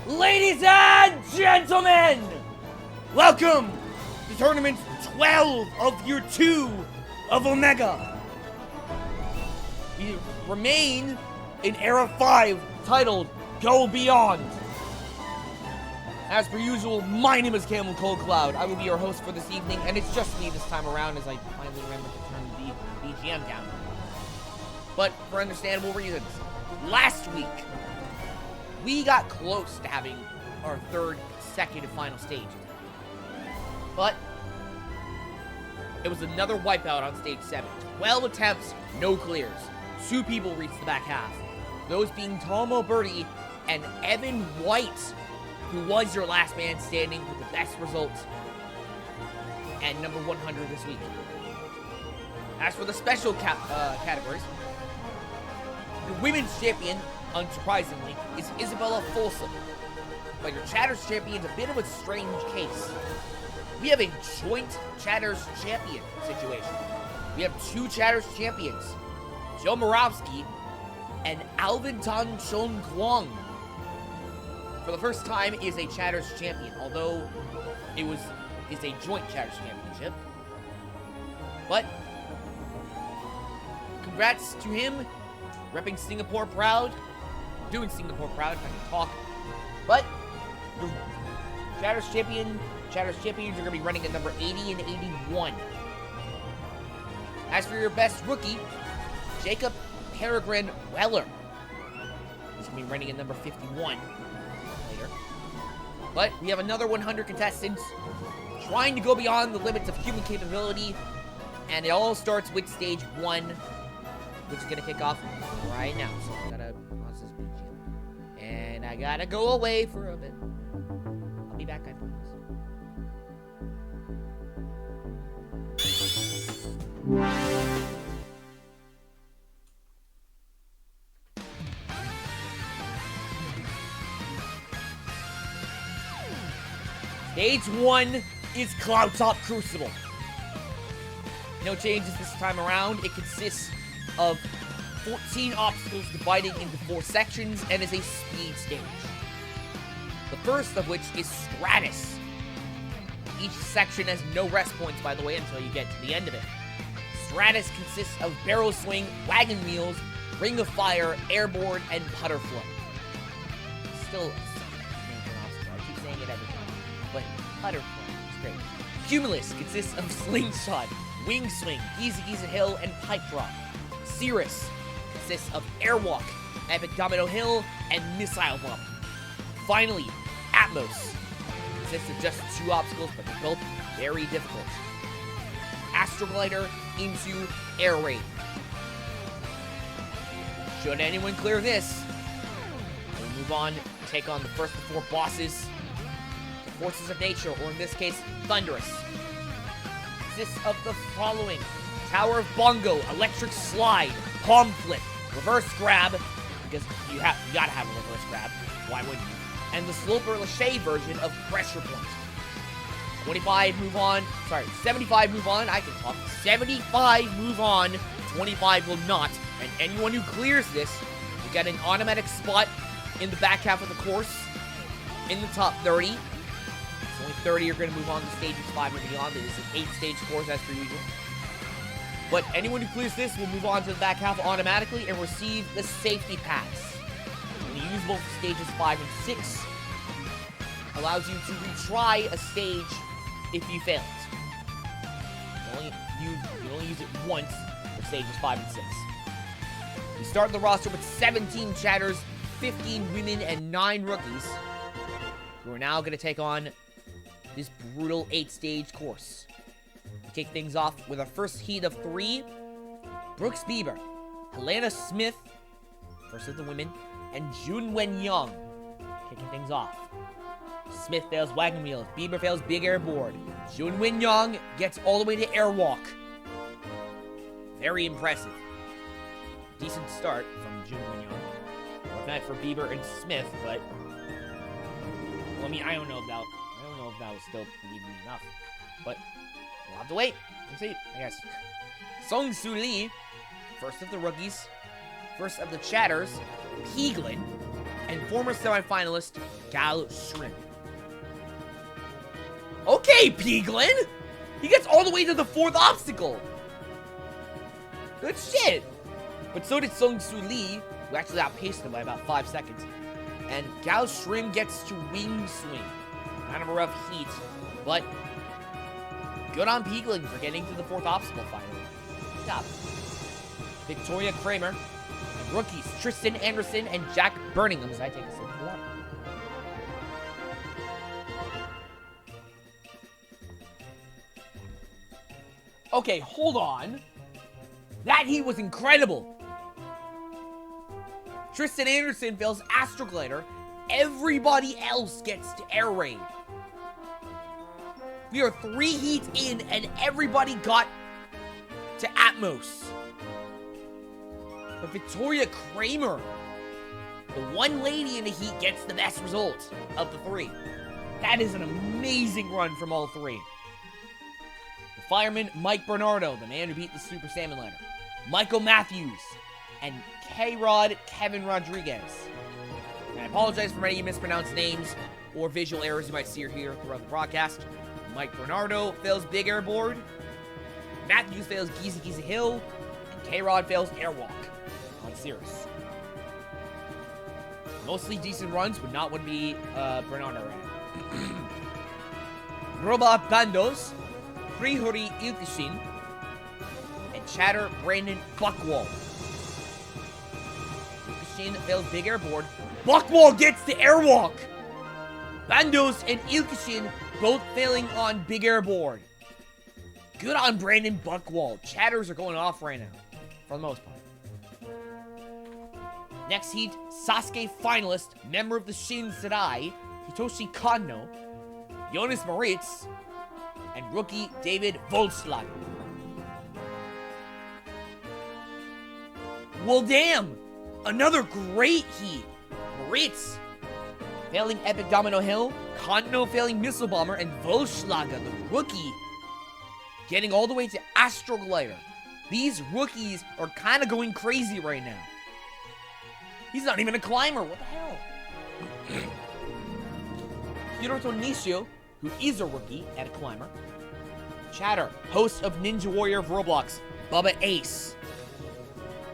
Ladies and gentlemen, welcome to Tournament 12 of Year 2 of Omega. We remain in Era 5, titled Go Beyond. As per usual, my name is Camel Cold Cloud. I will be your host for this evening, and it's just me this time around as I finally remember to turn the BGM down. But for understandable reasons, last week, we got close to having our third consecutive final stage. But it was another wipeout on stage 7. 12 attempts, no clears. 2 people reached the back half. Those being Tomo Birdie and Evan White, who was your last man standing with the best results and number 100 this week. As for the special categories, the women's champion, unsurprisingly, is Isabella Folsom. But your Chatters champion is a bit of a strange case. We have a joint Chatters champion situation. We have 2 Chatters champions, Joe Moravsky and Alvin Tan Chong Kwong. For the first time, is a Chatters champion, although it's a joint Chatters championship. But congrats to him, repping Singapore proud. Doing Singapore proud, if I can talk. But the Chatters champions are going to be running at number 80 and 81. As for your best rookie, Jacob Peregrine Weller, he's going to be running at number 51 later. But we have another 100 contestants trying to go beyond the limits of human capability, and it all starts with stage 1, which is going to kick off right now. So I gotta pause this BGM. And I gotta go away for a bit. I'll be back, I promise. Stage 1 is Cloudtop Crucible. No changes this time around. It consists of 14 obstacles divided into 4 sections and is a speed stage. The first of which is Stratus. Each section has no rest points, by the way, until you get to the end of it. Stratus consists of barrel swing, wagon wheels, ring of fire, airborne, and putterfly. Still I keep saying it every time, but putterfly is great. Cumulus consists of slingshot, wing swing, Giza Giza Hill, and pipe drop. Cirrus consists of airwalk, epic domino hill, and missile bump. Finally, Atmos consists of just 2 obstacles, but they're both very difficult. Astroglider into air raid. Should anyone clear this, we'll move on to take on the first of 4 bosses, the forces of nature, or in this case, Thunderous. Consists of the following: Tower of Bongo, electric slide, palm flip, reverse grab, because you gotta have a reverse grab, why wouldn't you? And the Sloper Lachey version of pressure point. 75 move on, I can talk. 75 move on, 25 will not. And anyone who clears this will get an automatic spot in the back half of the course, in the top 30. So only 30 are going to move on to stages 5 and beyond. It is an 8-stage course as per usual. But anyone who clears this will move on to the back half automatically and receive the safety pass. Only usable for stages 5 and 6. Allows you to retry a stage if you fail it. You only use it once for stages 5 and 6. We start the roster with 17 Chatters, 15 women, and 9 rookies, who are now going to take on this brutal 8-stage course. We kick things off with our first heat of 3. Brooks Bieber, Helena Smith, first of the women, and Junwen Young kicking things off. Smith fails wagon wheels, Bieber fails big air board. Junwen Young gets all the way to airwalk. Very impressive. Decent start from Junwen Young. Well, not for Bieber and Smith, but well, I mean, I don't know if that was still believable enough. But we'll have to wait and see, I guess. Song Soo Lee, first of the rookies, first of the Chatters, Peaglin, and former semifinalist XII. Okay, Pieglin! He gets all the way to the 4th obstacle! Good shit! But so did Sung Soo Lee, who actually outpaced him by about 5 seconds. And Gao Shrim gets to wing swing. Kind of a rough heat, but good on Pieglin for getting to the 4th obstacle finally. Good job. Victoria Kramer, and rookies Tristan Anderson and Jack Birmingham as I take a sip of water. Okay, hold on. That heat was incredible. Tristan Anderson fails Astroglider. Everybody else gets to Air Raid. We are 3 heats in and everybody got to Atmos. But Victoria Kramer, the one lady in the heat, gets the best result of the 3. That is an amazing run from all 3. The fireman, Mike Bernardo, the man who beat the Super Salmon Ladder. Michael Matthews, and K-Rod Kevin Rodriguez. And I apologize for any mispronounced names or visual errors you might see or hear throughout the broadcast. Mike Bernardo fails Big Air Board. Matthews fails Geezy Geezy Hill. And K-Rod fails Airwalk on Cirrus. Mostly decent runs, but not would be Bernardo ran. Robot Bandos, Prihuri Ilkishin, and Chatter Brandon Buckwall. Ilkishin fails Big Air Board. Buckwall gets the Airwalk! Bandos and Ilkishin both failing on Big Air Board. Good on Brandon Buckwall. Chatters are going off right now, for the most part. Next heat, Sasuke finalist, member of the Shin Sedai, Hitoshi Kanno, Jonas Moritz, and rookie David Volslag. Well, damn! Another great heat. Moritz failing Epic Domino Hill, Kanno failing Missile Bomber, and Volslaga, the rookie, getting all the way to Astroglider. These rookies are kind of going crazy right now. He's not even a climber. What the hell? Hiroto Nishio, who is a rookie and a climber. Chatter, host of Ninja Warrior of Roblox, Bubba Ace.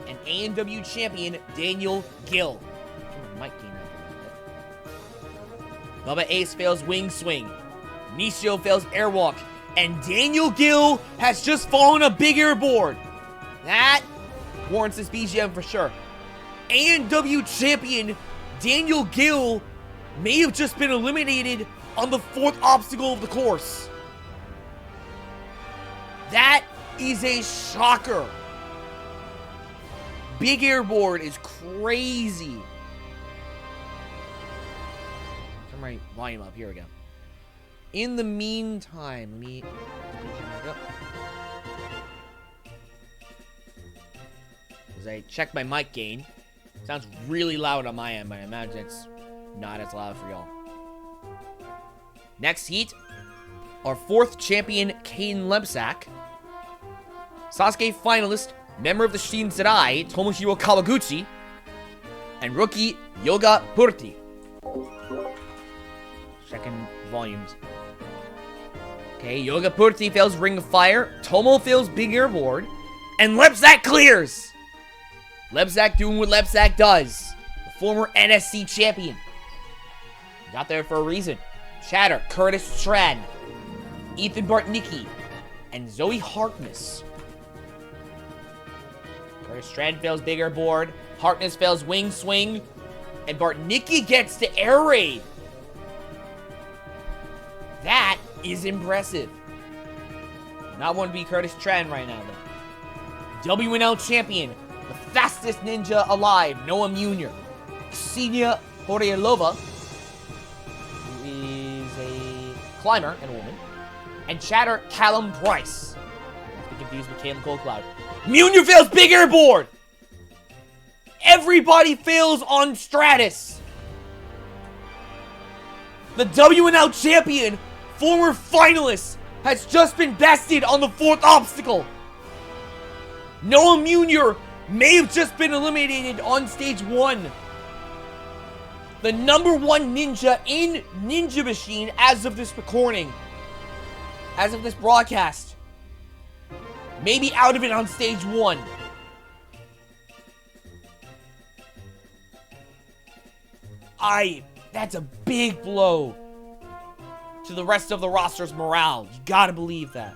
And A&W champion, Daniel Gill. Bubba Ace fails Wing Swing. Nishio fails Airwalk. And Daniel Gill has just fallen a Big Air Board. That warrants this BGM for sure. A&W champion Daniel Gill may have just been eliminated on the 4th obstacle of the course. That is a shocker. Big Air Board is crazy. Turn my volume up. Here we go. In the meantime, let me... As I check my mic gain, sounds really loud on my end, but I imagine it's not as loud for y'all. Next heat, our 4th champion, Kane Lebsack. Sasuke finalist, member of the Shin Sedai, Tomohiro Kawaguchi. And rookie, Yoga Purti. Checking volumes. Okay, Yoga Purti fails Ring of Fire. Tomo fails Big Air Board. And Lebsack clears! Lebsack doing what Lebsack does. The former NSC champion. Got there for a reason. Chatter, Curtis Tran, Ethan Bartnicki, and Zoe Harkness. Curtis Tran fails Big Air Board. Harkness fails Wing Swing. And Bartnicki gets to Air Raid. That is impressive. Not one to be Curtis Tran right now, though. WNL champion, the fastest ninja alive, Noam Jr. Ksenia Horielova, who is a climber and a woman. And Chatter, Callum Price. Not to be confused with Caleb Coldcloud. Munir fails Big Air Board! Everybody fails on Stratus! The WNL champion, former finalist, has just been bested on the 4th obstacle. Noah Munir may have just been eliminated on stage 1. the #1 ninja in Ninja Machine as of this recording. As of this broadcast. Maybe out of it on stage 1. That's a big blow to the rest of the roster's morale. You gotta believe that.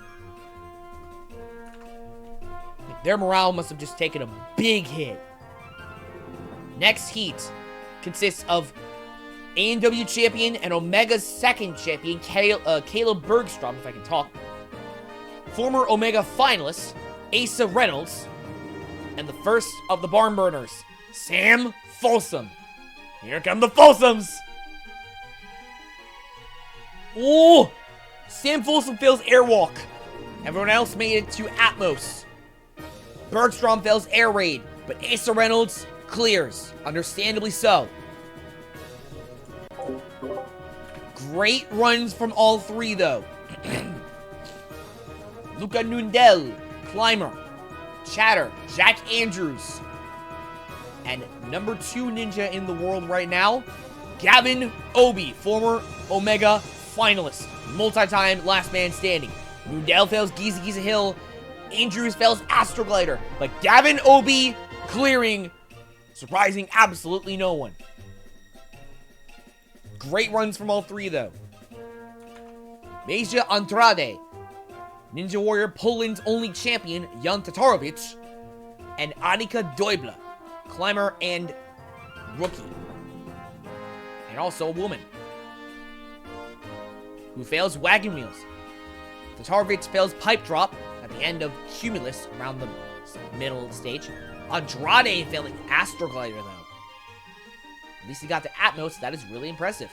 Their morale must have just taken a big hit. Next heat consists of AEW champion and Omega's second champion, Caleb Bergstrom, if I can talk. Former Omega finalist, Asa Reynolds. And the first of the Barn Burners, Sam Folsom. Here come the Folsoms! Oh! Sam Folsom fails Airwalk. Everyone else made it to Atmos. Bergstrom fails Air Raid, but Asa Reynolds clears. Understandably so. Great runs from all three, though. Luca Nundell, Climber, Chatter, Jack Andrews, and #2 ninja in the world right now, Gavin Obi, former Omega finalist, multi-time last man standing. Nundell fails Giza Hill, Andrews fails Astroglider, but Gavin Obi clearing, surprising absolutely no one. Great runs from all three, though. Meja Andrade, Ninja Warrior Poland's only champion, Jan Tatarovich, and Annika Deuble, Climber and Rookie. And also a woman who fails Wagon Wheels. Tatarovich fails Pipe Drop at the end of Cumulus around the middle of the stage. Andrade failing Astroglider, though. At least he got to Atmos. That is really impressive.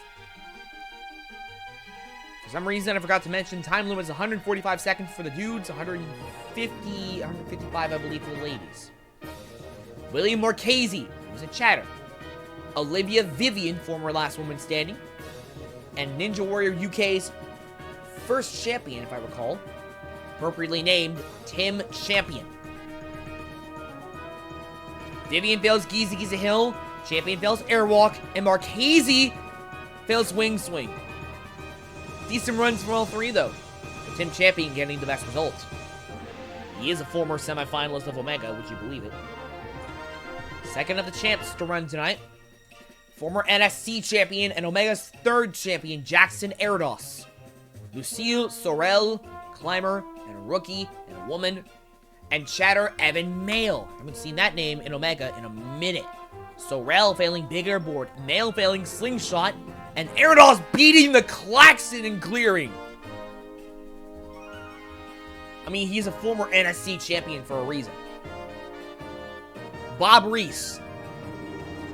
For some reason, I forgot to mention, time limit is 145 seconds for the dudes, 155, I believe, for the ladies. William Marchese, who was a chatter. Olivia Vivian, former last woman standing. And Ninja Warrior UK's first champion, if I recall. Appropriately named Tim Champion. Vivian fails Giza Hill. Champion fails Airwalk. And Marchese fails Wing Swing. Decent runs from all three, though. With Tim Champion getting the best result. He is a former semifinalist of Omega, would you believe it? Second of the champs to run tonight. Former NSC champion and Omega's third champion, Jackson Erdos. Lucille Sorel, Climber, and a rookie, and a woman. And Chatter Evan Mail. I haven't seen that name in Omega in a minute. Sorel failing Big Air Board, Mail failing Slingshot, and Erdos beating the Klaxon and clearing. I mean, he's a former NSC champion for a reason. Bob Reese,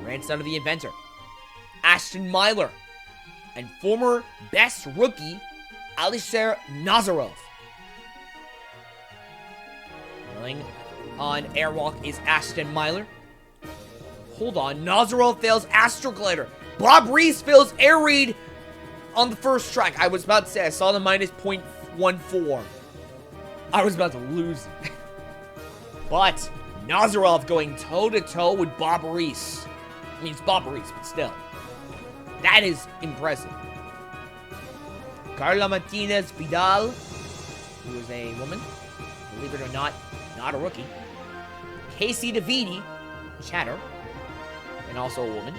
grandson of the inventor. Ashton Myler, and former best rookie, Alisher Nazarov. Failing on Airwalk is Ashton Myler. Hold on, Nazarov fails Astroglider. Bob Reese fails Air Raid on the first track. I was about to say, I saw the minus 0.14. I was about to lose it. But Nazarov going toe-to-toe with Bob Reese. I mean, it's Bob Reese, but still. That is impressive. Carla Martinez Vidal, who is a woman, believe it or not a rookie. Casey DeViti, Chatter, and also a woman.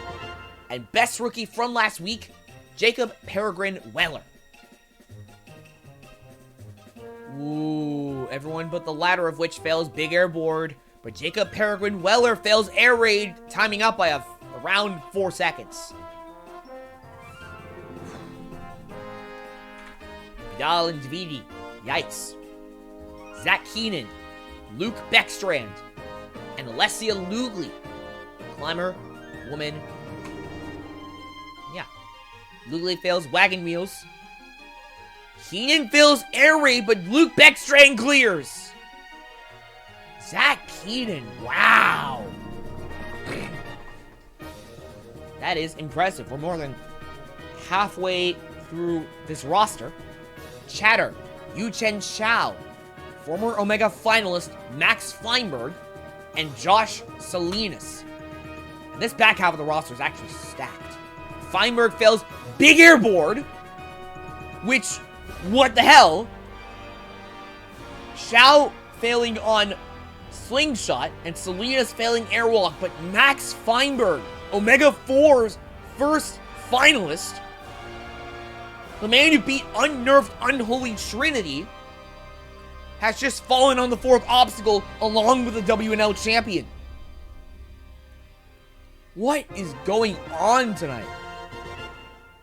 And best rookie from last week, Jacob Peregrine Weller. Ooh, everyone but the latter of which fails Big Air Board. But Jacob Peregrine Weller fails Air Raid, timing out by around 4 seconds. Vidal and Davidi, yikes. Zach Keenan, Luke Beckstrand, and Alessia Lugli, Climber, woman. Yeah. Lugli fails Wagon Wheels. Keenan fails Air Raid, but Luke Beckstrand clears. Zach Keenan, wow. That is impressive. We're more than halfway through this roster. Chatter, Yu-Chen Chao, former Omega finalist Max Feinberg, and Josh Salinas. And this back half of the roster is actually stacked. Feinberg fails big airboard, which, what the hell? Xiao failing on slingshot, and Selena's failing airwalk, but Max Feinberg, OMEGA⁵'s first finalist, the man who beat unnerved Unholy Trinity, has just fallen on the fourth obstacle along with the WNL champion. What is going on tonight?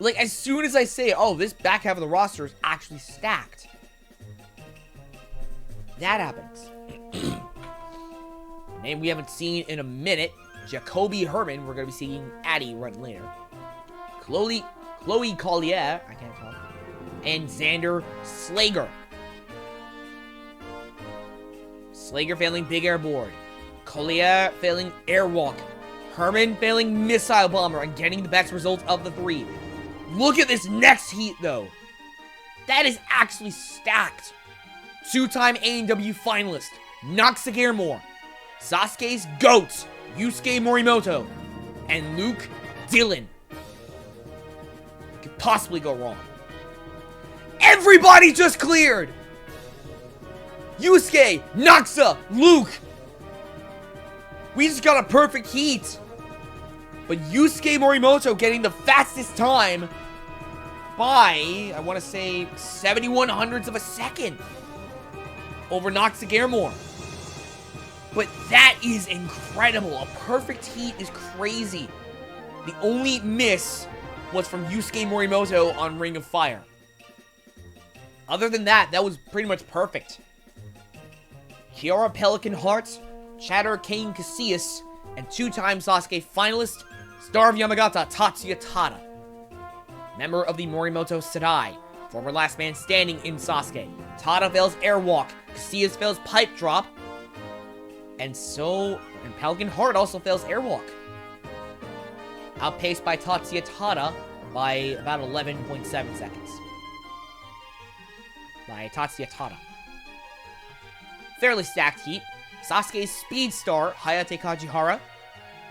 Like, as soon as I say, oh, this back half of the roster is actually stacked, that happens. A name we haven't seen in a minute, Jacoby Herman. We're going to be seeing Addie run later. Chloe Collier, I can't talk, and Xander Slager. Slager failing big airboard. Collier failing airwalk. Herman failing missile bomber and getting the best result of the three. Look at this next heat, though. That is actually stacked. Two-time AEW finalist, Noxa Gairmore, Sasuke's GOAT, Yusuke Morimoto, and Luke Dillon. Could possibly go wrong. Everybody just cleared! Yusuke, Noxa, Luke. We just got a perfect heat. But Yusuke Morimoto getting the fastest time by, I want to say, 71 hundredths of a second over Noxa Gairmore. But that is incredible. A perfect heat is crazy. The only miss was from Yusuke Morimoto on Ring of Fire. Other than that, that was pretty much perfect. Kiara Pelican Hart, Chatter Kane Casillas, and two-time Sasuke finalist, Star of Yamagata Tatsuya Tada. Member of the Morimoto Sadai, former last man standing in Sasuke. Tada fails airwalk, Casillas fails pipe drop, and Pelican Heart also fails airwalk. Outpaced by Tatsuya Tada by about 11.7 seconds. By Tatsuya Tada. Fairly stacked heat. Sasuke's speed star, Hayate Kajihara,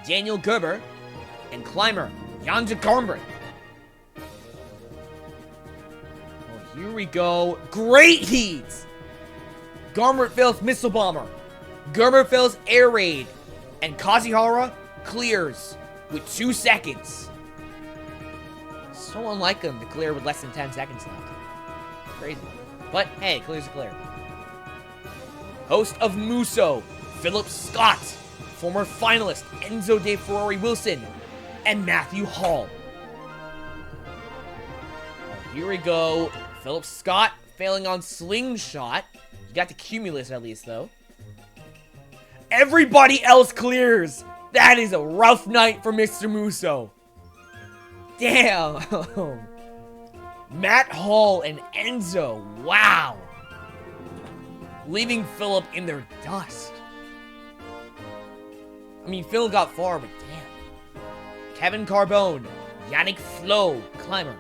Daniel Gerber, and climber, Yanja Garmbert. Oh, here we go. Great heats! Garmbert fails missile bomber. Gerber fails air raid. And Kajihara clears with 2 seconds. So unlike him to clear with less than 10 seconds left. Crazy. But hey, clear's a clear. Host of Muso, Philip Scott, former finalist Enzo De Ferrari Wilson, and Matthew Hall. Here we go. Philip Scott failing on slingshot. He got the cumulus at least, though. Everybody else clears. That is a rough night for Mr. Muso. Damn. Matt Hall and Enzo. Wow. Leaving Philip in their dust. I mean, Phil got far, but damn. Kevin Carbone, Yannick Flo, climber,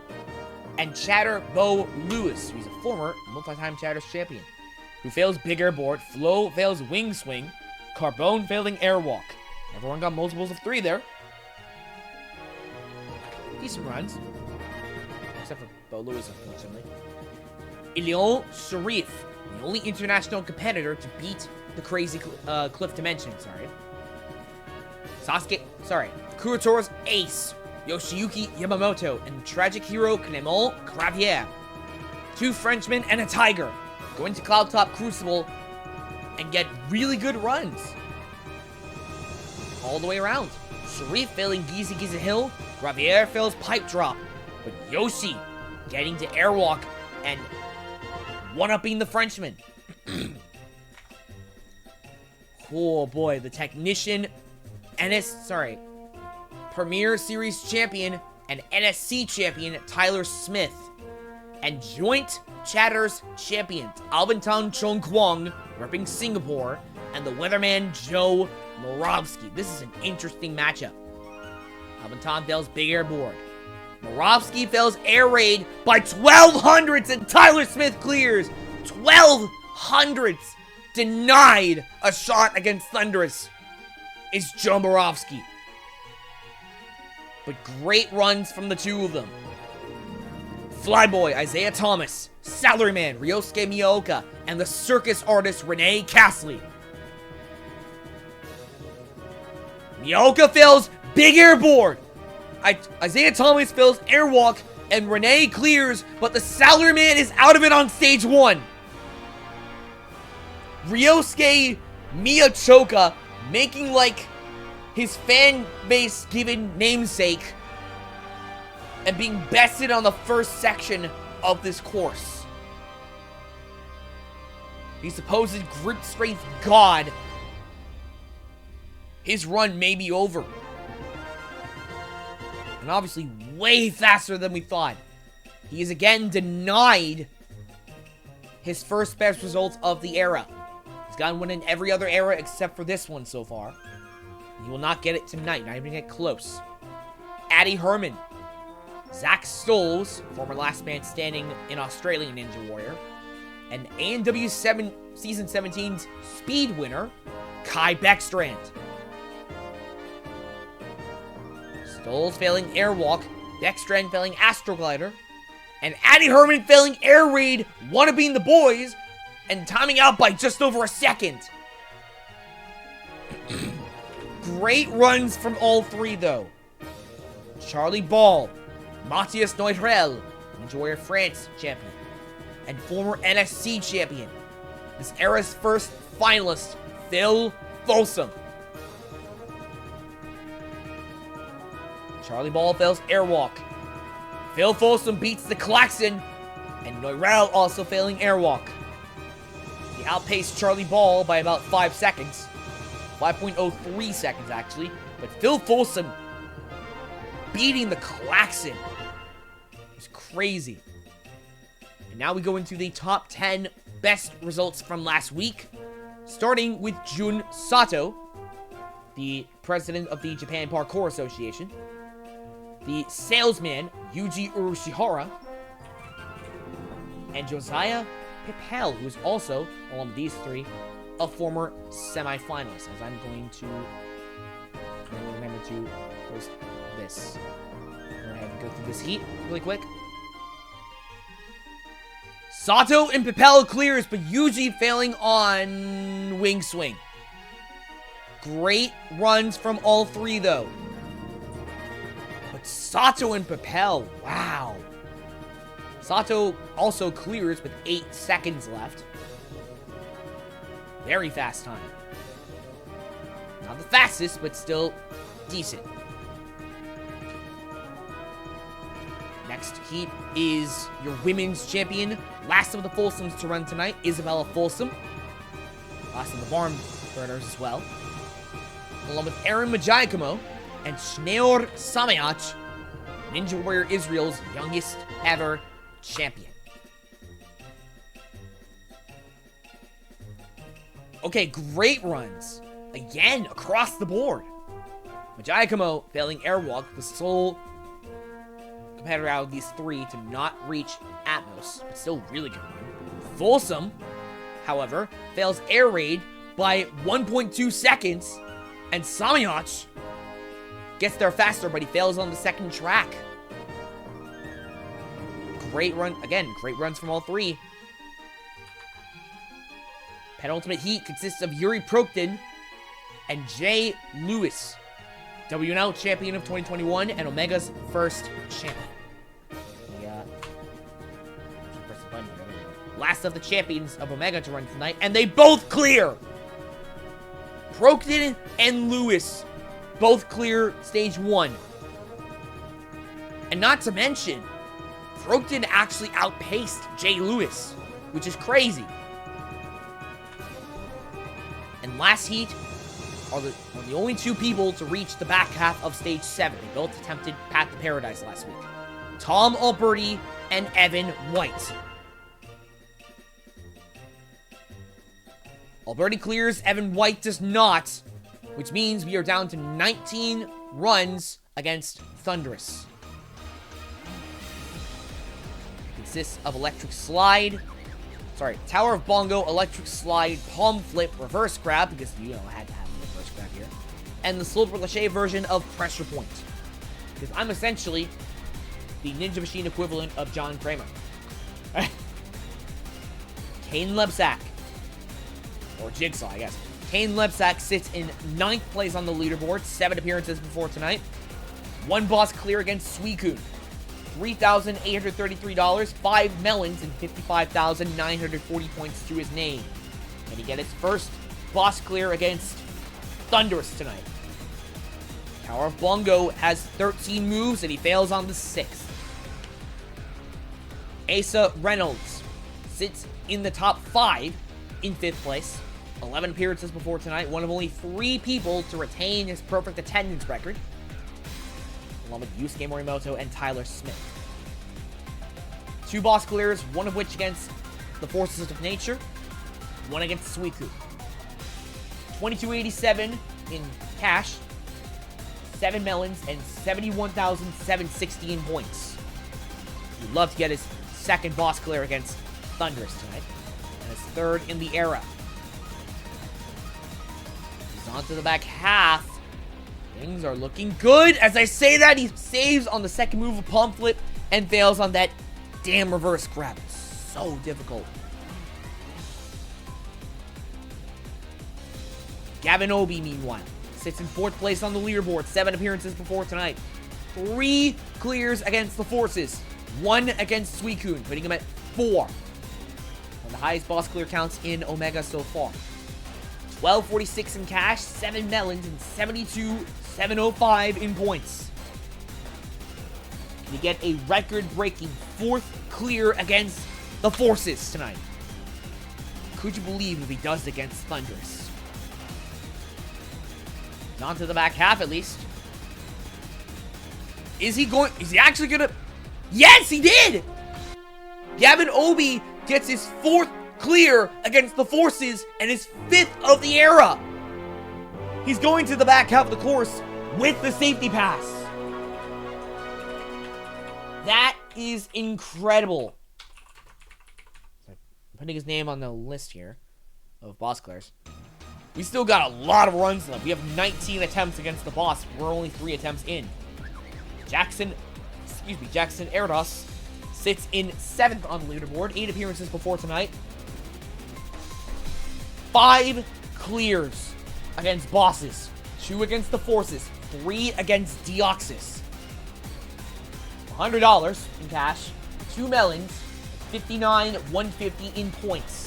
and Chatter Bo Lewis, who's a former multi-time Chatter's champion, who fails big airboard. Flo fails wing swing. Carbone failing airwalk. Everyone got multiples of 3 there. Decent runs. Except for Bo Lewis, unfortunately. Ilion Sharif, the only international competitor to beat the crazy Cliff Dimension, Kuratora's ace, Yoshiyuki Yamamoto, and tragic hero Clement Gravier. 2 Frenchmen and a Tiger, going to Cloud Top Crucible and get really good runs. All the way around. Sharif failing Giza Giza Hill, Gravier fails pipe drop, but Yoshi getting to airwalk and one-upping the Frenchman. Oh boy, the technician, Premier Series champion and NSC champion Tyler Smith, and joint Chatters champions Albantan Chong Kwong, repping Singapore, and the weatherman Joe Moravsky. This is an interesting matchup. Albantan fails big airboard. Moravsky fails air raid by 12 hundredths, and Tyler Smith clears. 12 hundredths denied a shot against Thunderous is Joe Moravsky. but great runs from the two of them. Flyboy Isaiah Thomas, Salaryman Ryosuke Miyaoka, and the circus artist Renee Castley. Miyaoka fails big airboard. Isaiah Thomas fails airwalk, and Renee clears, but the Salaryman is out of it on stage 1. Ryosuke Miyaoka making like his fan base given namesake and being bested on the first section of this course. The supposed grip strength god. His run may be over. And obviously way faster than we thought. He is again denied his first best results of the era. He's gotten one in every other era except for this one so far. He will not get it tonight, not even get close. Addie Herman. Zach Stolz, former last man standing in Australian Ninja Warrior. And ANW Season 17's speed winner, Kai Beckstrand. Stolz failing airwalk, Beckstrand failing astroglider, and Addie Herman failing air raid, wannabeing the boys, and timing out by just over a second. Great runs from all three, though. Charlie Ball, Matthias Neurel, Ninja Warrior France champion, and former NSC champion. This era's first finalist, Phil Folsom. Charlie Ball fails airwalk. Phil Folsom beats the klaxon, and Neurel also failing airwalk. He outpaced Charlie Ball by about 5 seconds. 5.03 seconds, actually. But Phil Folsom beating the klaxon. It's crazy. And now we go into the top 10 best results from last week. Starting with Jun Sato, the president of the Japan Parkour Association. The salesman, Yuji Urushihara. And Josiah Pipel, who is also, along with these three, a former semi-finalist. As I'm going to remember to post this. Go ahead and go through this heat really quick. Sato and Pipel clears, but Yuji failing on wing swing. Great runs from all three, though. But Sato and Pipel, wow. Sato also clears with 8 seconds left. Very fast time. Not the fastest, but still decent. Next heat is your women's champion. Last of the Folsoms to run tonight, Isabella Folsom. Last of the barn burners as well. Along with Aaron Majaikamo and Schneor Samayach, Ninja Warrior Israel's youngest ever champion. Okay, great runs. Again, across the board. Majaikamo failing airwalk, the sole competitor out of these three to not reach Atmos, but still really good run. Folsom, however, fails air raid by 1.2 seconds, and Samayach gets there faster, but he fails on the second track. Great run, again, great runs from all three. Penultimate heat consists of Yuri Proktin and Jay Lewis, WNL champion of 2021 and Omega's first champion. Last of the champions of Omega to run tonight, and they both clear! Proktin and Lewis both clear stage 1. And not to mention, Proktin actually outpaced Jay Lewis, which is crazy. And last heat are the only two people to reach the back half of stage 7. They both attempted Path to Paradise last week. Tom Alberti and Evan White. Alberti clears, Evan White does not, which means we are down to 19 runs against Thunderous. It consists of Tower of Bongo, Electric Slide, Palm Flip, Reverse Grab, because, I had to have a reverse grab here, and the Slow Lache version of Pressure Point. Because I'm essentially the Ninja Machine equivalent of John Kramer. Kane Lebsack. Or Jigsaw, I guess. Kane Lebsack sits in 9th place on the leaderboard. 7 appearances before tonight. 1 boss clear against Suicune. $3,833, 5 melons, and 55,940 points to his name. Can he get his first boss clear against Thunderous tonight? Tower of Bongo has 13 moves, and he fails on the 6th. Asa Reynolds sits in the top 5 in 5th place. 11 appearances before tonight, one of only 3 people to retain his perfect attendance record, along with Yusuke Morimoto and Tyler Smith. 2 boss clears, one of which against the Forces of Nature, one against Suicune. 2287 in cash, 7 melons, and 71,716 points. He'd love to get his second boss clear against Thunderous tonight, and his 3rd in the era. He's on to the back half. Things are looking good. As I say that, he saves on the second move of Palm Flip and fails on that damn reverse grab. It's so difficult. Gavin Obi, meanwhile, sits in 4th place on the leaderboard. 7 appearances before tonight. 3 clears against the Forces. 1 against Suicune, putting him at 4. One of the highest boss clear counts in Omega so far. 1246 in cash, 7 melons, and 72,705 in points. Can he get a record-breaking 4th clear against the Forces tonight? Could you believe if he does against Thunderous? On to the back half, at least. Is he actually gonna... Yes, he did! Gavin Obi gets his 4th clear against the Forces and his 5th of the era. He's going to the back half of the course with the safety pass. That is incredible. I'm putting his name on the list here of boss clears. We still got a lot of runs left. We have 19 attempts against the boss. We're only 3 attempts in. Jackson Erdos sits in 7th on the leaderboard. 8 appearances before tonight. 5 clears against bosses. 2 against the Forces. 3 against Deoxys. $100 in cash. 2 melons. 59,150 in points.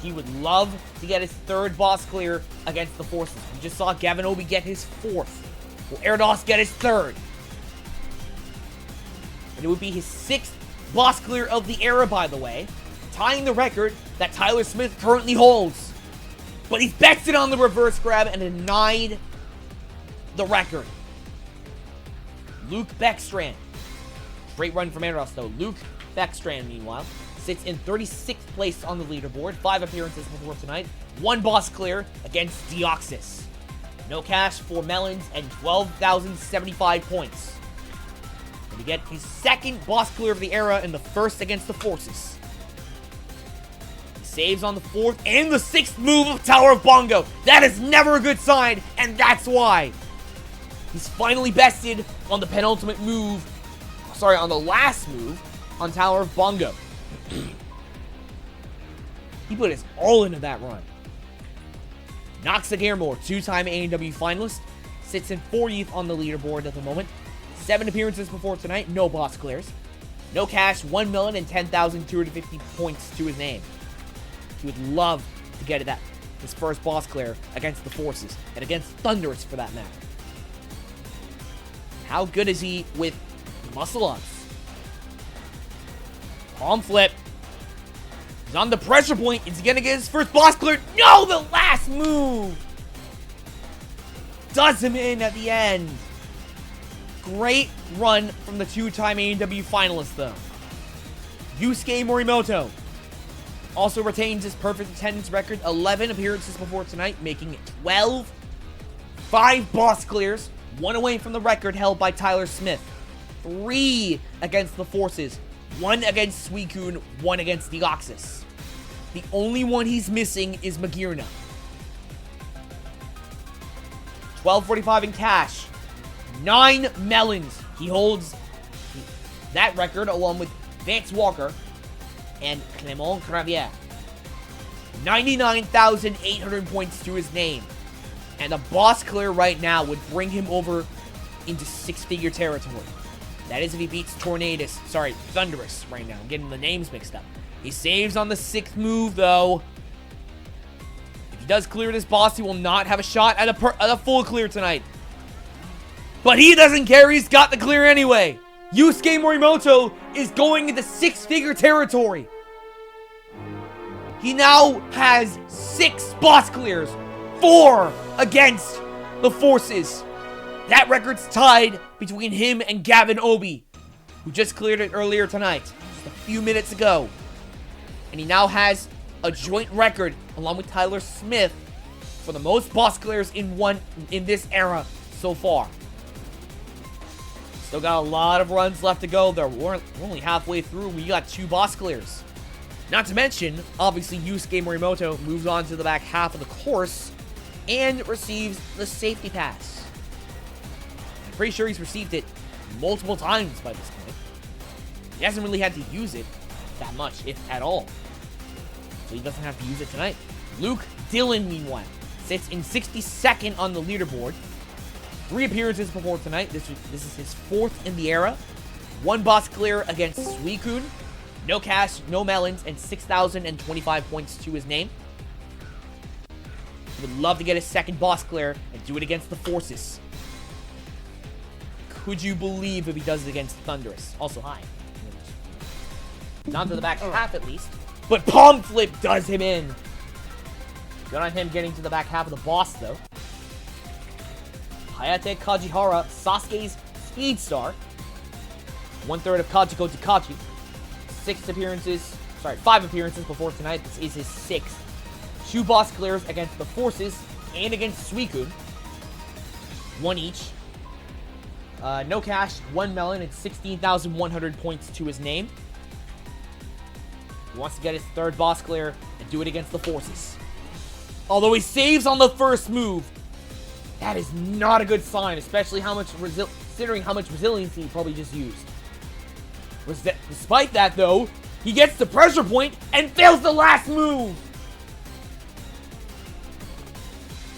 He would love to get his 3rd boss clear against the Forces. We just saw Gavin Obi get his 4th. Will Erdos get his 3rd? And it would be his 6th boss clear of the era, by the way, tying the record that Tyler Smith currently holds. But he's bexed it on the reverse grab and denied the record. Luke Beckstrand. Great run from Erdos, though. Luke Beckstrand, meanwhile, sits in 36th place on the leaderboard. 5 appearances before tonight. 1 boss clear against Deoxys. No cash, 4 melons, and 12,075 points. And to get his 2nd boss clear of the era and the 1st against the Forces. He saves on the 4th and the 6th move of Tower of Bongo. That is never a good sign, and that's why. He's finally bested on the penultimate move. Sorry, on the last move on Tower of Bongo. He put his all into that run. Noxa Garamore, 2-time AEW finalist, sits in 40th on the leaderboard at the moment. 7 appearances before tonight, no boss clears. No cash, 1 million and 10,250 points to his name. He would love to get his first boss clear against the Forces, and against Thunderous for that matter. How good is he with muscle-ups? Palm flip. He's on the pressure point. Is he gonna get his first boss clear? No, the last move does him in at the end. Great run from the 2-time AEW finalist, though. Yusuke Morimoto also retains his perfect attendance record. 11 appearances before tonight, making it 12. 5 boss clears, 1 away from the record held by Tyler Smith. 3 against the Forces. 1 against Suicune, 1 against Deoxys. The only one he's missing is Magirna. 1245 in cash. 9 melons. He holds that record along with Vance Walker and Clement Gravier. 99,800 points to his name. And a boss clear right now would bring him over into 6-figure territory. That is if he beats Thunderous right now. I'm getting the names mixed up. He saves on the 6th move, though. If he does clear this boss, he will not have a shot at a full clear tonight. But he doesn't care. He's got the clear anyway. Yusuke Morimoto is going into 6-figure territory. He now has 6 boss clears. 4 against the Forces. That record's tied between him and Gavin Obi, who just cleared it earlier tonight, just a few minutes ago. And he now has a joint record, along with Tyler Smith, for the most boss clears in this era so far. Still got a lot of runs left to go. We're only halfway through. We got 2 boss clears. Not to mention, obviously, Yusuke Morimoto moves on to the back half of the course and receives the safety pass. I'm pretty sure he's received it multiple times by this point. He hasn't really had to use it that much, if at all. So he doesn't have to use it tonight. Luke Dillon, meanwhile, sits in 62nd on the leaderboard. 3 appearances before tonight. This is his 4th in the era. 1 boss clear against Suicune. No cash, no melons, and 6,025 points to his name. He would love to get his 2nd boss clear and do it against the Forces. Could you believe if he does it against Thunderous? Also high. Not to the back half, at least. But Palm Flip does him in. Good on him getting to the back half of the boss, though. Hayate Kajihara, Sasuke's Speed Star. 1/3 of Kajiko Takachi. 5 appearances before tonight. This is his 6th. 2 boss clears against the Forces and against Suicune. 1 each. No cash, 1 melon, and 16,100 points to his name. He wants to get his 3rd boss clear and do it against the Forces. Although he saves on the 1st move, that is not a good sign, especially considering how much resiliency he probably just used. Despite that, though, he gets the pressure point and fails the last move.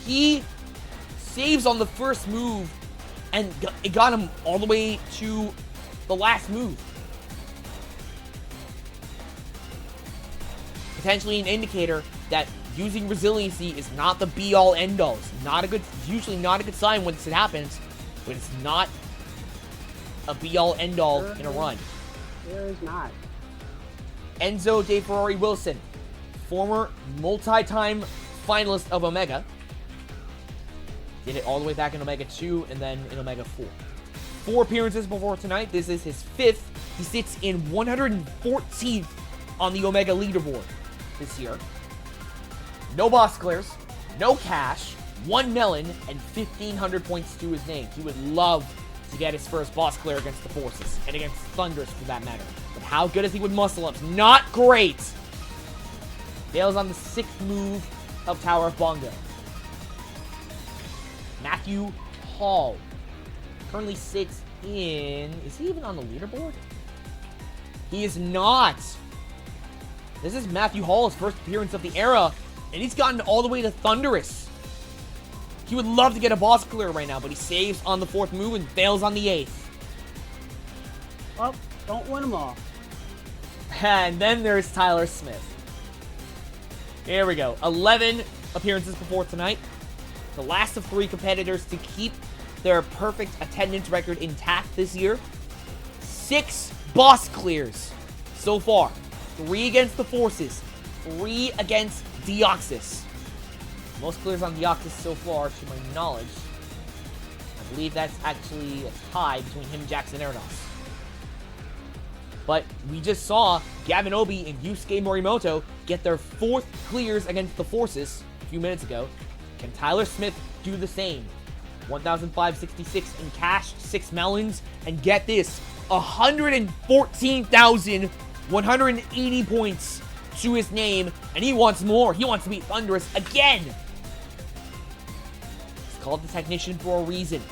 He saves on the 1st move, and it got him all the way to the last move. Potentially an indicator that using resiliency is not the be-all, end-all. It's usually not a good sign when it happens, but it's not a be-all, end-all in a run. There is not. Enzo De Ferrari Wilson, former multi-time finalist of Omega. Did it all the way back in Omega 2 and then in Omega 4. 4 appearances before tonight. This is his 5th. He sits in 114th on the Omega leaderboard this year. No boss clears, no cash, 1 melon, and 1,500 points to his name. He would love to get his 1st boss clear against the Forces, and against Thunderous for that matter. But how good is he with muscle-ups? Not great! Fails on the 6th move of Tower of Bongo. Matthew Hall currently sits in... Is he even on the leaderboard? He is not! This is Matthew Hall's 1st appearance of the era, and he's gotten all the way to Thunderous. He would love to get a boss clear right now, but he saves on the 4th move and fails on the 8th. Well, don't win them all. And then there's Tyler Smith. Here we go. 11 appearances before tonight. The last of 3 competitors to keep their perfect attendance record intact this year. 6 boss clears so far. 3 against the Forces. 3 against Deoxys. Most clears on Deoxys so far, to my knowledge. I believe that's actually a tie between him and Jackson Erdos. But we just saw Gavin Obi and Yusuke Morimoto get their 4th clears against the Forces a few minutes ago. Can Tyler Smith do the same? 1,566 in cash, 6 melons, and get this, 114,180 points to his name, and he wants more. He wants to beat Thunderous again. He's called the Technician for a reason.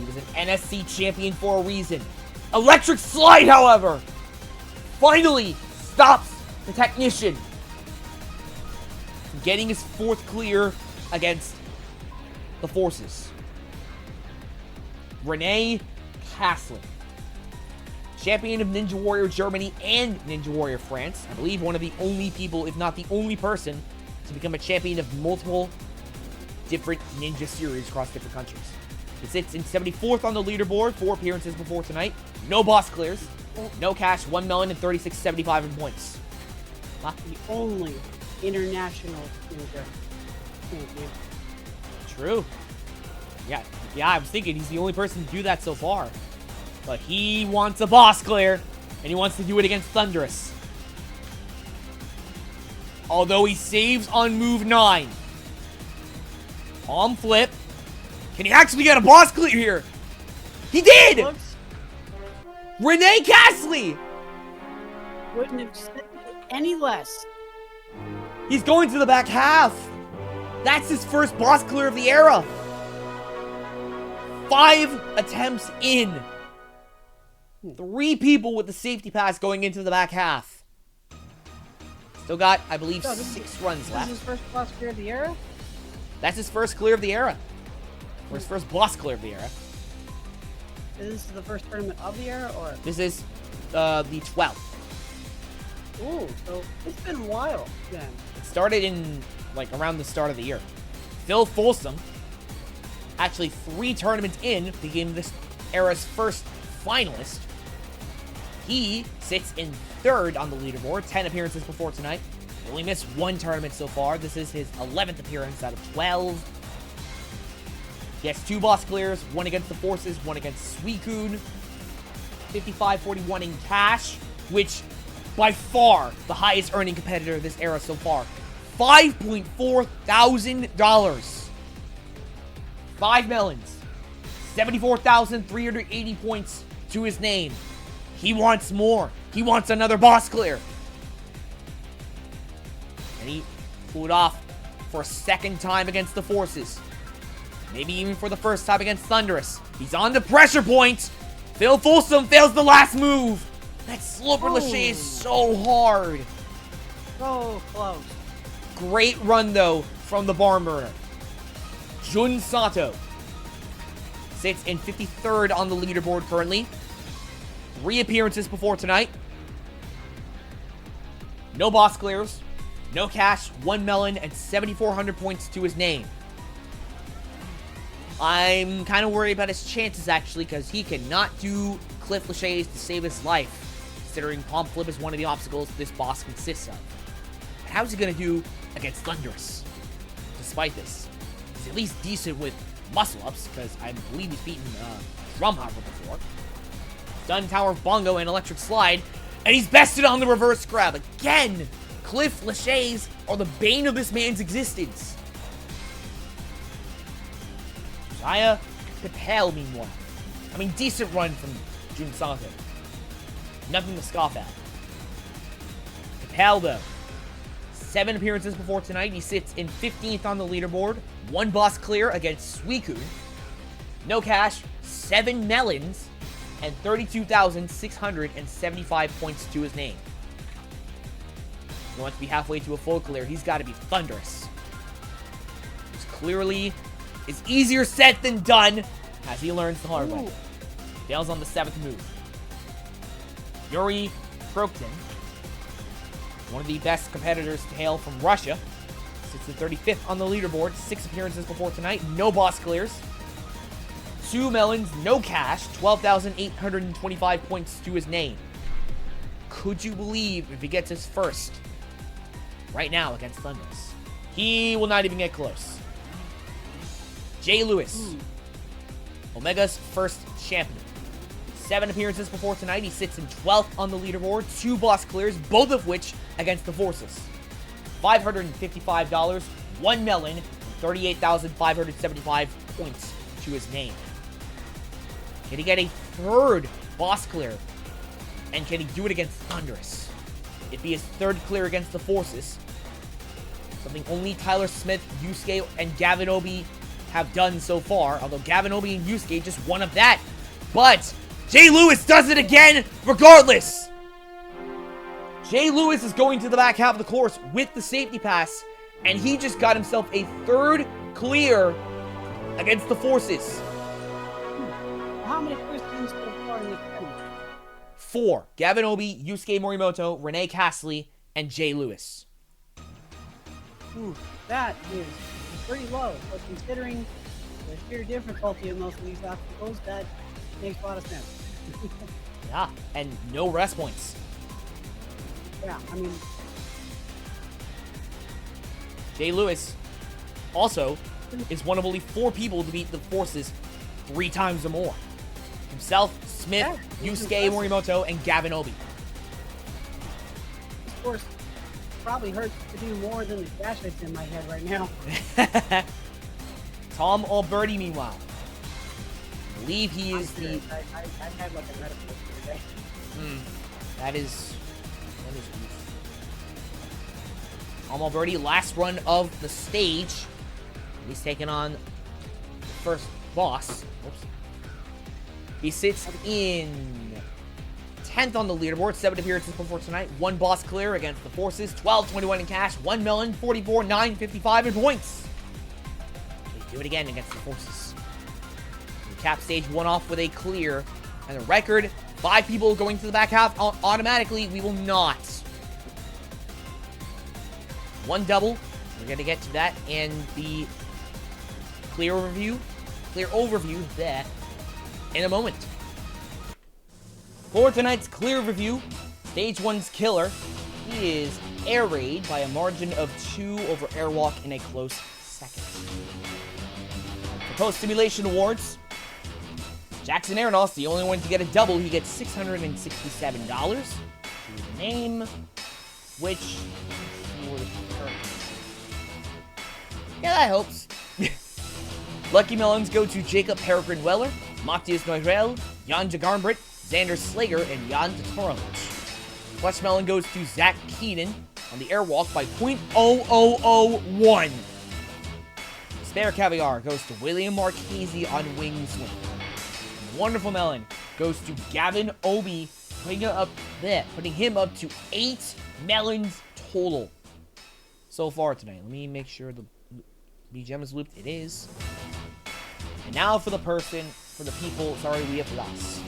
He was an NSC champion for a reason. Electric Slide, however, finally stops the Technician from getting his 4th clear against the Forces. Rene Kasslin, champion of Ninja Warrior Germany and Ninja Warrior France. I believe one of the only people, if not the only person, to become a champion of multiple different ninja series across different countries. He sits in 74th on the leaderboard, 4 appearances before tonight. No boss clears, no cash, 1 million and 36.75 in points. The only international ninja champion. True. Yeah, I was thinking he's the only person to do that so far. But he wants a boss clear, and he wants to do it against Thunderous. Although he saves on move 9. Palm flip. Can he actually get a boss clear here? He did! Looks, Rene Kasslin! wouldn't have said any less. He's going to the back half. That's his first boss clear of the era. 5 attempts in. 3 people with the safety pass going into the back half. Still got, I believe, 6 runs left. This is his first boss clear of the era? That's his first clear of the era. Or his first boss clear of the era. Is this the first tournament of the era, or? This is the 12th. Ooh, so it's been a while then. It started in, like, around the start of the year. Phil Folsom, actually 3 tournaments in, became this era's first finalist. He sits in 3rd on the leaderboard, 10 appearances before tonight. He only missed 1 tournament so far. This is his 11th appearance out of 12. He has 2 boss clears, 1 against the Forces, 1 against Suicune. 55.41 in cash, which by far the highest earning competitor of this era so far. $5.4 thousand. 5 melons. 74,380 points to his name. He wants more. He wants another boss clear. And he pulled off for a 2nd time against the Forces. Maybe even for the 1st time against Thunderous. He's on the pressure point. Phil Folsom fails the last move. That Sloper Lachey is so hard. So close. Great run, though, from the barn burner. Jun Sato sits in 53rd on the leaderboard currently. 3 appearances before tonight. No boss clears. No cash, 1 melon, and 7,400 points to his name. I'm kind of worried about his chances, actually, because he cannot do Cliff Lachey's to save his life, considering Palm Flip is one of the obstacles this boss consists of. But how's he going to do against Thunderous? Despite this, he's at least decent with muscle-ups, because I believe he's beaten Drumhopper before. He's done Tower of Bongo and Electric Slide, and he's bested on the reverse grab. Again, Cliff Lachey's are the bane of this man's existence. Jaya Patel, meanwhile. I mean, decent run from Jun Sato. Nothing to scoff at. Patel, though. 7 appearances before tonight. He sits in 15th on the leaderboard. 1 boss clear against Suicune. No cash, 7 melons, and 32,675 points to his name. If he wants to be halfway to a full clear, he's got to be Thunderous. It's clearly is easier said than done, as he learns the hard way. Fails on the 7th move. Yuri Proktin, one of the best competitors to hail from Russia, sits at 35th on the leaderboard, 6 appearances before tonight, no boss clears. 2 melons, no cash, 12,825 points to his name. Could you believe if he gets his first right now against Thunderous? He will not even get close. Jay Lewis, Omega's first champion. 7 appearances before tonight. He sits in 12th on the leaderboard. 2 boss clears, both of which against the Forces. $555, 1 melon, and 38,575 points to his name. Can he get a 3rd boss clear? And can he do it against Thunderous? It'd be his 3rd clear against the Forces. Something only Tyler Smith, Yusuke, and Gavin Obi have done so far, although Gavin, Obi, and Yusuke just one of that. But Jay Lewis does it again regardless. Jay Lewis is going to the back half of the course with the safety pass, and he just got himself a third clear against the forces. How many clears have been so far in this tournament? 4. Gavin Obi, Yusuke Morimoto, Renee Castley, and Jay Lewis. That is pretty low, but considering the sheer difficulty of most of these obstacles, that makes a lot of sense. Yeah, and no rest points. Yeah, I mean, Jay Lewis also is one of only 4 people to beat the forces 3 times or more. Himself, Smith, Yusuke Morimoto, and Gavin Obi. this course probably hurts to do more than the dash that's in my head right now. Tom Alberti, meanwhile. I believe he is the... I had like a metaphor for today. That is Tom Alberti, last run of the stage. He's taking on the first boss. Oops. He sits in 10th on the leaderboard, 7 appearances before tonight, 1 boss clear against the forces, 12-21 in cash, 1 melon, 44-955 in points. They do it again against the forces. We cap stage 1 off with a clear, and the record, 5 people going to the back half automatically. We will not. 1 double. We're going to get to that and the clear overview there in a moment. For tonight's clear review, stage 1's killer, he is air raid by a margin of 2 over airwalk in a close second. For post-simulation awards, Jackson Aronos, the only one to get a double. He gets $667 to his name, which... yeah, that helps. Lucky melons go to Jacob Peregrine Weller, Matthias Neurel, Jan Jagarnbrit, Xander Slager, and Jan Tatorovich. Flesh melon goes to Zach Keenan on the airwalk by .0001. Spare caviar goes to William Marchese on wing swing. Wonderful melon goes to Gavin Obi, putting him up to 8 melons total so far tonight. Let me make sure the BGM is looped. It is. And now for the people, sorry, we have lost.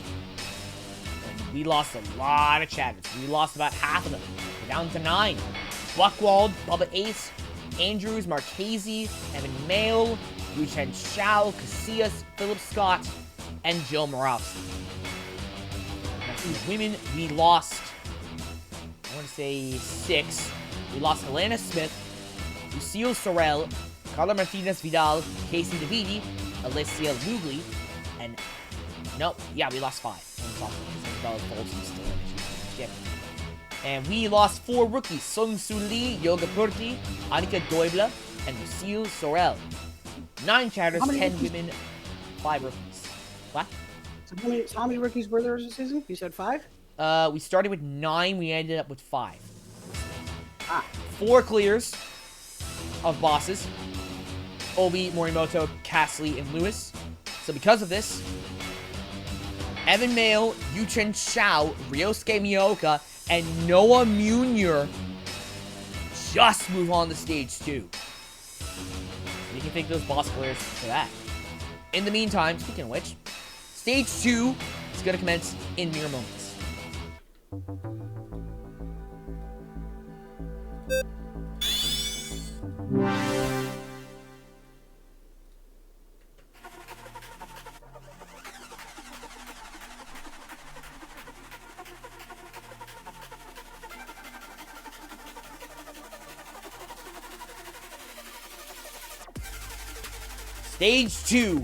And we lost a lot of chatters. We lost about half of them. We're down to 9. Buckwald, Bubba Ace, Andrews, Marchese, Evan Mail, Yuchen Shao, Casillas, Philip Scott, and Jill Morawski. Now for the women, we lost, I want to say 6. We lost Helena Smith, Lucille Sorel, Carla Martinez Vidal, Casey Davidi, Alicia Lugli, and we lost 5. And we lost 4 rookies: Sung Soo Lee, Yoga Purti, Annika Doibla, and Lucille Sorel. 9 chatters, 10 women, 5 rookies. What? So how many rookies were there this season? You said 5? We started with 9, we ended up with 5. 4 4 clears of bosses. Obi, Morimoto, Castley, and Lewis. So because of this, Evan Mail, Yuchen Shao, Ryosuke Miyoka, and Noah Munier just move on to stage 2. You can thank those boss clears for that. In the meantime, speaking of which, stage 2 is going to commence in mere moments. Stage 2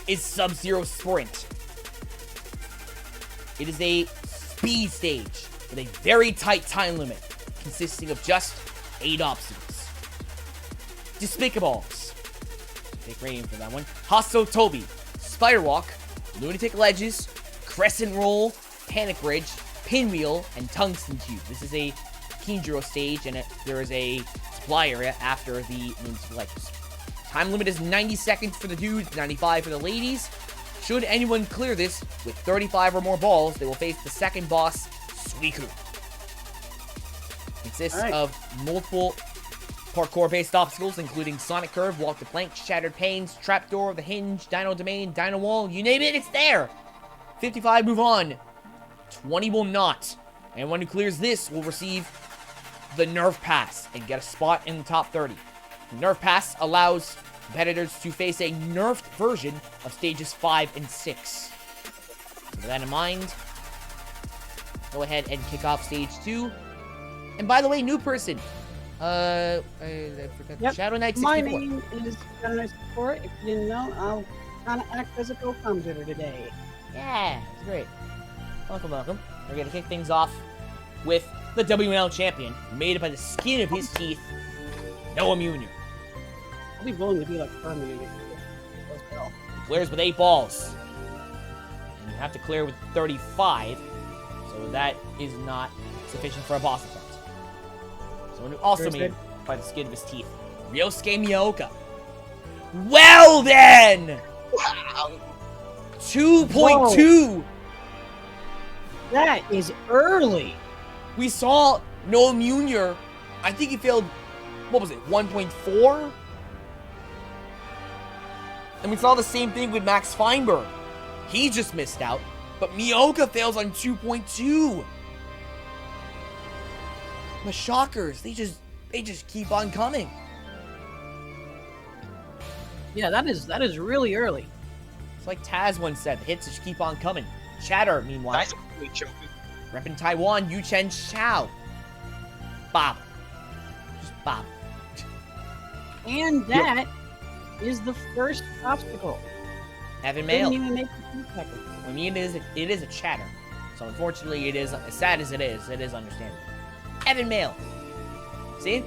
is Sub-Zero Sprint. It is a speed stage with a very tight time limit, consisting of just 8 obstacles. Despicables. Big rating for that one. Hasso Toby, Spider Walk, Lunatic Ledges, Crescent Roll, Panic Bridge, Pinwheel, and Tungsten Cube. This is a Kinjiro stage, and there is a supply area after the Lunatic Ledges. Time limit is 90 seconds for the dudes, 95 for the ladies. Should anyone clear this with 35 or more balls, they will face the second boss, Suicune. Consists of multiple parkour-based obstacles, including Sonic Curve, Walk the Plank, Shattered Panes, Trapdoor, The Hinge, Dino Domain, Dino Wall, you name it, it's there! 55 move on. 20 will not. Anyone who clears this will receive the Nerf Pass and get a spot in the top 30. The Nerf Pass allows competitors to face a nerfed version of stages 5 and 6. With that in mind, go ahead and kick off stage 2. And by the way, new person. I forgot. Shadow Knight 64. My name is Shadow Knight 64. If you didn't know, I'll kind of act as a co-commentator today. Yeah, it's great. Welcome, welcome. We're gonna kick things off with the WNL champion, made by the skin of his teeth, Noah Munier. I'll be willing to be like Hermione. Clears with 8 balls. And you have to clear with 35, so that is not sufficient for a boss attempt. Someone who also made by the skin of his teeth, Ryosuke Miyaoka. Well then! Wow. 2.2! That is early. We saw Noah Munier, I think he failed, what was it, 1.4? And we saw the same thing with Max Feinberg. He just missed out, but Miyaoka fails on 2.2. The shockers, they just keep on coming. Yeah, that is really early. It's like Taz once said, the hits just keep on coming. Chatter, meanwhile. Nice. Reppin' Taiwan, Yu Chen Xiao. Bob. Just Bob. And that is the first obstacle. Evan Didn't Mail. even make the 2 seconds. I mean, it is a chatter. So unfortunately, it is, as sad as it is understandable. Evan Mail. See?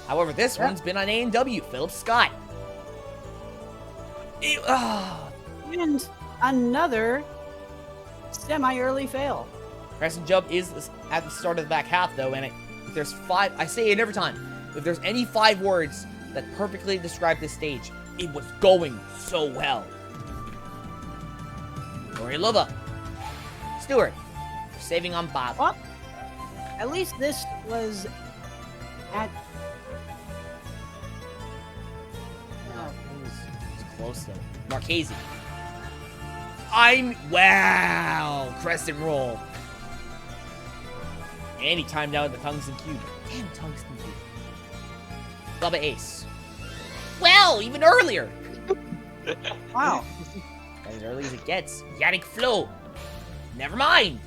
However, this one's been on A&W. Philip Scott. And another semi-early fail. Crescent Jump is at the start of the back half, though, and if there's 5, I say it every time, if there's any 5 words that perfectly describe this stage, it was going so well. Lova. Stewart. Saving on Bob. Well, at least this was at... It was close, though. Marchese. Wow! Crescent roll. And he timed out the Tungsten Cube. Damn Tungsten Cube. Bubba Ace. Well, even earlier. Wow. As early as it gets. Yannick Flo. Never mind.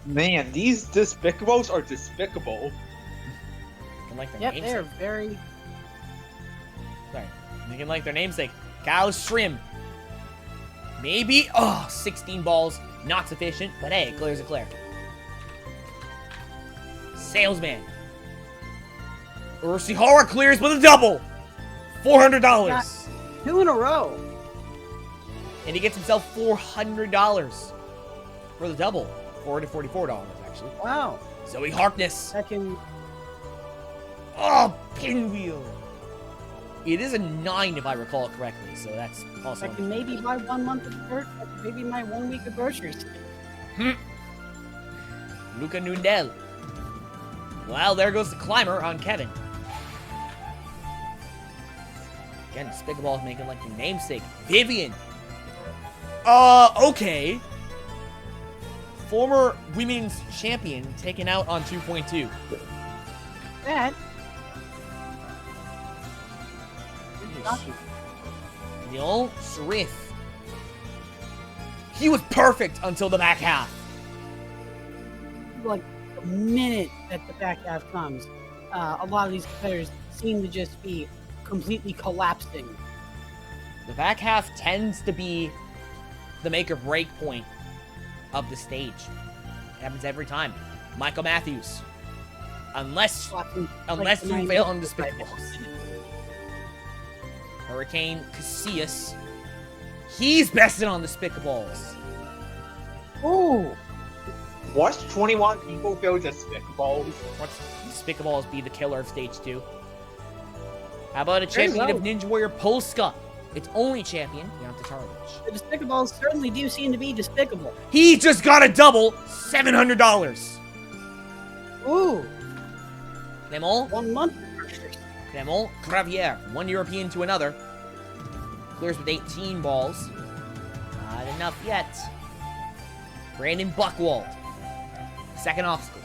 Man, these despicables are despicable. Looking like their Yep, namesake. they're very... Sorry. Looking like their namesake. Cow Shrimp. Maybe. 16 balls. Not sufficient, but hey, it clears a clear. Salesman. Urshihara clears with a double. $400. 2 in a row. And he gets himself $400 for the double. $444, actually. Wow. Zoe Harkness. That can... Pinwheel. It is a 9, if I recall correctly, so that's also... I can maybe buy 1 month of maybe my 1 week of groceries. Luca Nundell. Well, there goes the climber on Kevin. Again, Despicable is making like your namesake. Vivian. Okay. Former women's champion taken out on 2.2. That... Neil Srith. He was perfect until the back half. Like, the minute that the back half comes, a lot of these competitors seem to just be completely collapsing. The back half tends to be the make or break point of the stage. It happens every time. Michael Matthews. Unless you fail on Despicables. Hurricane Casillas. He's bested on Despicables. Ooh. Watch 21 people fail Despicables. Watch Despicables be the killer of stage 2. How about a Very champion of low. Ninja Warrior Polska? Its only champion, Yanta Tarovich. The Its only champion, Yanta Tarovich. The Despicables certainly do seem to be despicable. He just got a double, $700. Ooh, Clemol, 1 month. Clemol, Gravier, one European to another. Clears with 18 balls. Not enough yet. Brandon Buchwald. Second obstacle.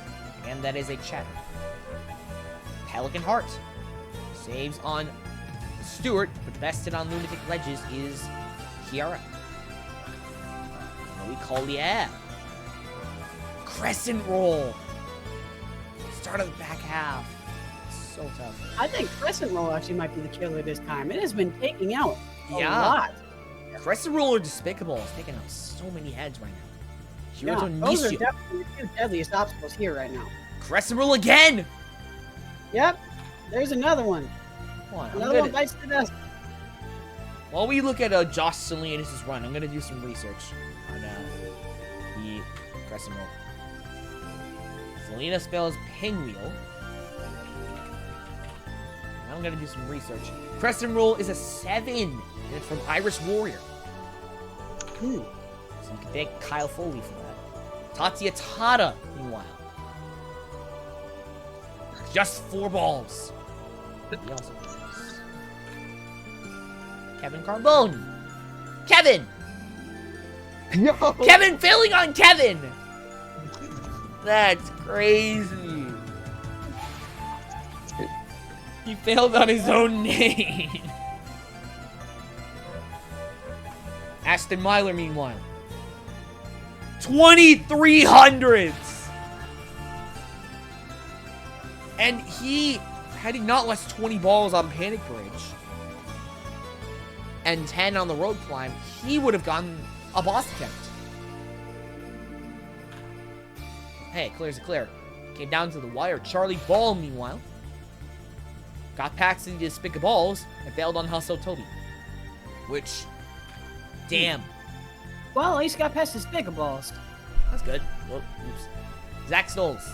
And that is a check. Pelican Heart. Saves on Stewart, but best hit on Lunatic Ledges is Kiara. What we call the air. Crescent Roll. Start of the back half. So tough. I think Crescent Roll actually might be the killer this time. It has been taking out a Yeah. lot. Crescent Roll are despicable. It's taking out so many heads right now. Yeah, Hiroto those are Nishio. definitely the 2 deadliest obstacles here right now. Crescent Roll again! Yep, there's another one. Hold on, Another one bites the dust. while we look at Josh Salinas' run, I'm gonna do some research on the Crescent Roll. Salinas spells Pinwheel. I'm gonna do some research. Crescent Roll is a 7, and it's from Irish Warrior. Hmm. So you can thank Kyle Foley for that. Tatsuya Tada, meanwhile. Just 4 balls. He also has Kevin Carbone. Kevin! Yo! Kevin failing on Kevin! That's crazy. He failed on his own name. Aston Myler, meanwhile. 2,300s! And had he not lost 20 balls on Panic Bridge and 10 on the road climb, he would have gotten a boss attempt. Hey, clear's a clear. Came down to the wire. Charlie Ball, meanwhile, got past the Despicables and failed on Hustle Toby. Which, damn. Well, at least got past Despicables. That's good. Whoa, oops. Zach Stolz.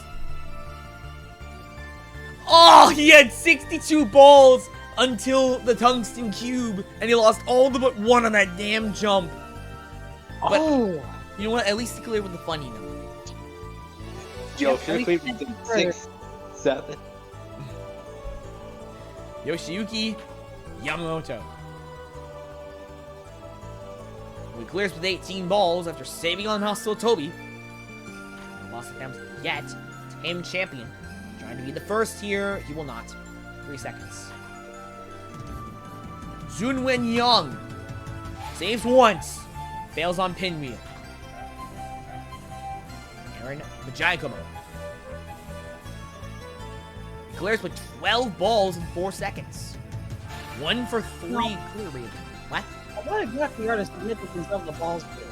Oh, he had 62 balls until the Tungsten Cube, and he lost all but 1 on that damn jump. But, Oh! you know what? At least he cleared with the funny number. Yo, Yep, should have at played least with it's 6, 7. Yoshiyuki Yamamoto. He clears with 18 balls after saving on Hostile Toby. No boss attempts yet. Tame champion. Trying to be the first here. He will not. 3 seconds. Junwen Young. Saves once. Fails on Pinwheel. Aaron Majaikomo. He clears with 12 balls in 4 seconds. 1 for 3 No. clear rating. What? What exactly are the significance of the balls here?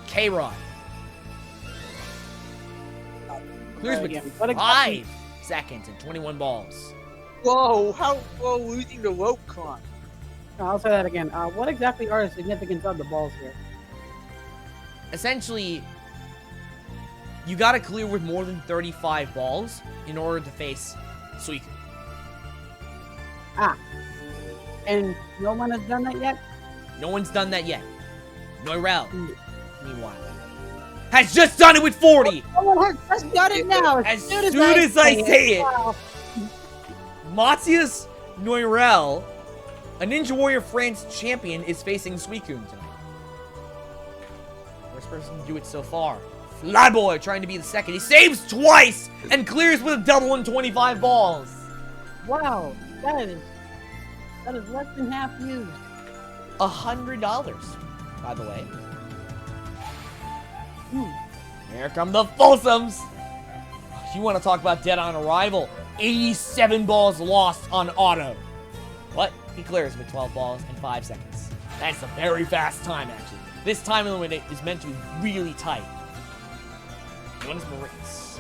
K-Rod. Clears with Again, what exactly- 5 seconds and 21 balls. Whoa, how losing the rope climb? No, I'll say that again. What exactly are the significance of the balls here? Essentially, you gotta clear with more than 35 balls in order to face Suiku. And no one has done that yet? No one's done that yet. Noirel, Mm. meanwhile, has just done it with 40! No one has just done it now! As soon as I say it. Wow. Matthias Noirel, a Ninja Warrior France champion, is facing Suicune tonight. First person to do it so far. Flyboy trying to be the second. He saves twice and clears with a double and 25 balls. Wow, that is less than half used. $100, by the way. Hmm. Here come the Folsoms. You want to talk about dead on arrival? 87 balls lost on auto. What? He clears with 12 balls in 5 seconds. That's a very fast time, actually. This time limit is meant to be really tight. Jonas Moritz.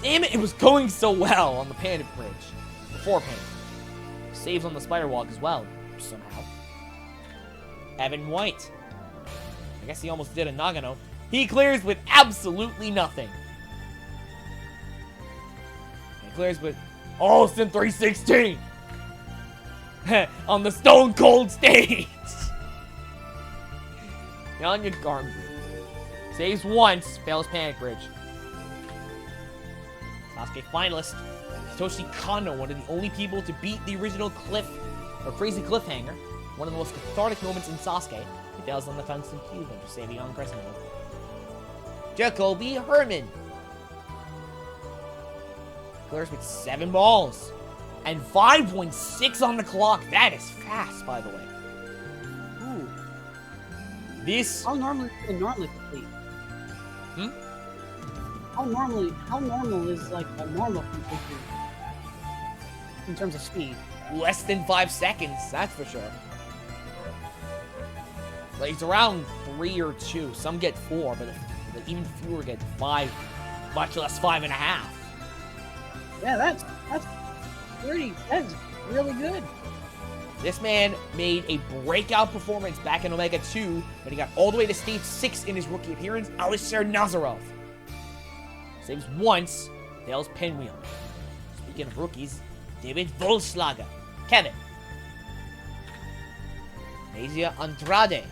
Damn it, it was going so well on the Panic Bridge. Before Panic. Saves on the Spider Walk as well, somehow. Evan White. I guess he almost did a Nagano. He clears with absolutely nothing. clears with Austin 316 on the Stone Cold stage. Yanya Garmgroup saves once, fails Panic Bridge. Sasuke finalist Hitoshi Kano, one of the only people to beat the original crazy cliffhanger. One of the most cathartic moments in Sasuke. He fails on the tungsten cube after saving on Crescent Moon. Jacoby Herman clears with 7 balls and 5.6 on the clock. That is fast, by the way. Ooh. This. How normally complete? How normal is like a normal completion in terms of speed? Less than 5 seconds, that's for sure. Like, it's around 3 or 2. Some get 4, but even fewer get 5, much less 5.5. Yeah, that's really good. This man made a breakout performance back in OMEGA⁵ when he got all the way to stage 6 in his rookie appearance. Alisher Nazarov saves once, fails Pinwheel. Speaking of rookies, David Volslager, Kevin, Asia Andrade,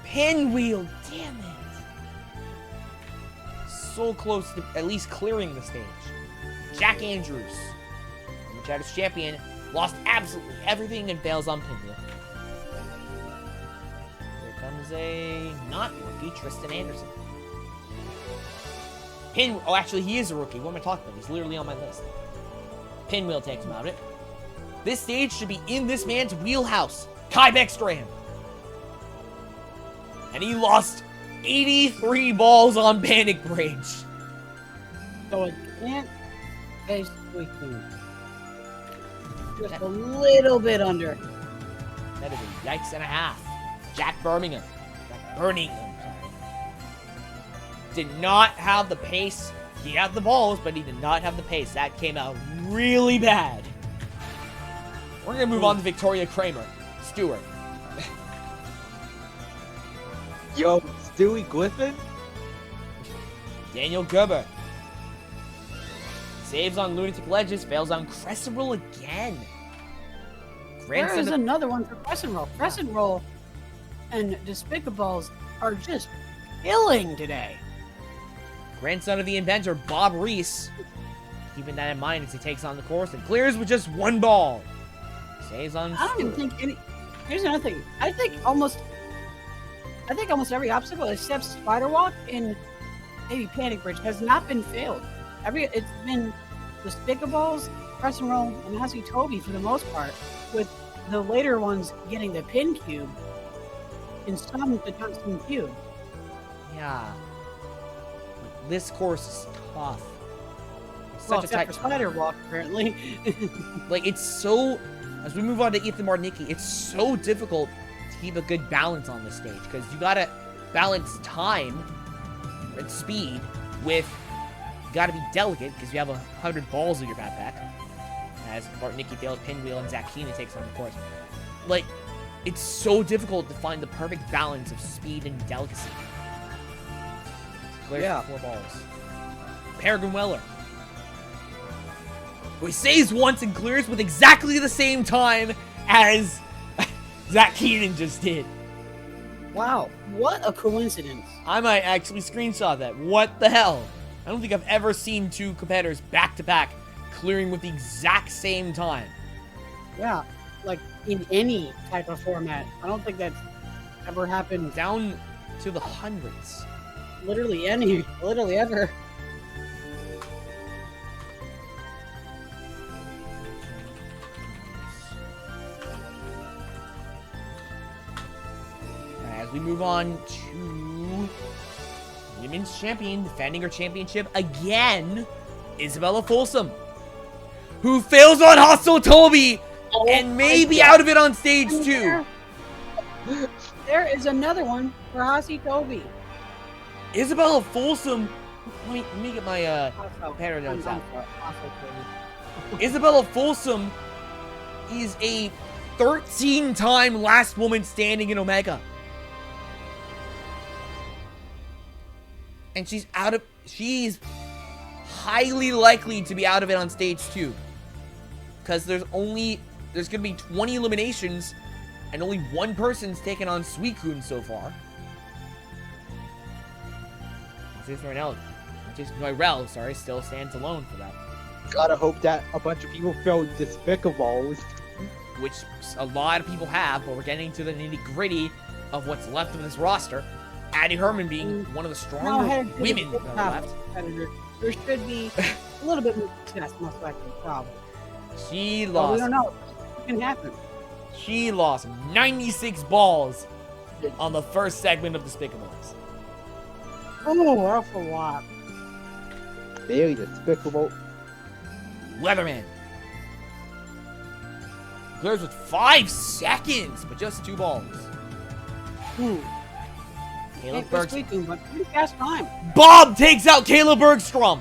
Pinwheel, damn it. So close to at least clearing the stage. Jack Andrews, the Chatters champion, lost absolutely everything and fails on Pinwheel. Here comes a not rookie, Tristan Anderson. Oh, actually, he is a rookie. What am I talking about? He's literally on my list. Pinwheel takes him out of it. This stage should be in this man's wheelhouse. Kai Beckstrand. And he lost 83 balls on Panic Bridge. So it can't basically clean. Just a little bit under. That is a yikes and a half. Jack Birmingham. sorry. Did not have the pace. He had the balls, but he did not have the pace. That came out really bad. We're going to move on to Victoria Kramer. Stewart. Yo, Stewie Griffin? Daniel Gerber. Saves on Lunatic Ledges, fails on Crescent Roll again. There is another one for Crescent Roll. Crescent Roll and Despicables are just killing today. Grandson of the inventor, Bob Reese. Keeping that in mind as he takes on the course and clears with just 1 ball. Saves on I don't even think any... Here's another thing. I think almost every obstacle except Spider Walk and maybe Panic Bridge has not been failed. It's been Despicables, Crescent Roll, and Hasu Toby for the most part, with the later ones getting the pin cube and some the tungsten cube. Yeah. This course is tough. Well, except for Spider Walk, apparently. Like, it's so... As we move on to Ethan Marnicki, it's so difficult to keep a good balance on this stage, because you gotta balance time and speed with... You gotta be delicate, because you have 100 balls in your backpack. As Marnicki fails Pinwheel and Zach Keenan takes on the course. Like, it's so difficult to find the perfect balance of speed and delicacy. Clears Yeah. 4 balls. Peregrine Weller. He saves once and clears with exactly the same time as Zach Keenan just did. Wow, what a coincidence. I might actually screenshot that. What the hell? I don't think I've ever seen 2 competitors back-to-back clearing with the exact same time. Yeah, like in any type of format. I don't think that's ever happened. Down to the hundreds. Literally ever. As we move on to Women's Champion, defending her championship again, Isabella Folsom, who fails on Hostile Toby and may be out of it on stage 2. There is another one for Hasi Toby. Isabella Folsom, let me get my competitor notes out. Isabella Folsom is a 13-time last woman standing in Omega. And she's highly likely to be out of it on stage 2. Because there's going to be 20 eliminations, and only one person's taken on Suicune so far. Noirel, sorry, still stands alone for that. Gotta hope that a bunch of people feel despicable. Which a lot of people have, but we're getting to the nitty-gritty of what's left of this roster. Addie Herman being one of the stronger women that are left. There should be a little bit more success, most likely, probably. She But lost. we don't know. It can happen. She lost 96 balls on the first segment of Despicables. Oh, awful lot. Very despicable. Weatherman clears with 5 seconds, but just 2 balls. Caleb Bergstrom. But pretty fast time. Bob takes out Caleb Bergstrom.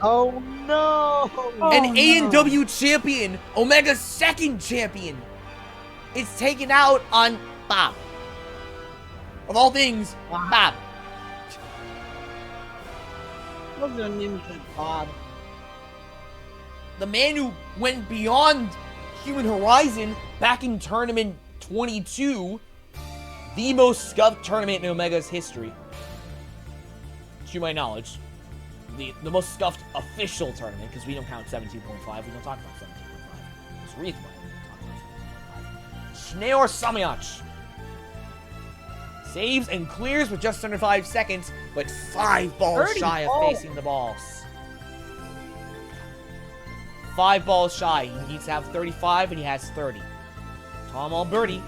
Oh no! An A&W champion, OMEGA⁵ champion. It's taken out on Bob. Of all things, Wow. Bob. What's the name of that Bob? The man who went beyond Human Horizon back in Tournament 22. The most scuffed tournament in Omega's history. To my knowledge. The most scuffed official tournament, because we don't count 17.5. We don't talk about 17.5. There's a reason why we don't talk about 17.5. Schneor Samyach saves and clears with just under 5 seconds, but 5 balls shy of facing the balls. 5 balls shy. He needs to have 35, and he has 30. Tom Alberti,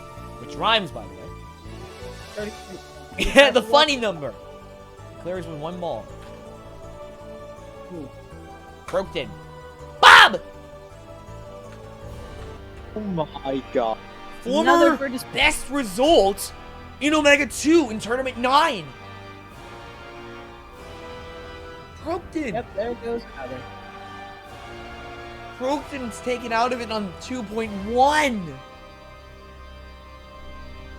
which rhymes, by the way. 33. Yeah, the funny number. Clears with 1 ball. Croakton. Bob! Oh my god. Former best result in OMEGA⁵ in Tournament 9. Croakton. Yep, there goes another. Croakton's taken out of it on 2.1.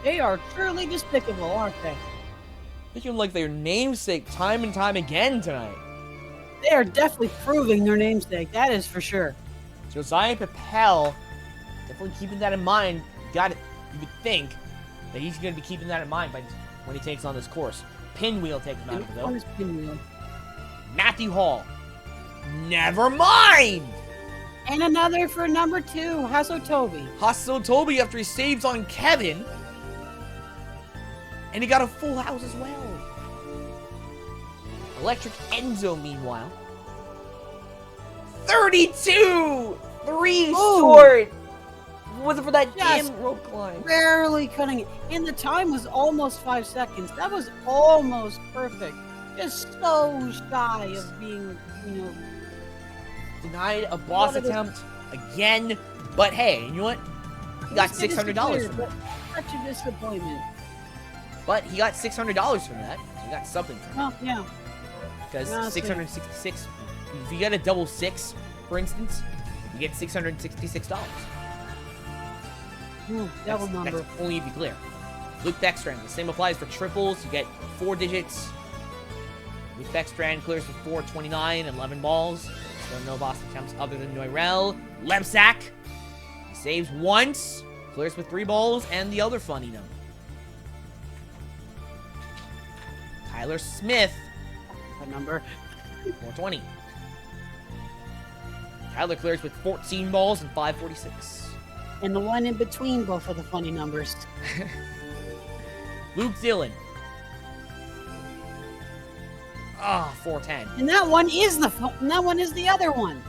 They are truly despicable, aren't they? Looking like their namesake time and time again tonight. They are definitely proving their namesake. That is for sure. Josiah Papel, definitely keeping that in mind. You would think that he's going to be keeping that in mind when he takes on this course. Pinwheel takes him out of it, One though. is Pinwheel. Matthew Hall. Never mind! And another for number 2, Hasotobi. Hustle Toby after he saves on Kevin. And he got a full house as well. Electric Enzo, meanwhile. 32! 3 short! Was it for that Yes. damn rope climb? Barely cutting it. And the time was almost 5 seconds. That was almost perfect. Just so shy of being, Denied a boss attempt again. But hey, you know what? He got $600 from that. Such a disappointment. But he got $600 from that. So he got something from that. Oh, yeah. Because No, 666, if you get a double 6, for instance, you get $666. Double number. That's only if you clear. Luke Beckstrand, the same applies for triples. You get 4 digits. Luke Beckstrand clears with 429, 11 balls. Still no boss attempts other than Noirel. Lebsack, he saves once, clears with 3 balls, and the other funny number. Tyler Smith, A number. 420. Tyler clears with 14 balls and 546. And the one in between both of the funny numbers. Luke Dillon. 410. And that one is the other one.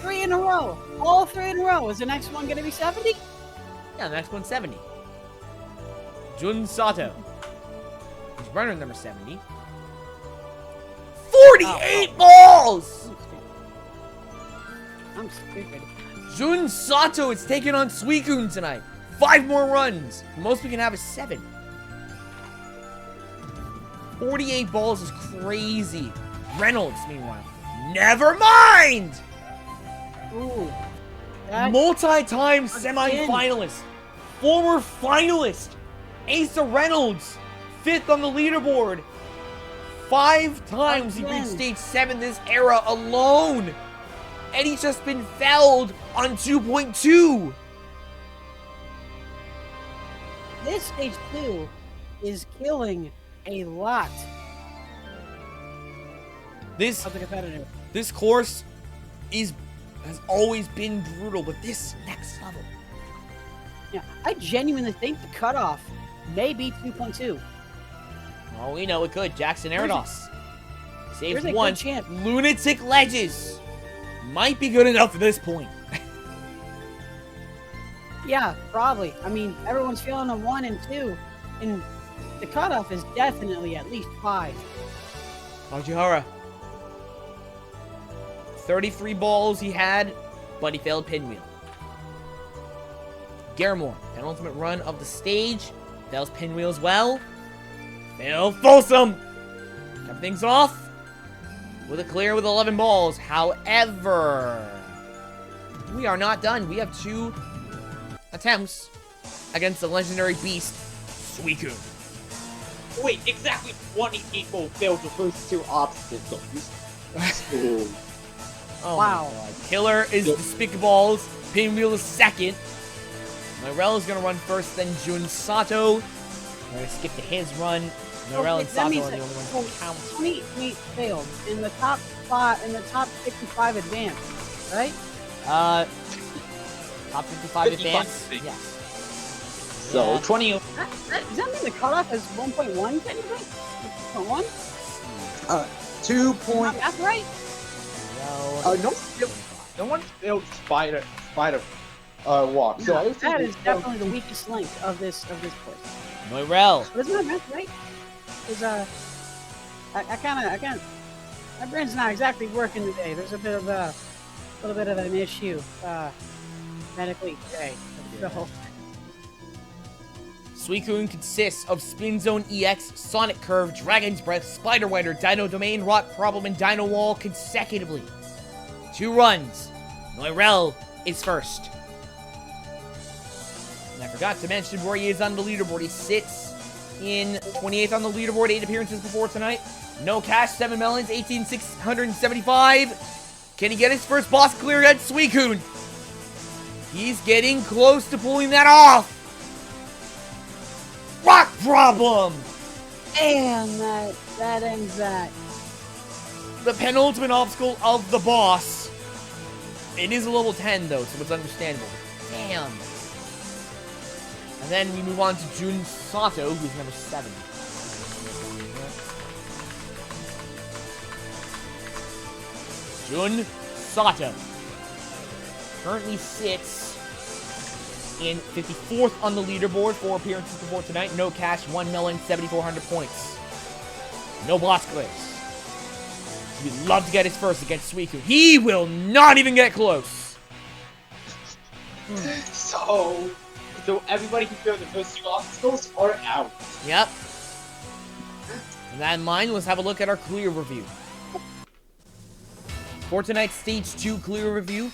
3 in a row. All 3 in a row. Is the next one going to be 70? Yeah, the next one's 70. Jun Sato. He's runner number 70. 48 balls! I'm stupid. Jun Sato is taking on Suicune tonight. 5 more runs. The most we can have is 7. 48 balls is crazy. Reynolds, meanwhile. Never mind! Ooh. That- Multi-time Again. semi-finalist. Former finalist. Asa Reynolds. 5th on the leaderboard. 5 times he reached stage 7 this era alone. And he's just been felled on 2.2. This stage 2 is killing a lot This of the competitive. This course has always been brutal, but this next level. Yeah, I genuinely think the cutoff may be 2.2. Oh, we know it could. Jackson Arados saves there's a one. good chance. Lunatic Ledges might be good enough at this point. Yeah, probably. I mean, everyone's feeling a 1 and 2, and the cutoff is definitely at least 5. Ojihara. 33 balls he had, but he failed pinwheel. Garamore, penultimate run of the stage, fails pinwheel as well. Fail Folsom! Cap things off with a clear with 11 balls. However, we are not done. We have 2 attempts against the legendary beast, Suicune. Wait, exactly 20 people failed the first 2 obstacles. Oh Wow. my god. Killer is Despicables. Pinwheel is second. Norel is going to run first, then Jun Sato. We're going to skip to his run. Norel and Sato are the only ones who count. 28 failed in the top 55 advanced, right? Top 55 advance? 55. Yes. So, Yeah. 20... Does that mean the cutoff is 1.1 technically? 1.1? 2 Am point... I math right? no one failed Spider Walk. So I would say That they is failed- definitely the weakest link of this course. Norel. But isn't that math right? Because I can't. My brain's not exactly working today. There's a little bit of an issue medically today. So, Suicune consists of Spin Zone EX, Sonic Curve, Dragon's Breath, Spider Wider, Dino Domain, Rock Problem, and Dino Wall consecutively. 2 runs. Norel is first. And I forgot to mention where he is on the leaderboard. He sits in 28th on the leaderboard, 8 appearances before tonight. No cash, 7 melons, 18,675. Can he get his first boss clear against Suicune? He's getting close to pulling that off. Rock Problem! and that ends that. The penultimate obstacle of the boss. It is a level 10 though, so it's understandable. Damn. And then we move on to Jun Sato, who's number 7. Jun Sato currently sits in 54th on the leaderboard, 4 appearances before tonight. No cash, 1 melon, 7,400 points. No boss clears. We'd love to get his first against Suicune. He will not even get close. So everybody who failed the first 2 obstacles are out. Yep. With that in mind, let's have a look at our clear review. For tonight's Stage 2 clear review,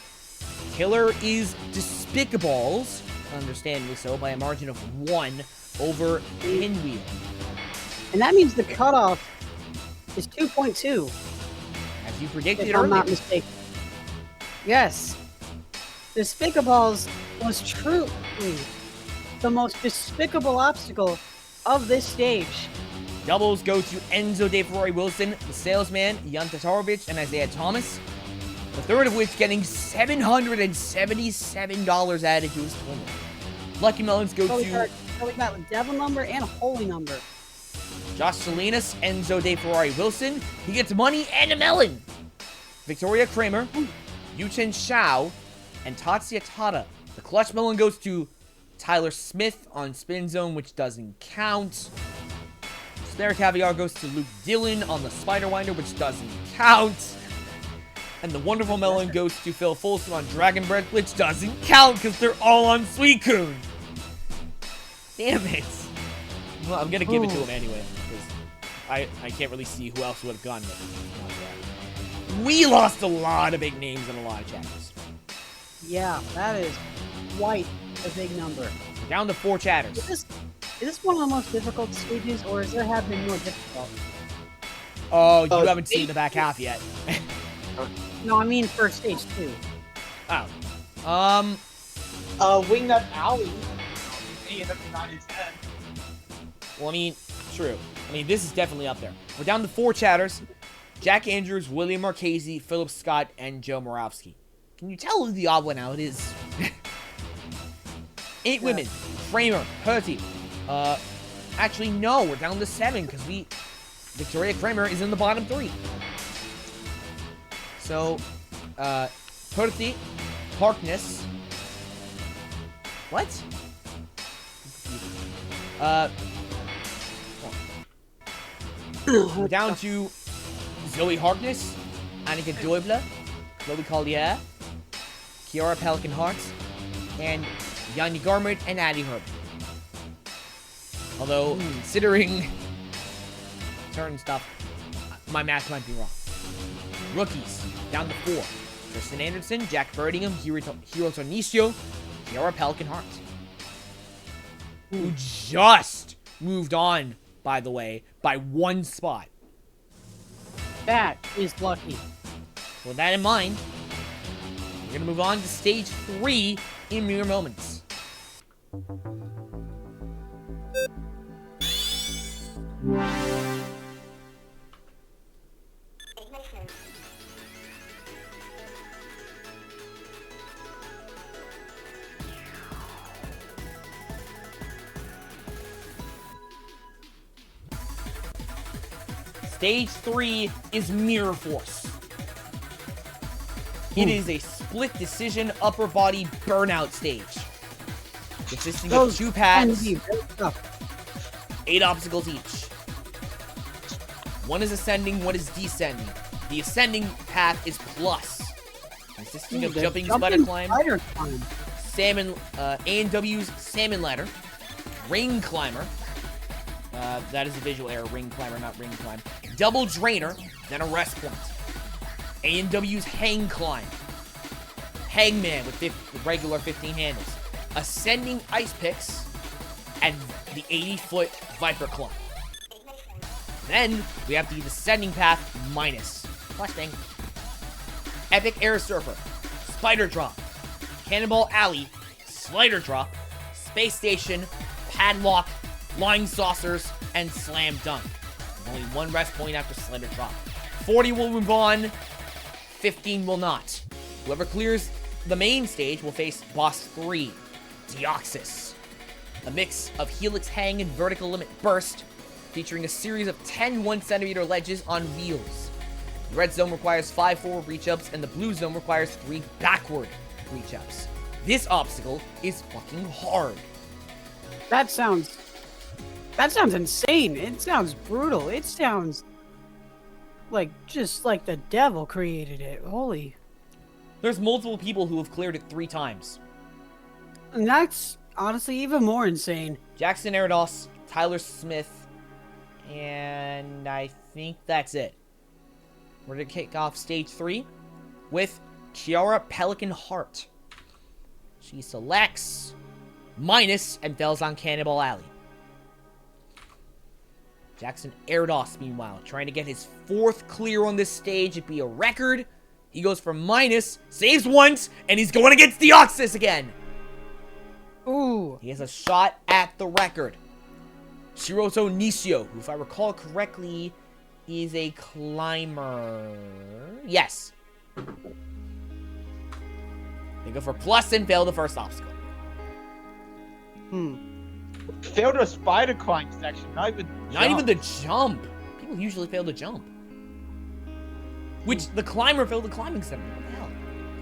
Killer is Despicables, understandably so, by a margin of 1 over Pinwheel. And that means the cutoff is 2.2, As you predicted if I'm not earlier. mistaken. Yes. Despicables was truly the most despicable obstacle of this stage. Doubles go to Enzo De Ferrari Wilson, the salesman, Jan Tatarovich, and Isaiah Thomas. The third of which getting $777 added to his total. Lucky Melons go So we to got a devil number and a holy number. Josh Salinas, Enzo De Ferrari Wilson. He gets money and a melon. Victoria Kramer, Yuchen Xiao, and Tatsuya Tada. The clutch melon goes to Tyler Smith on Spin Zone, which doesn't count. Snare Caviar goes to Luke Dillon on the Spider Winder, which doesn't count. And the Wonderful Melon goes to Phil Folsom on Dragon Breath, which doesn't count because they're all on Suicune. Damn it. Well, I'm going to give it to him anyway, because I can't really see who else would have gone with it. We lost a lot of big names and a lot of chatters. Yeah, that is quite a big number. We're down to 4 chatters. Is this one of the most difficult stages, or has there have been more difficult? Oh, you haven't seen the back half yet. No, I mean for stage 2. Oh. Wingnut Alley. And that's 9 and 10. Well, I mean, true. I mean, this is definitely up there. We're down to 4 chatters. Jack Andrews, William Marchese, Philip Scott, and Joe Moravsky. Can you tell who the odd one out is? 8 women. Framer, Hurty. Actually, no, we're down to 7 because Victoria Kramer is in the bottom 3. So, Hurty, Harkness. What? We're down to Zoe Harkness, Annika Doibler, Chloe Collier, Kiara Pelican Hart, and Yanni Garment and Addie Herb. Although, considering certain stuff, my math might be wrong. Rookies, down to 4. Tristan Anderson, Jack Birdingham, Hiroto Nishio, Kiara Pelican Hart. Who just moved on, by the way, by 1 spot. That is lucky. With that in mind, we're going to move on to stage 3 in mere moments. Stage 3 is Mirror Force. It is a split decision upper body burnout stage. Consisting of 2 paths, 8 obstacles each. One is ascending, one is descending. The ascending path is plus, consisting of jumping spider climb, salmon, A&W's salmon ladder, ring climber. That is a visual error, ring climber, not ring climb. Double drainer, then a rest point. A&W's hang climb. Hangman with regular 15 handles. Ascending ice picks, and the 80-foot Viper climb. Then, we have the descending path minus. Flashbang. Epic Air Surfer. Spider Drop. Cannonball Alley. Slider Drop. Space Station. Padlock. Flying Saucers. And Slam Dunk. There's only 1 rest point after Slider Drop. 40 will move on. 15 will not. Whoever clears the main stage will face Boss 3. Deoxys. A mix of Helix Hang and Vertical Limit Burst, featuring a series of 10 1-centimeter ledges on wheels. The red zone requires 5 forward reach-ups, and the blue zone requires 3 backward reach-ups. This obstacle is fucking hard. That sounds insane. It sounds brutal. It sounds like just like the devil created it. Holy. There's multiple people who have cleared it 3 times. And that's honestly even more insane. Jackson Erdos, Tyler Smith, and I think that's it. We're going to kick off stage 3 with Kiara Pelican Hart. She selects minus and fails on Cannonball Alley. Jackson Erdos, meanwhile, trying to get his 4th clear on this stage. It'd be a record. He goes for minus, saves once, and he's going against Deoxys again. Ooh. He has a shot at the record. Shiroto Nishio, who, if I recall correctly, is a climber. Yes. They go for plus and fail the first obstacle. Failed a spider climb section, not even the jump. People usually fail to jump. Which the climber failed the climbing center. What the hell?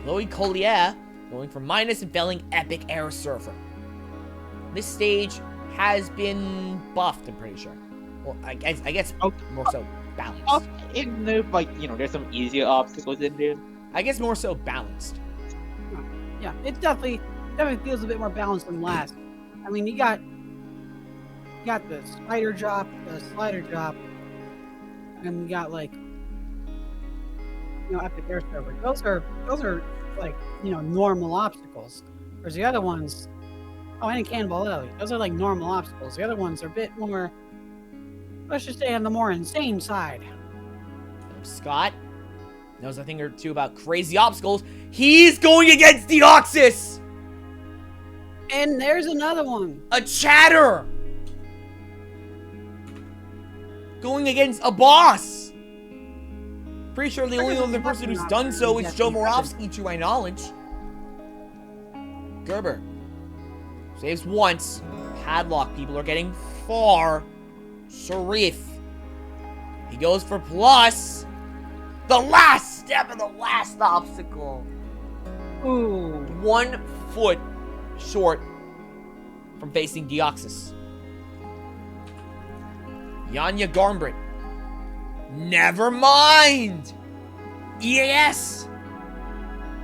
Chloe Collier going for minus and failing Epic Air Surfer. This stage has been buffed, I'm pretty sure. Well, I guess more so balanced. In there, there's some easier obstacles in there. I guess more so balanced. Yeah, it definitely feels a bit more balanced than last. I mean, you got the spider drop, the slider drop, and you got Epic Air Surfer. Those are like normal obstacles. Whereas the other ones, and Cannonball Alley, those are like normal obstacles. The other ones are a bit more, let's just say, on the more insane side. Scott knows a thing or two about crazy obstacles. He's going against Deoxys! And there's another one. A chatter! Going against a boss! Pretty sure the only other person who's done so is Joe Moravsky, to my knowledge. Gerber saves once. Padlock. People are getting far. Sharif. He goes for plus. The last step of the last obstacle. Ooh. 1 foot short from facing Deoxys. Yanya Garmbrit. Never mind. EAS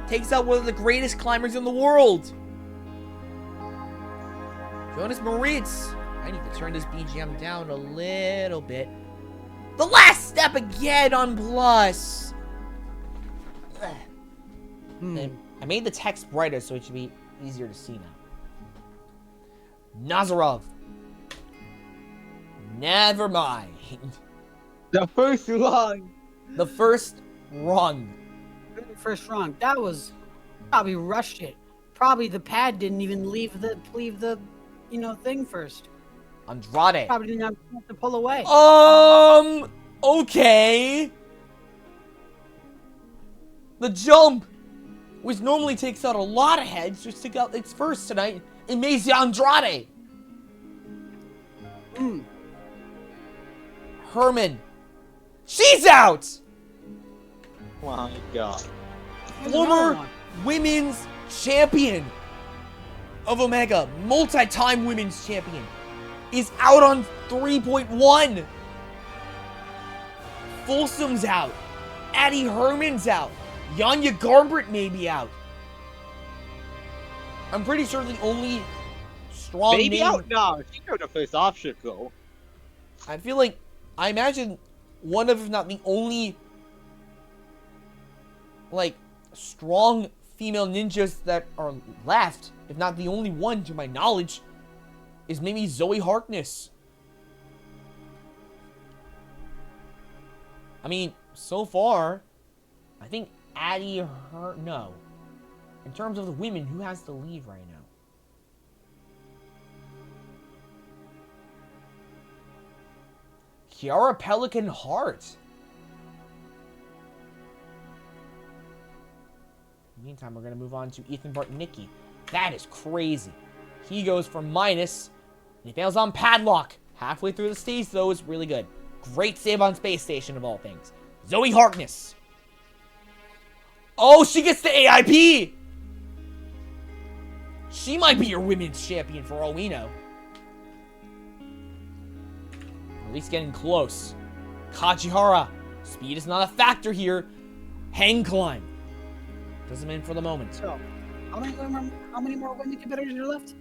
takes out one of the greatest climbers in the world. Jonas Moritz. I need to turn this BGM down a little bit. The last step again on plus. I made the text brighter so it should be easier to see now. Nazarov. Never mind. The first rung. The first rung. First rung. That was probably rushed it. Probably the pad didn't even leave the thing first. Andrade. Probably didn't have to pull away. Okay. The jump, which normally takes out a lot of heads, just took out its first tonight in Maisie Andrade. Herman. She's out! My God. Former women's champion of Omega, multi-time women's champion, is out on 3.1. Folsom's out. Addie Herman's out. Yanya Garmbrit may be out. I'm pretty sure the only strong Baby name... out? No, she got the first obstacle. I feel like, I imagine one of, if not the only, like, strong female ninjas that are left, if not the only one to my knowledge, is maybe Zoe Harkness. I mean, so far, I think Addie, no. In terms of the women, who has the lead right now? Kiara Pelican Hart. In the meantime, we're going to move on to Ethan Bartnicki. That is crazy. He goes for minus, and he fails on Padlock. Halfway through the stage, though, is really good. Great save on Space Station, of all things. Zoe Harkness. Oh, she gets the AIP! She might be your women's champion for all we know. At least getting close. Kachihara. Speed is not a factor here. Hang climb. Doesn't mean for the moment. So, how many more women competitors are left?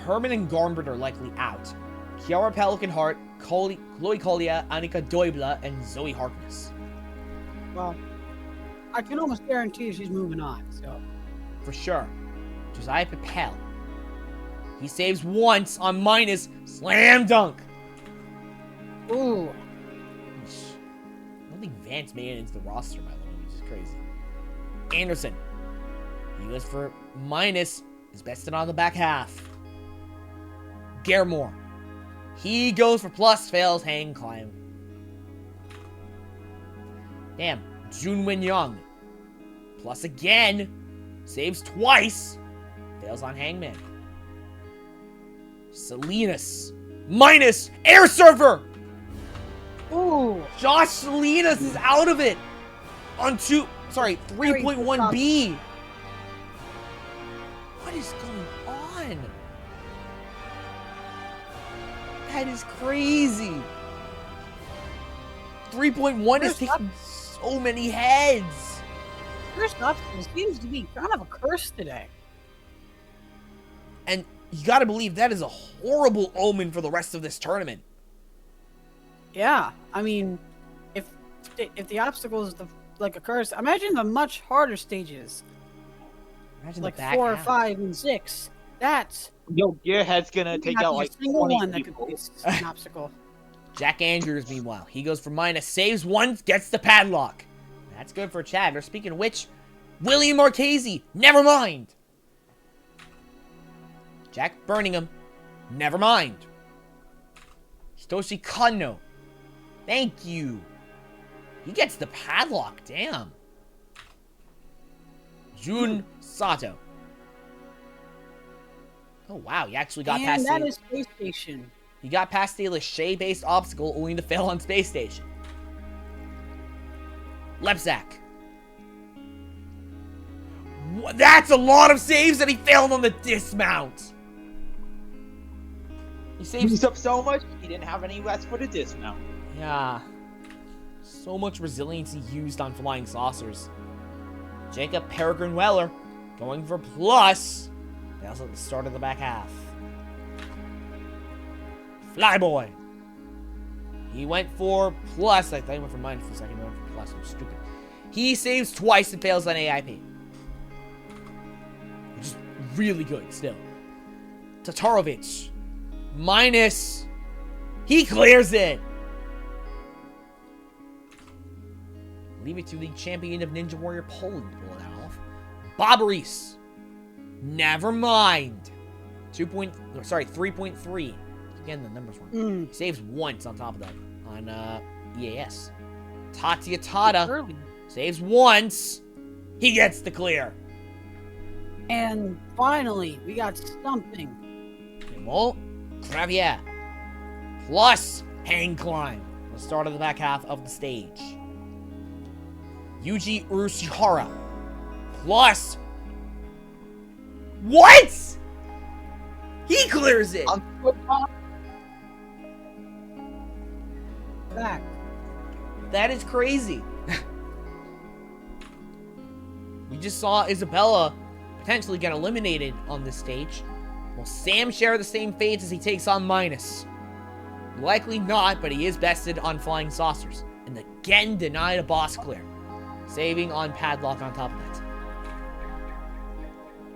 Herman and Garmbrit are likely out. Kiara Pelican Hart, Chloe Collier, Annika Doibla, and Zoe Harkness. Well, I can almost guarantee she's moving on, so. For sure. Josiah Papel. He saves once on minus. Slam dunk. Ooh. I don't think Vance made it into the roster, by the way, which is crazy. Anderson. He goes for minus. Is bested on the back half. Garemore. He goes for plus. Fails hang climb. Damn. Junwin Young. Plus again. Saves twice. Fails on hangman. Salinas. Minus. Air server. Ooh. Josh Salinas is out of it. On 3.1B. What is going on? That is crazy. 3.1 is taking so many heads. First obstacle seems to be kind of a curse today. And you gotta believe that is a horrible omen for the rest of this tournament. Yeah, I mean, if the obstacle is like a curse, imagine the much harder stages. Imagine like the back 4, half. 5, and 6. That's Yo, Gearhead's gonna take out like a single 20 one that people. could be an obstacle. Jack Andrews, meanwhile, he goes for minus, saves once, gets the padlock. That's good for Chad. Speaking of which, William Marchese, never mind. Jack Birmingham, never mind. Hitoshi Kano, thank you. He gets the padlock, damn. Jun Sato. Oh, wow, he actually got past that is Space Station. He got past the Lachey-based obstacle only to fail on Space Station. Lepzak. That's a lot of saves, and he failed on the dismount. He saves up so much, he didn't have any less for the dismount. Yeah. So much resiliency used on flying saucers. Jacob Peregrine Weller going for plus. Fails at the start of the back half. Flyboy. He went for plus. I thought he went for minus for a second. He went for plus. I'm stupid. He saves twice and fails on AIP. Which is really good still. Tatarovich. Minus. He clears it. Leave it to the champion of Ninja Warrior Poland to pull that off. Barbaris. Never mind. 3.3. Again, the numbers wrong. He saves once on top of that on EAS. Tatsuya Tada saves once. He gets the clear. And finally, we got something. Well, Gravier. Plus hang climb. The start of the back half of the stage. Yuji Urushihara. Plus. What? He clears it. Back. That is crazy. We just saw Isabella potentially get eliminated on this stage. Will Sam share the same fates as he takes on Minus? Likely not, but he is bested on flying saucers. And again denied a boss clear. Saving on padlock on top of that.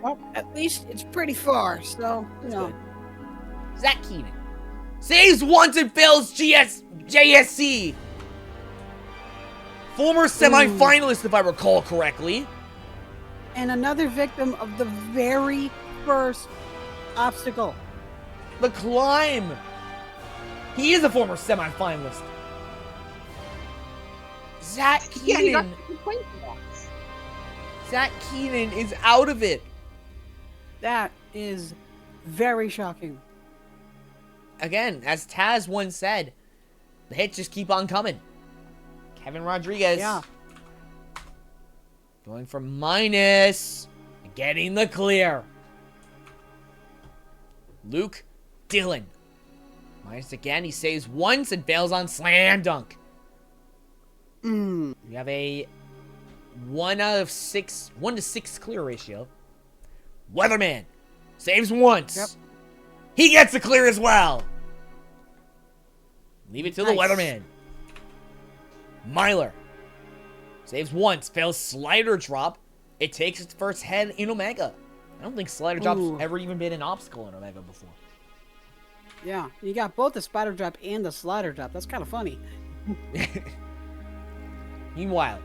Well, at least it's pretty far, so, you know. Good. Zach Keenan. Saves once and fails JSC. Former semi-finalist, if I recall correctly. And another victim of the very first obstacle. The climb. He is a former semi-finalist. Zach Keenan. Zach Keenan is out of it. That is very shocking. Again, as Taz once said, the hits just keep on coming. Kevin Rodriguez. Yeah. Going for minus. Getting the clear. Luke Dillon. Minus again. He saves once and fails on slam dunk. We have a 1 to 6 clear ratio. Weatherman saves once. Yep. He gets the clear as well. Leave it to the Nice. Weatherman. Myler saves once, fails slider drop. It takes its first head in Omega. I don't think slider drop's ever even been an obstacle in Omega before. Yeah, you got both the spider drop and the slider drop. That's kind of funny. Meanwhile,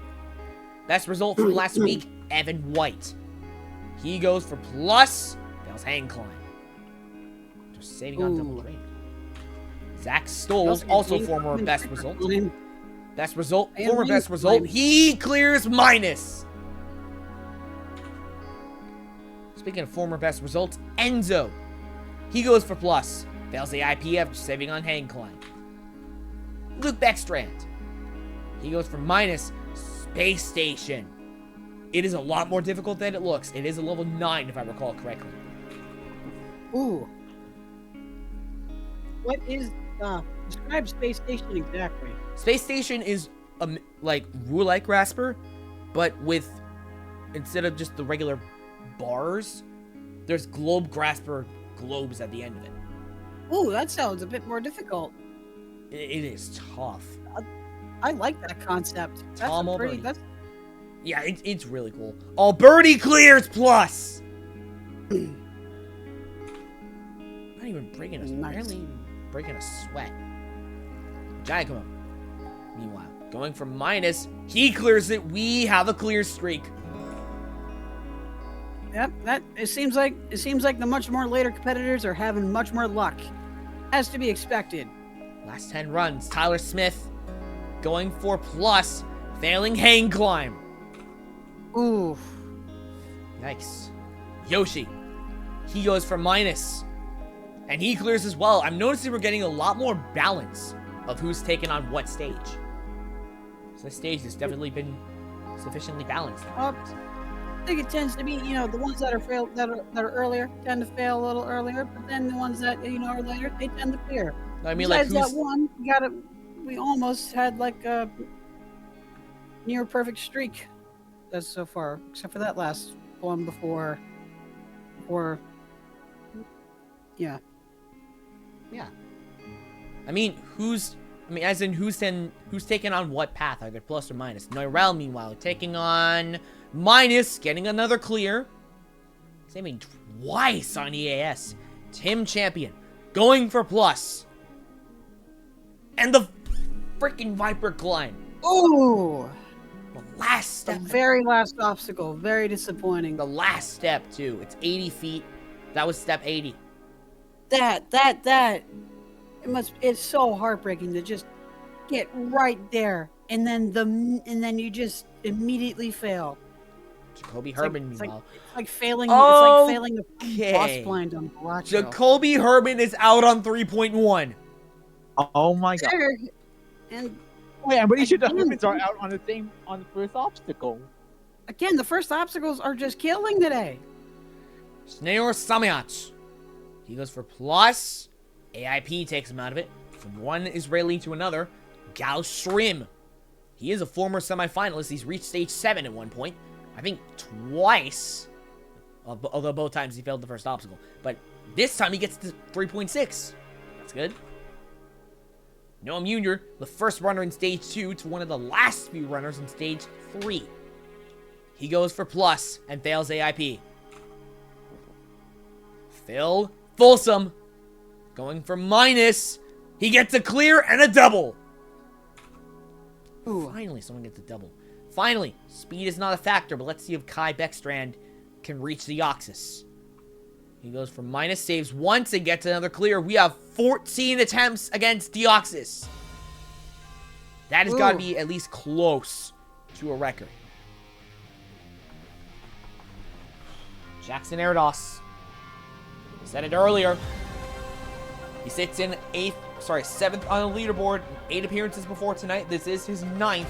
best result from last week, Evan White. He goes for plus, fails hang climb. Just saving on double drain. Zach Stoll, also former best result. Best result, former best result. He clears minus. Speaking of former best results, Enzo. He goes for plus. Fails the IPF, saving on hang climb. Luke Beckstrand. He goes for minus. Space Station. It is a lot more difficult than it looks. It is a level 9, if I recall correctly. Ooh. What is, describe Space Station exactly. Space Station is, like, Roulette Grasper, but with, instead of just the regular bars, there's Globe Grasper globes at the end of it. Ooh, that sounds a bit more difficult. It is tough. I like that concept. That's Tom a pretty, Alberti. that's Yeah, it's really cool. Alberti clears plus! Not even breaking Nice. barely even breaking a sweat. Giacomo. Meanwhile, going for minus, he clears it. We have a clear streak. Yep, it seems like the much more later competitors are having much more luck. As to be expected. Last 10 runs, Tyler Smith going for plus, failing hang climb. Ooh. Nice. Yoshi, he goes for minus. And he clears as well. I'm noticing we're getting a lot more balance of who's taken on what stage. So this stage has definitely been sufficiently balanced. I think it tends to be, the ones that are earlier tend to fail a little earlier, but then the ones that are later, they tend to clear. I mean, besides like that one, we almost had like a near perfect streak. That's so far, except for that last one before. Yeah. I mean, who's taking on what path, either plus or minus? Noirel, meanwhile, taking on minus, getting another clear. Saving twice on EAS. Tim Champion, going for plus. And the freaking Viper climb. Ooh! The last The step. very last obstacle. Very disappointing. The last step, too. It's 80 feet. That was step 80. It's so heartbreaking to just get right there, and then you just immediately fail. Jacoby Herman, meanwhile. It's like failing the boss blind on Galacho. Jacoby Herman is out on 3.1. Oh my god. And Wait, I'm pretty sure the Hermans are out on the first obstacle. again, the first obstacles are just killing today. Snayor Samiach. He goes for plus. AIP takes him out of it. From one Israeli to another. Gal Shrim. He is a former semifinalist. He's reached stage 7 at one point. I think twice. Although both times he failed the first obstacle. But this time he gets to 3.6. That's good. Noam Jr., the first runner in stage 2 to one of the last few runners in stage 3. He goes for plus and fails AIP. Phil Folsom going for minus. He gets a clear and a double. Ooh. Finally, someone gets a double. Finally, speed is not a factor, but let's see if Kai Beckstrand can reach the Oxus. He goes for minus, saves once, and gets another clear. We have 14 attempts against Deoxys. That has got to be at least close to a record. Jackson Erdos. I said it earlier. He sits in 7th on the leaderboard. 8 appearances before tonight. This is his 9th.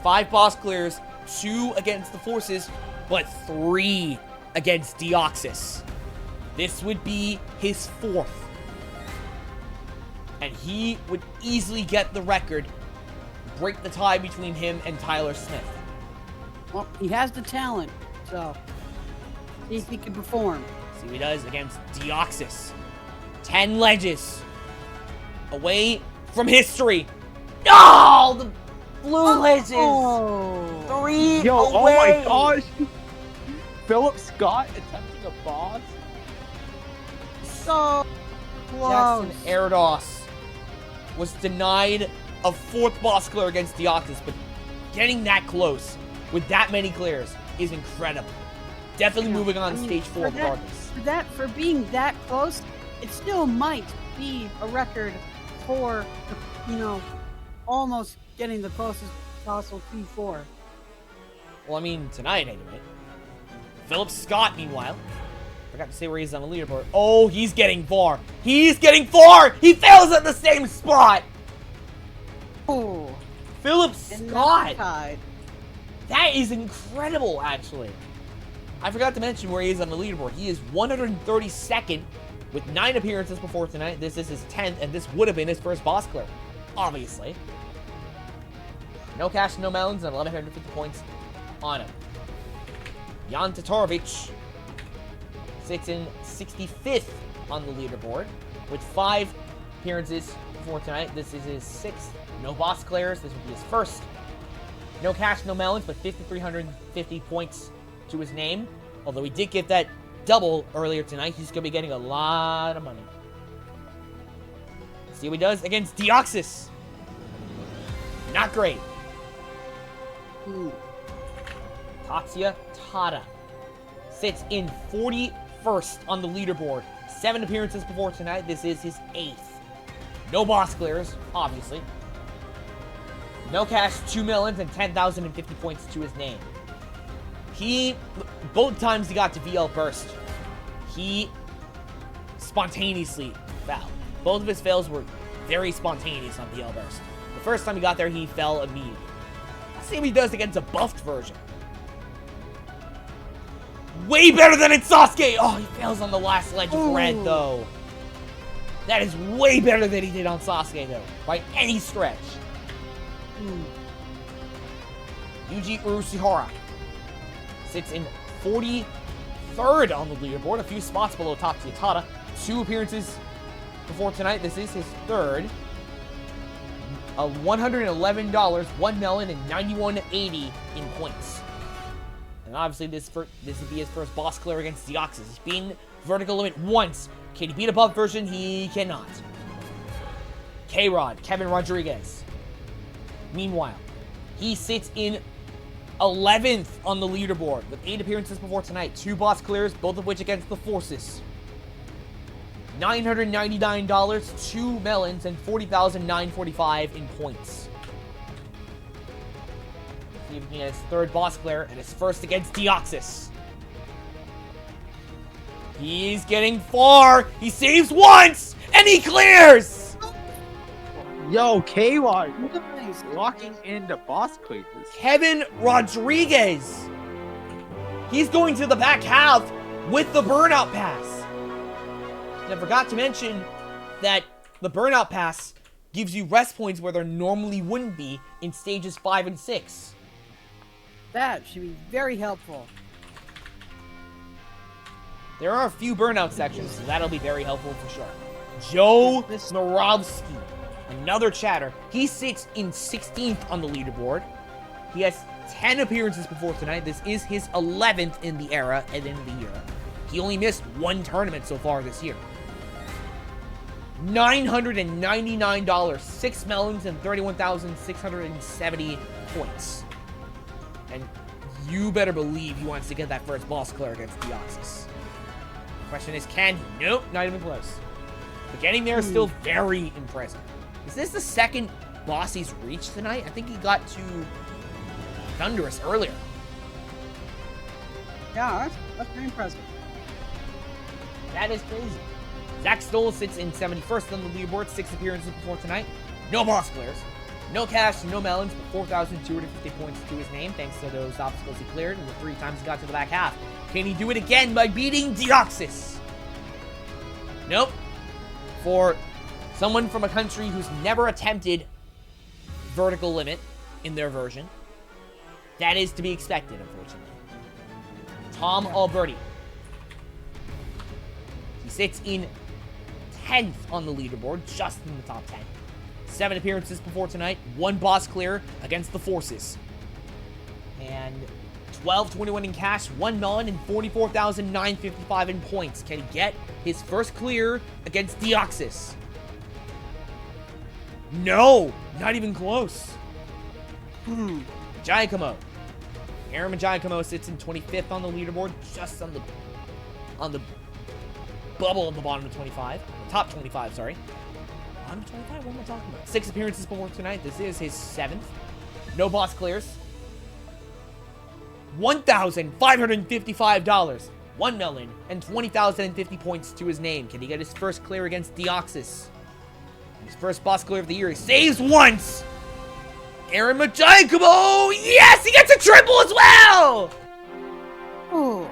5 boss clears. 2 against the Forces, but 3 against Deoxys. This would be his 4th. And he would easily get the record, break the tie between him and Tyler Smith. Well, he has the talent, so see if he can perform. See what he does against Deoxys. 10 ledges. Away from history. Oh, the blue ledges. 3 Yo, away. oh my gosh. Philip Scott attempting a boss. So close. Jackson Erdos was denied a 4th boss clear against Deoxys, but getting that close with that many clears is incredible. Definitely moving on to stage 4 regardless. For being that close, it still might be a record for, almost getting the closest possible T4. Well, I mean, tonight anyway. Philip Scott, meanwhile. Forgot to say where he's on the leaderboard. Oh, he's getting far. He's getting far! He fails at the same spot! Oh. Philip Scott! Tied. That is incredible, actually. I forgot to mention where he is on the leaderboard. He is 132nd with 9 appearances before tonight. This is his 10th, and this would have been his first boss clear. Obviously. No cash, no melons, and 1,150 points on him. Jan Tatarovich sits in 65th on the leaderboard with 5 appearances before tonight. This is his 6th. No boss clears. This would be his first. No cash, no melons, but 5,350 points to his name. Although he did get that double earlier tonight, he's going to be getting a lot of money. See what he does against Deoxys. Not great. Ooh. Tatsuya Tada sits in 41st on the leaderboard. 7 appearances before tonight. This is his 8th. No boss clears, obviously. No cash, 2 millions, and 10,050 points to his name. Both times he got to VL Burst, he spontaneously fell. Both of his fails were very spontaneous on VL Burst. The first time he got there, he fell immediately. Let's see what he does against a buffed version. Way better than in Sasuke! Oh, he fails on the last ledge of red, though. That is way better than he did on Sasuke, though, by any stretch. Yuji Urushihara sits in 43rd on the leaderboard, a few spots below Tatsuya Tada. 2 appearances before tonight. This is his 3rd. $111, $1,091.80 in points. And obviously, this would be his first boss clear against Deoxys. He's been vertical limit once. Can he beat a buff version? He cannot. K-Rod, Kevin Rodriguez. Meanwhile, he sits in 11th on the leaderboard with 8 appearances before tonight. 2 boss clears, both of which against the Forces. $999, 2 melons, and 40,945 in points. See if he can get his 3rd boss clear and his 1st against Deoxys. He's getting far. He saves once, and he clears! Yo, KY, Nice. locking into boss clears. Kevin Rodriguez. He's going to the back half with the Burnout Pass. And I forgot to mention that the Burnout Pass gives you rest points where there normally wouldn't be in stages 5 and 6. That should be very helpful. There are a few burnout sections, so that'll be very helpful for sure. Joe Moravsky, another chatter. He sits in 16th on the leaderboard. He has 10 appearances before tonight. This is his 11th in the era and in the year. He only missed 1 tournament so far this year. $999, 6 melons, and 31,670 points. And you better believe he wants to get that first boss clear against Deoxys. Question is, can he? Nope, not even close. But getting there is still very impressive. Is this the 2nd boss he's reached tonight? I think he got to Thunderous earlier. Yeah, that's very impressive. That is crazy. Zach Stoll sits in 71st on the leaderboard, 6 appearances before tonight. No boss clears. No cash, no melons, but 4,250 points to his name, thanks to those obstacles he cleared and the 3 times he got to the back half. Can he do it again by beating Deoxys? Nope. For someone from a country who's never attempted vertical limit in their version, that is to be expected, unfortunately. Tom Alberti. He sits in 10th on the leaderboard, just in the top 10. 7 appearances before tonight, 1 boss clear against the Forces. And 1221 in cash, 1 melon, and 44,955 in points. Can he get his first clear against Deoxys? No! Not even close. Giacomo. Aaron Giacomo sits in 25th on the leaderboard, just on the bubble at the bottom of 25. Top 25, sorry. Bottom of 25? What am I talking about? 6 appearances before tonight. This is his 7th. No boss clears. $1,555. 1 million and 20,050 points to his name. Can he get his first clear against Deoxys? His first boss clear of the year. He saves once. Aaron Giacomo. Yes, he gets a triple as well. Oh,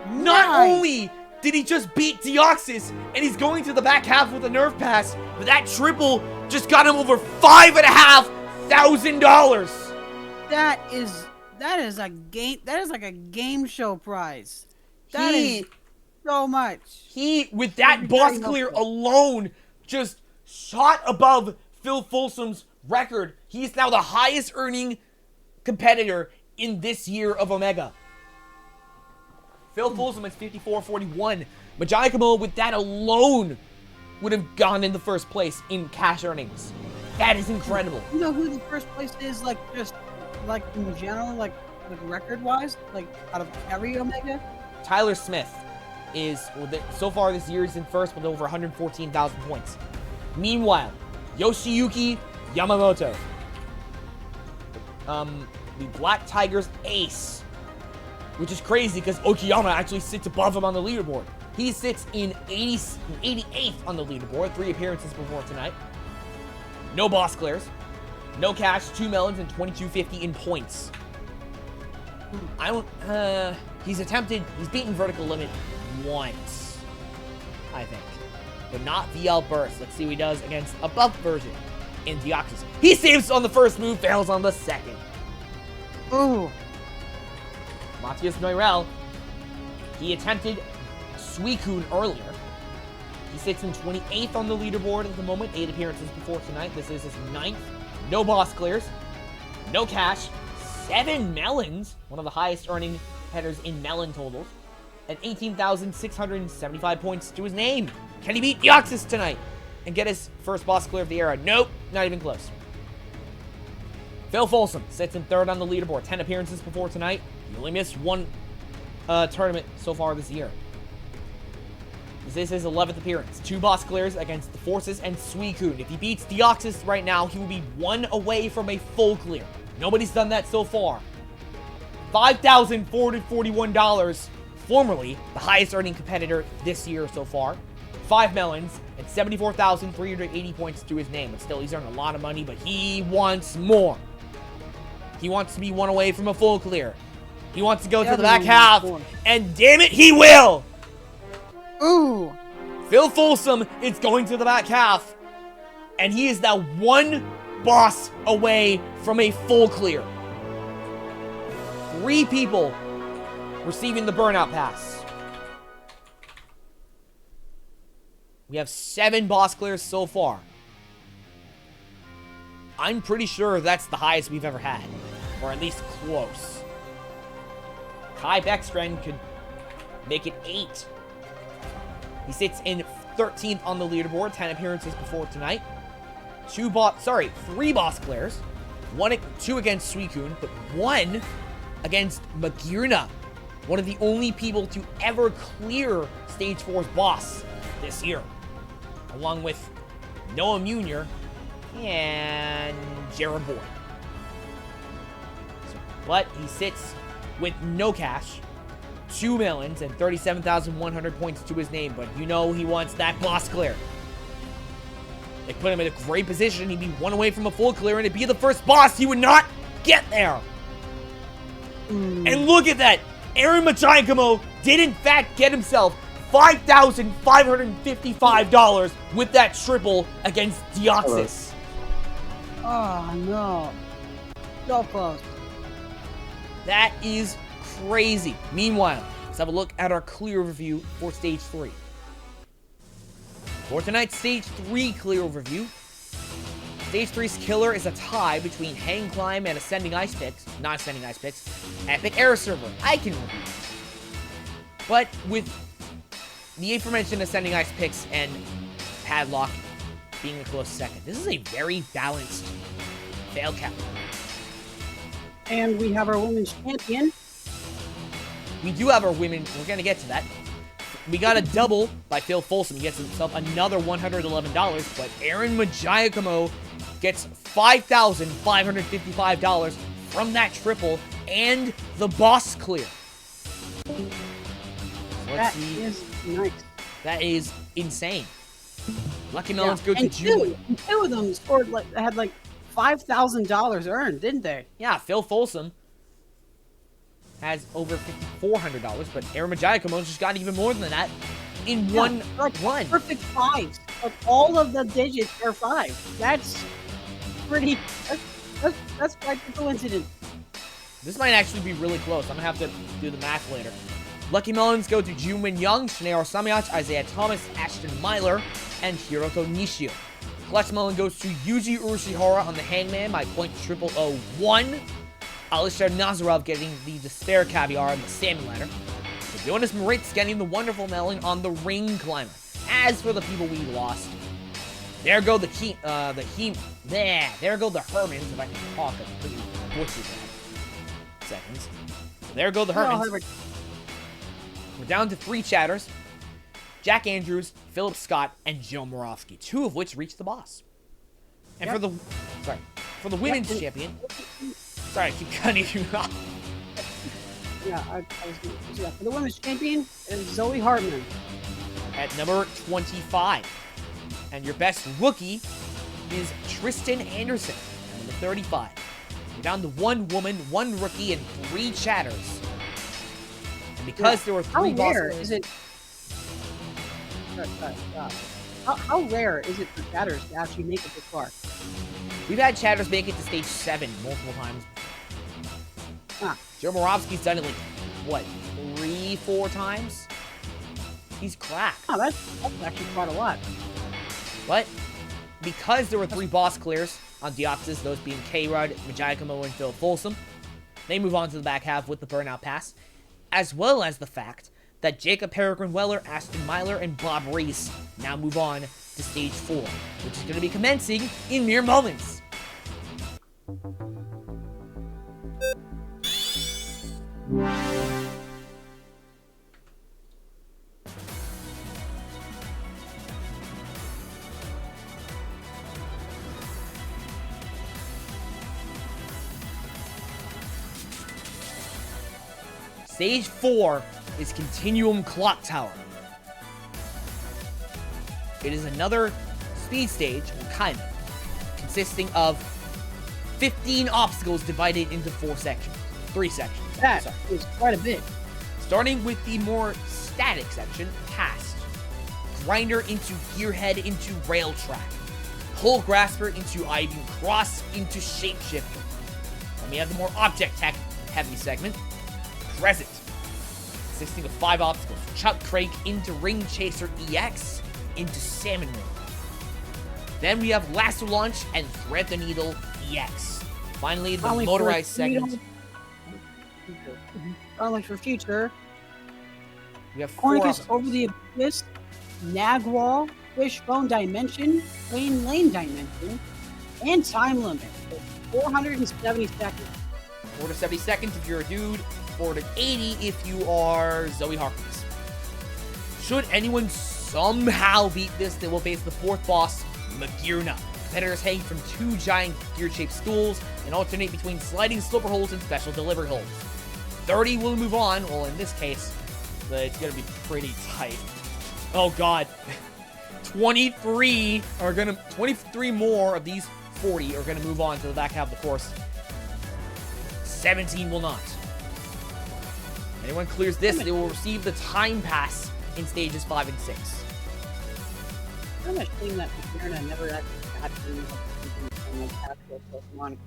Not only did he just beat Deoxys, and he's going to the back half with a nerf pass, but that triple just got him over $5,500. that is a game. That is like a game show prize. That is so much. He, with that boss clear alone, just shot above Phil Folsom's record. He's now the highest earning competitor in this year of Omega. Phil Folsom is 54.41. Giacomo, with that alone, would have gone in the first place in cash earnings. That is incredible. You know who the first place is, like, just, like, in general, like record-wise? Like, out of every Omega? Tyler Smith is, well, so far this year, he's in first with over 114,000 points. Meanwhile, Yoshiyuki Yamamoto, the Black Tigers ace, which is crazy because Okayama actually sits above him on the leaderboard. He sits in 88th on the leaderboard, 3 appearances before tonight. No boss clears, no cash, 2 melons, and 2250 in points. He's beaten vertical limit once, I think, but not VL burst. Let's see what he does against a buff version in Deoxys. He saves on the first move, fails on the second. Ooh. Matthias Neurel, he attempted Suicune earlier. He sits in 28th on the leaderboard at the moment, 8 appearances before tonight. This is his 9th. No boss clears, no cash, 7 melons, one of the highest earning headers in melon totals, and 18,675 points to his name. Can he beat Deoxys tonight and get his first boss clear of the era? Nope, not even close. Phil Folsom sits in 3rd on the leaderboard, 10 appearances before tonight. He only missed 1 tournament so far this year. This is his 11th appearance. 2 boss clears against the Forces and Suicune. If he beats Deoxys right now, he will be 1 away from a full clear. Nobody's done that so far. $5,441, formerly the highest earning competitor this year so far. 5 melons and 74,380 points to his name. But still, he's earned a lot of money, but he wants more. He wants to be 1 away from a full clear. He wants to go to the back half, and damn it, he will! Ooh. Phil Folsom is going to the back half, and he is now 1 boss away from a full clear. 3 people receiving the burnout pass. We have 7 boss clears so far. I'm pretty sure that's the highest we've ever had, or at least close. Kai Beckstrand could make it 8. He sits in 13th on the leaderboard, 10 appearances before tonight. 3 boss clears. 2 against Suicune, but 1 against Magirna. One of the only people to ever clear Stage 4's boss this year. Along with Noah Munier and Jared Boyd. But he sits with no cash, 2 melons, and 37,100 points to his name. But you know he wants that boss clear. They put him in a great position. He'd be 1 away from a full clear, and it'd be the first boss. He would not get there. And look at that. Aaron Machiakamo did, in fact, get himself $5,555 with that triple against Deoxys. Oh, no. So close. That is crazy. Meanwhile, let's have a look at our clear overview for Stage 3. For tonight's Stage 3 clear overview, Stage 3's killer is a tie between Hang Climb and Ascending Ice Picks, not Ascending Ice Picks, Epic Air Server. I can review. But with the aforementioned Ascending Ice Picks and Padlock being a close second, this is a very balanced fail count. And we have our women's champion. We do have our women. We're going to get to that. We got a double by Phil Folsom. He gets himself another $111, but Aaron Machiakamo gets $5,555 from that triple and the boss clear. That is nice. That is insane. Lucky Melons go to and June. Two of them scored had $5,000 earned, didn't they? Yeah, Phil Folsom has over $5,400, but Aaron Machiakamo's just got even more than that in one run. Perfect 5s. Like all of the digits are 5. That's pretty. That's quite the coincidence. This might actually be really close. I'm gonna have to do the math later. Lucky Melons go to Junwin Young, Shineo Samiyach, Isaiah Thomas, Ashton Myler, and Hiroto Nishio. Clutch Melon goes to Yuji Urashihara on the Hangman by .001. Alisher Nazarov getting the Despair Caviar on the Salmon Ladder. Jonas Moritz getting the Wonderful Melon on the Ring Climber. As for the people we lost, There go the there go the Hermans, if I can talk. I'm pretty butchered that. Seconds. So there go the Hermans. We're down to 3 chatters. Jack Andrews, Philip Scott, and Joe Moravsky, 2 of which reached the boss. And for the women's champion. Sorry, I keep cutting you off. For the women's champion is Zoe Hartman At number 25. And your best rookie is Tristan Anderson, at number 35. We're down to 1 woman, 1 rookie, and 3 chatters. And because there were 3 how bosses. rare is it? How rare is it for chatters to actually make it this far? We've had chatters make it to stage 7 multiple times. Joe Moravsky's done it like, what, 3-4 times? He's cracked. Oh, that's actually quite a lot. But because there were 3 boss clears on Deoxys, those being K-Rod, Majayakamo, and Phil Folsom, they move on to the back half with the Burnout Pass, as well as the fact that Jacob Peregrine Weller, Ashton Myler, and Bob Reese now move on to stage 4, which is going to be commencing in mere moments. Stage 4 is Continuum Clock Tower. It is another speed stage, kind of, consisting of 15 obstacles divided into 3 sections. That is quite a bit. Starting with the more static section, Past. Grinder into Gearhead into Rail Track. Pole Grasper into Ivy Cross into Shapeshifter. Then we have the more object tech heavy segment, Present, consisting of 5 obstacles. Chuck Craig into Ring Chaser EX into Salmon Ring. Then we have Lasso Launch and Thread the Needle EX. Finally, the motorized segment. Only for future. We have 4 Cornicus obstacles. Over the Abyss, Nagwall, Wishbone Dimension, Plain Lane Dimension, and Time Limit. 470 seconds. 4 to 70 seconds if you're a dude. 4 to 80 if you are Zoe Harkness. Should anyone somehow beat this, they will face the 4th boss, Magirna. Competitors hang from 2 giant gear-shaped stools and alternate between sliding slipper holes and special delivery holes. 30 will move on. Well, in this case, it's going to be pretty tight. Oh, God. 23 more of these 40 are going to move on to the back half of the course. 17 will not. Anyone clears this, they will receive the Time Pass in stages 5 and 6. I'm ashamed that Magirna never actually got to actual Pokemon.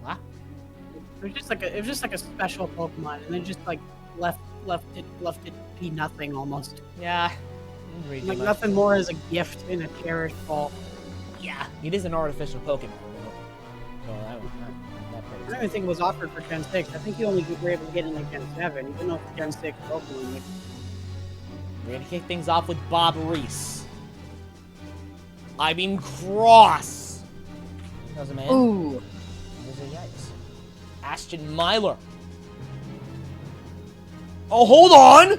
What? It was just like a special Pokemon, and then just like left it be nothing almost. Yeah. Like nothing more as a gift in a cherished ball. Yeah. It is an artificial Pokemon, though. So that I don't even think it was offered for Gen 6. I think you only were able to get in like Gen 7. You didn't know for Gen 6 Pokemon. Like, we're gonna kick things off with Bob Reese. I mean Cross. How's it, man? ooh. Yikes. Ashton Myler. Oh, hold on!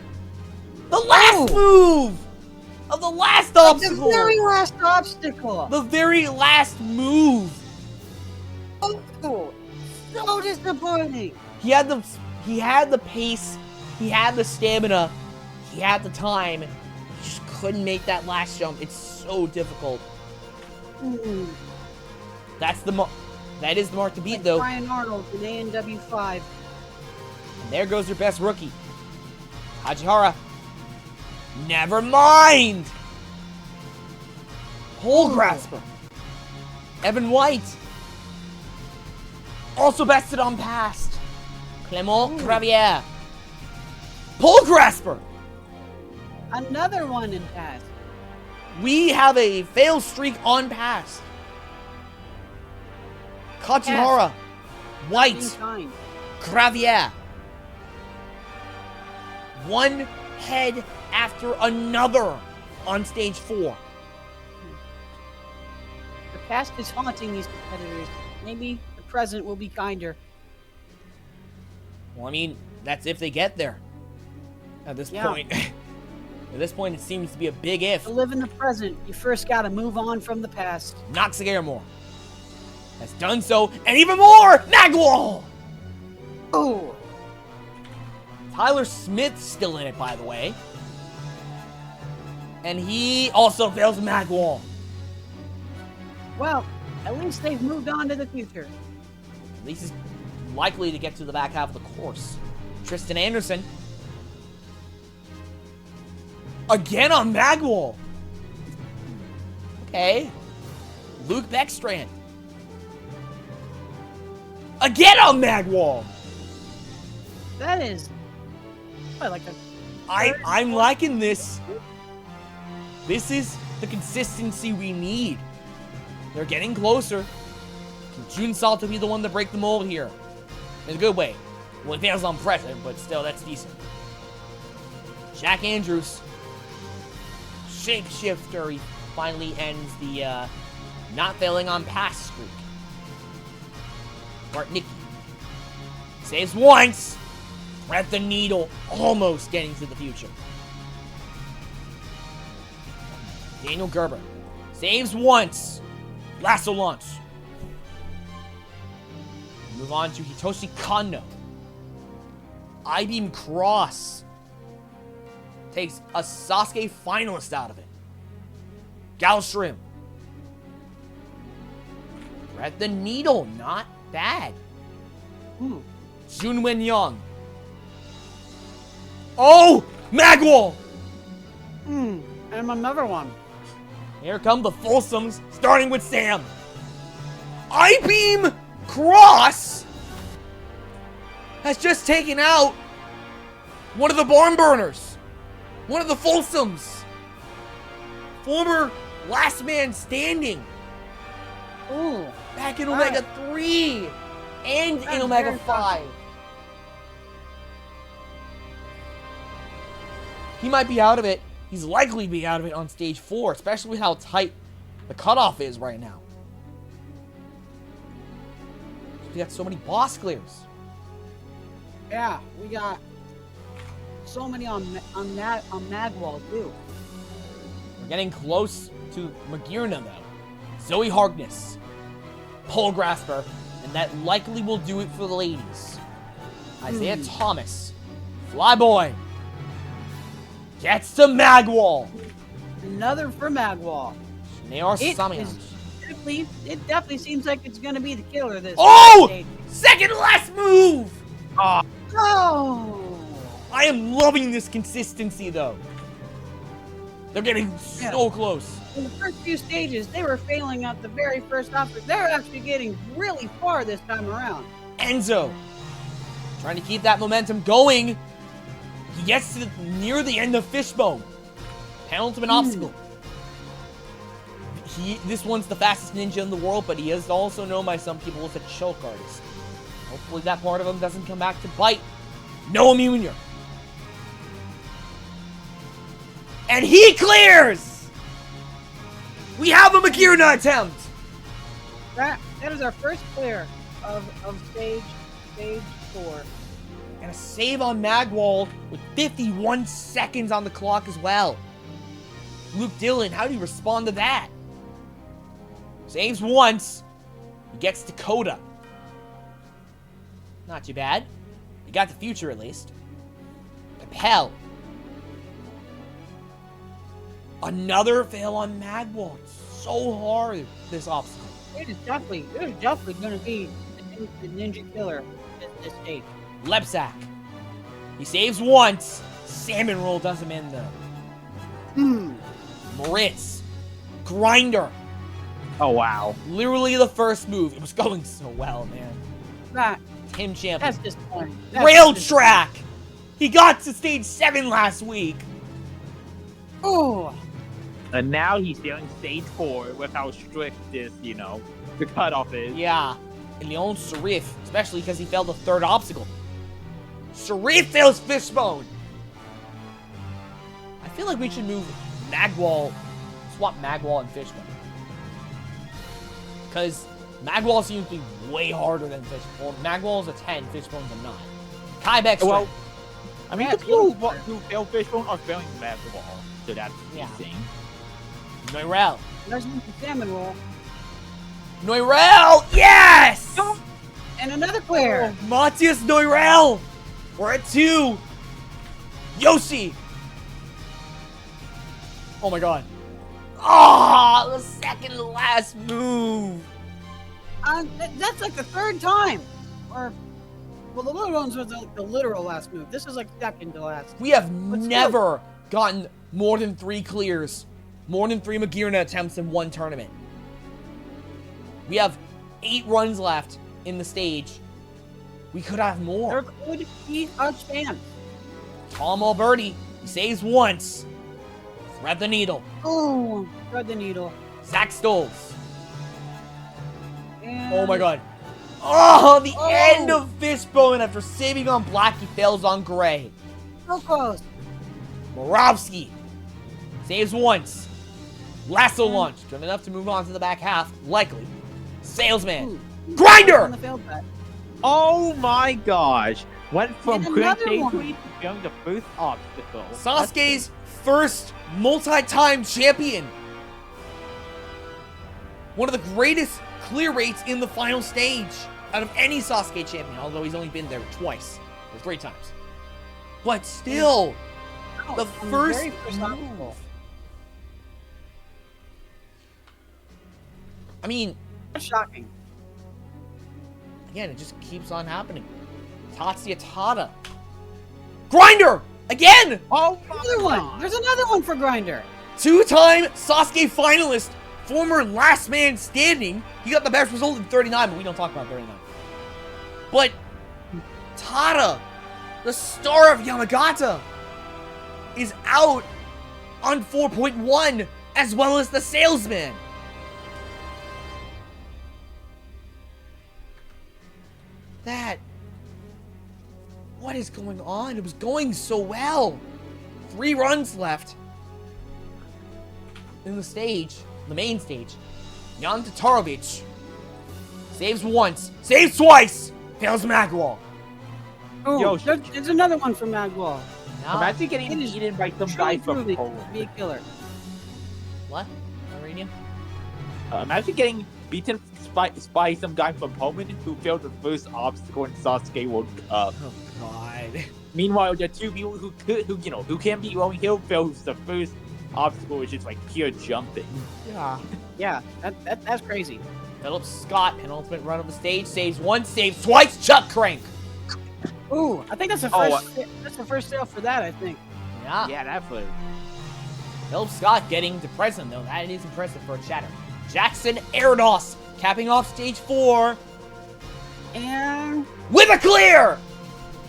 The last move of the last obstacle! The very last obstacle! The very last move! Oh, so disappointing! He had the pace, he had the stamina, he had the time. He just couldn't make that last jump. It's so difficult. Ooh. That is the mark to beat, Like though. Brian Arnold in ANW 5. And there goes your best rookie. Hachihara. Never mind! Pole Grasper. Evan White. Also bested on Past. Clement Gravier. Pole Grasper. Another one in Past. We have a fail streak on Past. Kachihara. White. Kind. Gravier. One head after another on stage 4. The past is haunting these competitors. Maybe the present will be kinder. Well, I mean, that's if they get there. At this point. At this point, it seems to be a big if. To live in the present, you first gotta move on from the past. Noxagamore has done so, and even more! Magwall! Oh! Tyler Smith's still in it, by the way. And he also fails Magwall. Well, at least they've moved on to the future. At least he's likely to get to the back half of the course. Tristan Anderson. Again on Magwall. Okay. Luke Beckstrand. Again on Magwall. That is... what, like a... I'm liking this. This is the consistency we need. They're getting closer. Can Junsalto be the one to break the mold here? In a good way. Well, he fails on pressure, but still, that's decent. Jack Andrews. Shapeshifter. He finally ends the not failing on pass streak. Bartnicki. Saves once. Thread the needle. Almost getting to the future. Daniel Gerber. Saves once. Lasso launch. Move on to Hitoshi Kanno. I-beam cross. Takes a Sasuke finalist out of it. Galshrim. Thread the needle. Not bad. Junwen Young. Oh! Magwall! And another one. Here come the Folsoms, starting with Sam. I-beam cross has just taken out one of the barn burners. One of the Folsoms. Former last man standing. Ooh. Back in Omega 3 and in Omega 5. He might be out of it. He's likely to be out of it on stage 4, especially with how tight the cutoff is right now. We got so many boss clears. Yeah, we got so many on Magwall too. We're getting close to Magirna though. Zoe Harkness, Pole Grasper, and that likely will do it for the ladies. Isaiah Thomas, Flyboy, gets to Magwall. Another for Magwall. Nair Samian. It definitely seems like it's going to be the killer this Oh! Second last move! Oh! I am loving this consistency, though. They're getting so close. In the first few stages, they were failing at the very first obstacle. They're actually getting really far this time around. Enzo, trying to keep that momentum going. He gets to near the end of Fishbone. Penultimate obstacle. This one's the fastest ninja in the world, but he is also known by some people as a choke artist. Hopefully that part of him doesn't come back to bite Noah Munier. And he clears! We have a Magirna attempt! That is our first clear of stage 4. And a save on Magwall with 51 seconds on the clock as well. Luke Dillon, how do you respond to that? Saves once. He gets Dakota. Not too bad. He got the future at least. Capel. Another fail on Magwall. It's so hard, this obstacle. It is definitely going to be the ninja killer at this stage. Lepsack. He saves once. Salmon Roll does him in though. Moritz. Grinder. Oh, wow. Literally the first move. It was going so well, man. Tim Champion. That's disappointing. Rail Track. He got to stage 7 last week. Oh. And now he's doing stage 4 with how strict this, the cutoff is. Yeah. And the old Sharif, especially because he failed the third obstacle. Sharif fails Fishbone. I feel like we should move Magwall, swap Magwall and Fishbone. Because Magwall seems to be way harder than Fishbone. Magwall's a 10, Fishbone's a 9. Kybex Well, strength. I mean, the people who fail Fishbone are failing Magwall, so that's the thing. Noirel. There's the salmon roll. Noirel! Yes! And another clear. Matthias Noirel! We're at 2. Yoshi! Oh my god. Oh, the second to last move. That's like the third time. Or, well, the little ones was like the literal last move. This is like second to last. We have never gotten more than 3 clears. More than 3 Magearna attempts in one tournament. We have 8 runs left in the stage. We could have more. There could be a chance. Tom Alberti, he saves once. Thread the needle. Oh, thread the needle. Zach Stolz. And Oh my god. Oh, the end of Fishbone after saving on black, he fails on gray. So close. Moravsky saves once. Lasso launch, driven enough to move on to the back half, likely. Salesman. On Grinder! the failed bet. Oh my gosh! Went from And quick another stage one. to failing the first obstacle. Sasuke's first multi-time champion. One of the greatest clear rates in the final stage out of any Sasuke champion, although he's only been there twice, or 3 times. But still, the On first very first move. obstacle. I mean, That's shocking. again, it just keeps on happening. Tatsuya Tada. Grinder! Again! Oh my Another one. There's another one for Grinder. 2-time Sasuke finalist, former last man standing. He got the best result in 39, but we don't talk about 39. But Tada, the star of Yamagata, is out on 4.1 as well as the salesman. What is going on? It was going so well. 3 runs left in the stage, the main stage. Jan Tatarovich saves once, saves twice, fails Magwall. Oh, Yo, there's another one from Magwall. Imagine getting It is eaten by some guy Truly from proving to Poland. be a killer. What? Iranian? Imagine getting beaten by some guy from Poland who failed the first obstacle in Sasuke World Cup. Oh God. Meanwhile, the 2 people who can beat Rolling Hill fails the first obstacle, which is like pure jumping. Yeah. Yeah, that's crazy. Philip Scott, penultimate run of the stage, saves once, saves twice, Chuck Crank. Ooh, I think that's the Oh, first. That's the first sale for that. I think. Yeah. Yeah, that was. Philip Scott getting to present though. That is impressive for a chatter. Jackson Erdos capping off stage 4 And with a clear.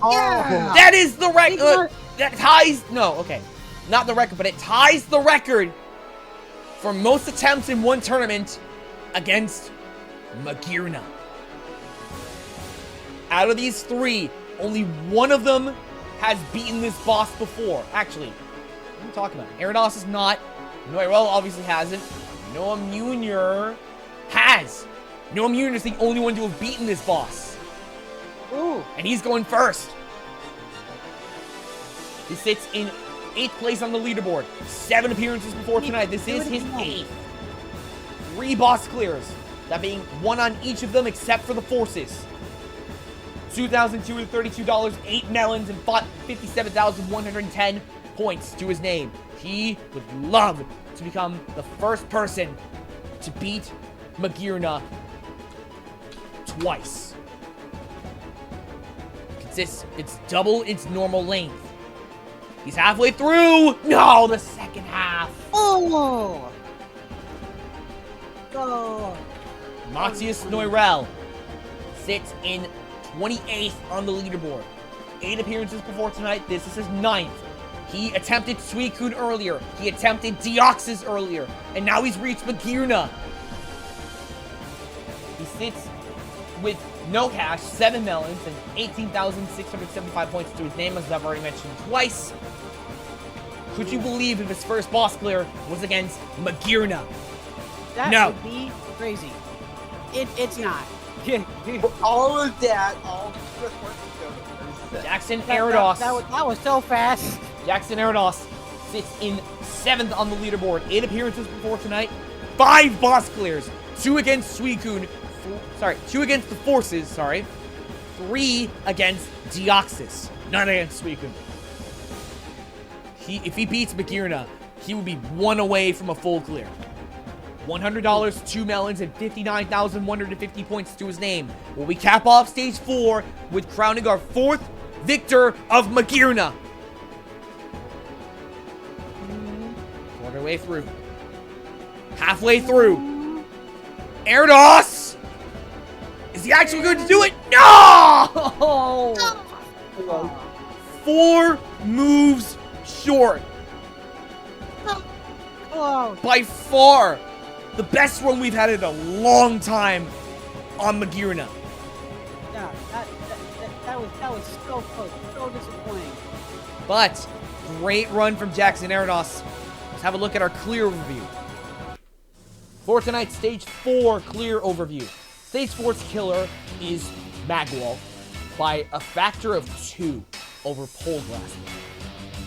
yeah, That is the record. Big That ties. No, okay, not the record, but it ties the record for most attempts in one tournament against Magearna. Out of these 3, only one of them has beaten this boss before. Actually, what are we talking about? Erados is not. Noirel obviously hasn't. Noam Jr. has. Noam Jr. is the only one to have beaten this boss. ooh, And he's going first. He sits in 8th place on the leaderboard. 7 appearances before tonight. This is his 8th. 3 boss clears. That being 1 on each of them except for the forces. $2,232, 8 melons, and 57,110 points to his name. He would love to become the first person to beat Magearna twice. It's double its normal length. He's halfway through. No, the second half. oh, oh. Matthias Noirel sits in 28th on the leaderboard. 8 appearances before tonight. This is his 9th. He attempted Suicune earlier. He attempted Deoxys earlier. And now he's reached Magearna. He sits with no cash, 7 melons, and 18,675 points to his name, as I've already mentioned twice. Could you believe if his first boss clear was against Magearna? That No. would be crazy. It's not. All of that, all Jackson That Arados. was so fast. Jackson Arados sits in 7th on the leaderboard. 8 appearances before tonight. 5 boss clears. 2 against Suicune. 2 against the Forces, 3 against Deoxys. None against Suicune. If he beats Magearna, he will be 1 away from a full clear. $100, 2 melons, and 59,150 points to his name. Will we cap off stage 4 with crowning our 4th victor of Magearna? Quarter way through. Halfway through. Erdos! Is he actually going to do it? No! 4 moves short. Oh, By far, the best run we've had in a long time on Magearna. yeah, that was so close, so disappointing. But, great run from Jackson Arados. Let's have a look at our clear overview. For tonight's Stage 4 clear overview. Stage 4's killer is Magwall by a factor of 2 over Pole Glass.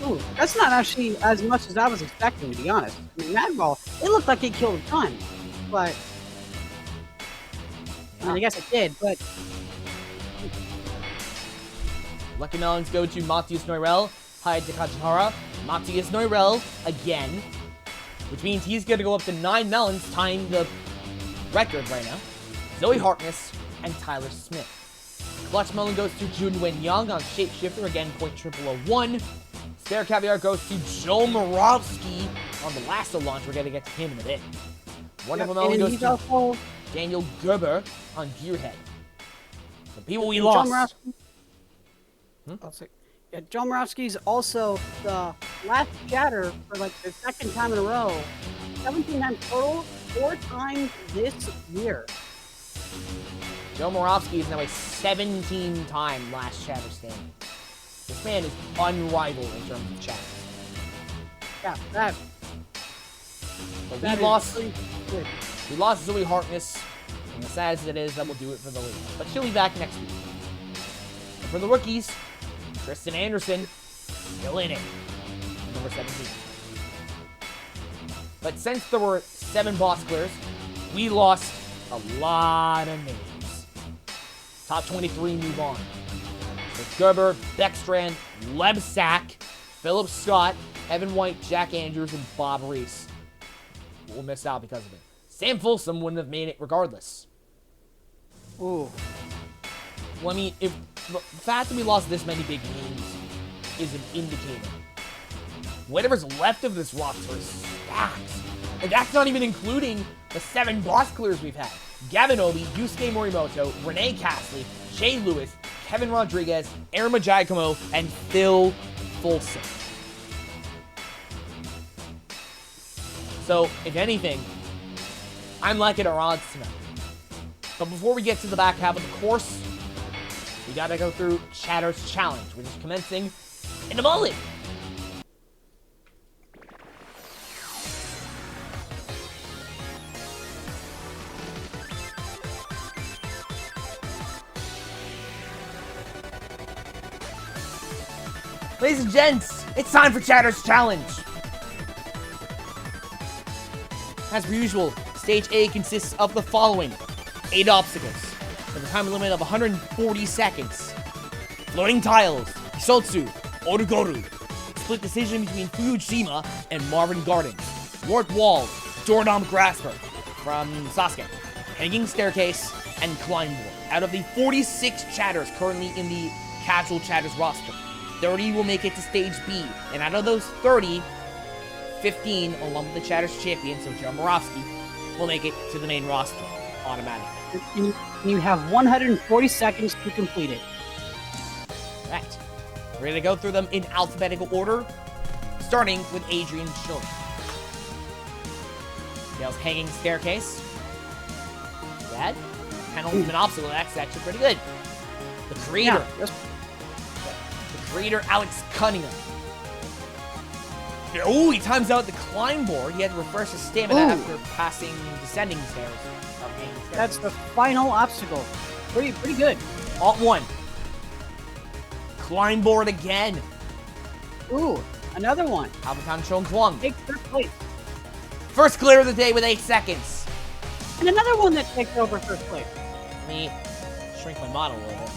Ooh, that's not actually as much as I was expecting, to be honest. I mean, Madball, it looked like it killed a ton, but I mean, I guess it did, but Lucky Melons go to Matthias Noirel, Hyde Takachihara, Matthias Noirel again, which means he's going to go up to 9 melons, tying the record right now. Zoe Harkness and Tyler Smith. Clutch Melon goes to Junwen Young on Shapeshifter, again, point 0001. Stair Caviar goes to Joe Moravsky on the Lasso launch. We're going to get to him in a bit. Wonderful Melon and goes he's to also Daniel Gerber on Gearhead. The people we John lost. Moravsky. I'll say- Yeah, John Moravsky's also the last chatter for like the 2nd time in a row. 17 times total, 4 times this year. Joe Moravsky is now a 17-time last chatter standing. This man is unrivaled in terms of chatter. Yeah, that. But that we is lost. pretty good. We lost Zoe Harkness, and as sad as it is, that will do it for the league. But she'll be back next week. And for the rookies, Tristan Anderson, still in it, number 17. But since there were 7 boss clears, we lost a lot of names. Top 23 move on. With Gerber, Beckstrand, Lebsack, Philip Scott, Evan White, Jack Andrews, and Bob Reese. We'll miss out because of it. Sam Folsom wouldn't have made it regardless. Ooh. Well, I mean, if the fact that we lost this many big names is an indicator. Whatever's left of this roster is stacked. And that's not even including the 7 boss clears we've had. Gavin Obi, Yusuke Morimoto, Renee Castley, Shay Lewis, Kevin Rodriguez, Aaron Giacomo, and Phil Folsom. So, if anything, I'm liking our odds tonight. But before we get to the back half of the course, we gotta go through Chatter's Challenge, which is commencing in a moment. Ladies and gents, it's time for Chatter's Challenge. As per usual, Stage A consists of the following. 8 obstacles, with a time limit of 140 seconds. Floating tiles, Hisotsu, Orugoru. Split decision between Fuyujima and Marvin Gardens. Warped walls, Doorknob Grasper from Sasuke. Hanging staircase, and climb wall. Out of the 46 chatters currently in the casual chatters roster, 30 will make it to Stage B. And out of those 30, 15, along with the chatters champion, so Joe Moravsky, will make it to the main roster automatically. You have 140 seconds to complete it. Right. We're going to go through them in alphabetical order, starting with Adrian Schiller. Dale's hanging staircase. Bad. Penultimate obstacle, that's actually pretty good. The creator. Yeah, The creator, Alex Cunningham. Oh, he times out the climb board. He had to refresh his stamina Ooh. after passing descending stairs. That's the final obstacle. Pretty good. Alt 1. Climb board again. Ooh, another one. Albaton Chong Kwong. Take first place. First clear of the day with 8 seconds. And another one that takes over first place. Let me shrink my model a little bit.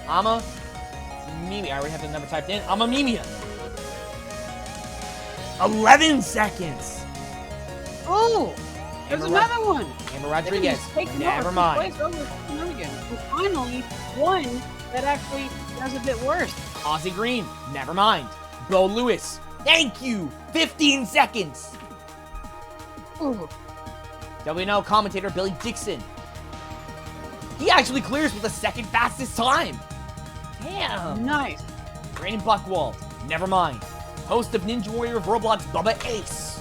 Ama Mimi. I already have the number typed in. Ama Mimia. 11 seconds. Oh, there's another one. Amber Rodriguez. Never mind. And finally, one that actually does a bit worse. Aussie Green. Never mind. Bo Lewis. Thank you. 15 seconds. Ooh. WNL commentator Billy Dixon. He actually clears with the second fastest time. Damn. Nice. Brandon Buckwald. Never mind. Host of Ninja Warrior of Roblox, Bubba Ace.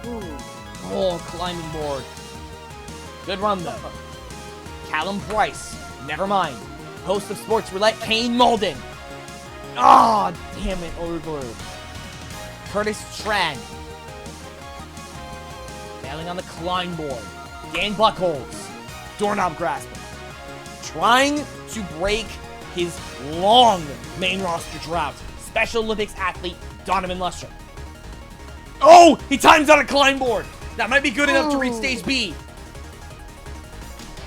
Ooh. Oh, climbing board. Good run, though. Callum Price. Never mind. Host of Sports Roulette, Kane Malden. Ah, damn it, over. Curtis Tran. Failing on the climb board. Dan Buckholz. Doorknob Grasper. Trying to break his long main roster drought. Special Olympics athlete, Donovan Lusher. Oh, he times out a climb board. That might be good enough to reach stage B.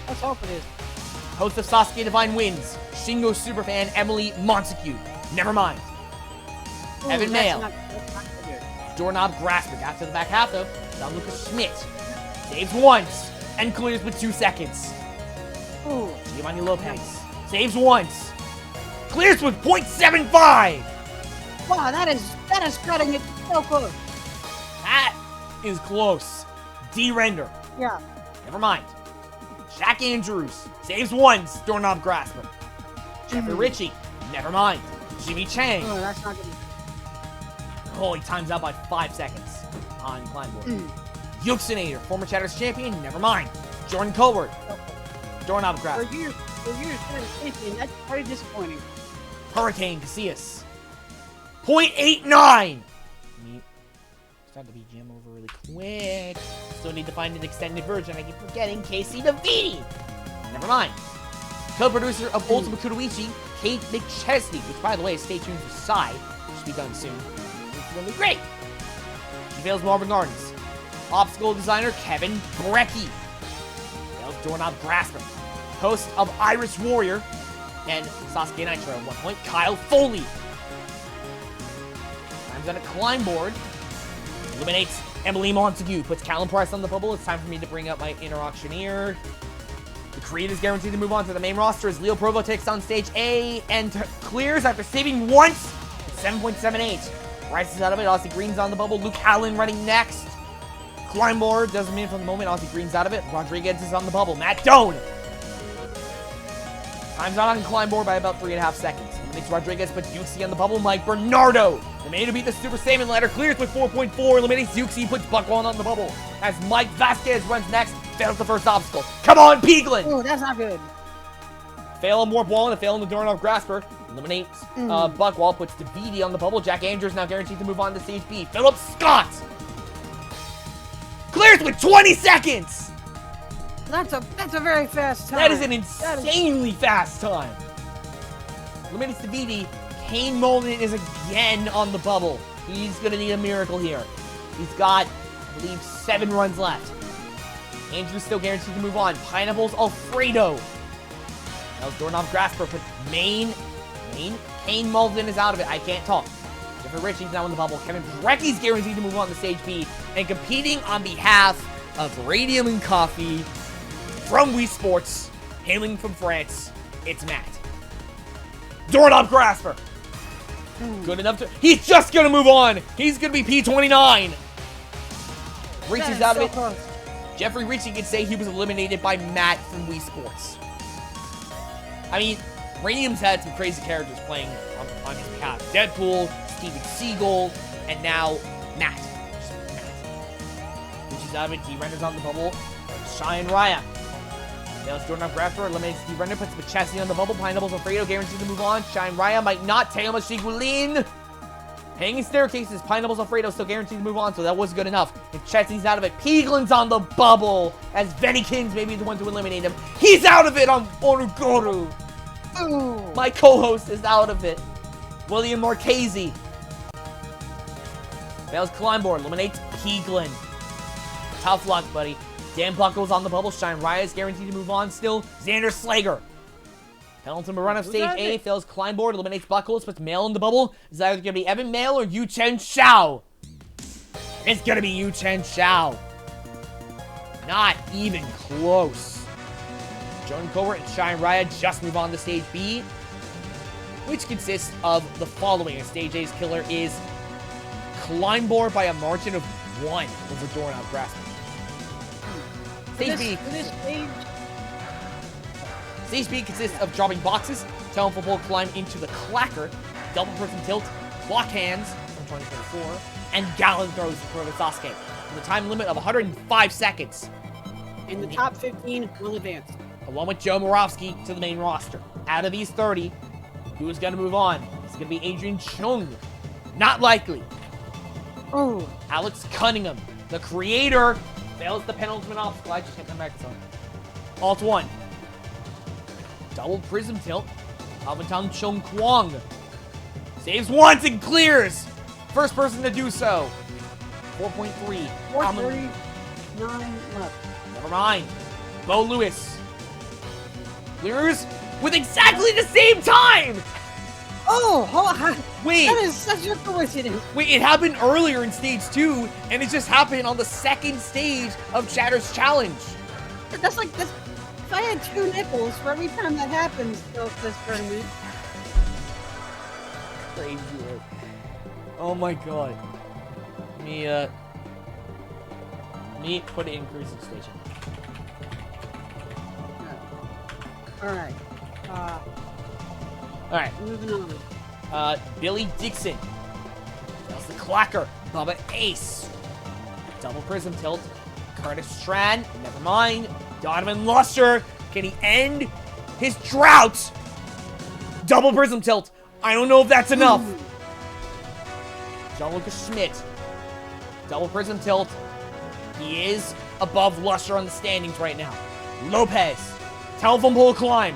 Let's hope it is. Host of Sasuke Divine wins. Shingo superfan Emily Montague. Never mind. Ooh, Evan that's Mayle. not good. Doorknob Grasper. Got to the back half though. Don Lucas Schmidt. Saves once and clears with 2 seconds. Ooh. Giovanni Lopez. Saves once. Clears with 0.75. Wow, that is cutting it so close. That is close. D-Render. Yeah. Never mind. Jack Andrews. Saves once. Doorknob Grasper. Jeffrey Ritchie. Never mind. Jimmy Chang. Oh, that's not good. Oh, he times out by 5 seconds on climb board. Yuxinator, former Chatters champion. Never mind. Jordan Colbert. Doorknob Grasper. For years, that's very disappointing. Hurricane Casillas. 0.89. Start the BGM over really quick. Still need to find an extended version. I keep forgetting Casey DeViti. Never mind. Co-producer of Ultimate Kunoichi, Kate McChesney, which, by the way, stay tuned for Psy. Should be done soon. It's gonna be great. She fails Marvin Gardens. Obstacle designer Kevin Brecky. Fails Doorknob Grasper. Host of Iris Warrior and Sasuke Nitro at one point, Kyle Foley. Times on a climb board. Eliminates Emily Montague. Puts Callum Price on the bubble. It's time for me to bring up my inner auctioneer. The Creed is guaranteed to move on to the main roster as Leo Provo takes on stage A and clears after saving once. 7.78. Rises out of it. Aussie Green's on the bubble. Luke Allen running next. Climb board doesn't mean for the moment. Aussie Green's out of it. Rodriguez is on the bubble. Matt Doan. Time's out on climb board by about 3.5 seconds. Eliminates Rodriguez, but Yuxi on the bubble. Mike Bernardo. The man to beat the Super Saiyan ladder clears with 4.4. Eliminates Yuxi, puts Buckwald on the bubble. As Mike Vasquez runs next, fails the first obstacle. Come on, Pieglin! Oh, that's not good. Fail on Warp Wall and a fail on the Doorknob Grasper. Eliminates Buckwald, puts DeViti on the bubble. Jack Andrews now guaranteed to move on to stage B. Philip Scott clears with 20 seconds! That's a very fast time. That is an insanely fast time. Eliminates DeViti. Kane Malden is again on the bubble. He's gonna need a miracle here. He's got, I believe, 7 runs left. Andrew's still guaranteed to move on. Pineapples Alfredo. That was Doorknob Grasper, but Kane Malden is out of it. I can't talk. Jeffrey Ritchie's now in the bubble. Kevin Brecky's guaranteed to move on to stage B. And competing on behalf of Radium and Coffee from Wii Sports, hailing from France, it's Matt. Doorknob Grasper. Good enough to... He's just going to move on. He's going to be P29. Ritchie's out of it. Close. Jeffrey Ritchie could say he was eliminated by Matt from Wii Sports. I mean, Radium's had some crazy characters playing on his behalf. Deadpool, Steven Seagal, and now Matt. Just Matt. Ritchie's out of it. D-Render's on the bubble. Cheyenne Raya. Fails Doorknob Grasper, eliminates D-Render, puts McChesney on the bubble. Pineapples Alfredo guaranteed to move on. Cheyenne Raya might not. Teo Mashiguelin Hanging staircases, Pineapples Alfredo still guaranteed to move on, so that was good enough. And Chetsy's out of it. Peaglin's on the bubble, as Venikins may be the one to eliminate him. He's out of it on Onugoru. Ooh. My co-host is out of it. William Marchese. Fails climb board, eliminates Peaglin. Tough luck, buddy. Dan Buckles on the bubble. Shine Raya is guaranteed to move on still. Xander Slager. Penultimate run of stage A, fails climb board, eliminates Buckles, puts Mail in the bubble. Is either going to be Evan Mail or Yu Chen Xiao. It's going to be Yu Chen Xiao. Not even close. Jordan Covert and Shine Raya just move on to stage B, which consists of the following. Stage A's killer is climb board by a margin of 1 over Doorknob Grasping. Stage B. Stage B consists of dropping boxes, Talon Football climb into the clacker, double person tilt, block hands from 2024, and gallon throws for Sasuke. With a time limit of 105 seconds. And the top 15 will advance. Along with Joe Moravsky to the main roster. Out of these 30, who is going to move on? It's going to be Adrian Chung. Not likely. Oh. Alex Cunningham, the creator, fails the penultimate obstacle. I just can't come back to something. Alt 1. Double prism tilt. Alvin Chung Kwong. Saves once and clears. First person to do so. 4.3. 439 left. Never mind. Bo Lewis. Clears with exactly the same time. Oh, hold on. Wait. That is such a coincidence. Wait, it happened earlier in stage 2, and it just happened on the second stage of Chatter's challenge. That's like this. If I had 2 nipples for every time that happens this tournament. Crazy. Oh my god. Let me put it in cruising station. Alright. Alright. Moving on. Billy Dixon. That's the clacker. Bubba Ace. Double prism tilt. Curtis Strand. Never mind. Donovan Luster. Can he end his drought? Double prism tilt. I don't know if that's enough. John Lucas Schmidt. Double prism tilt. He is above Luster on the standings right now. Lopez. Telephone pole climb.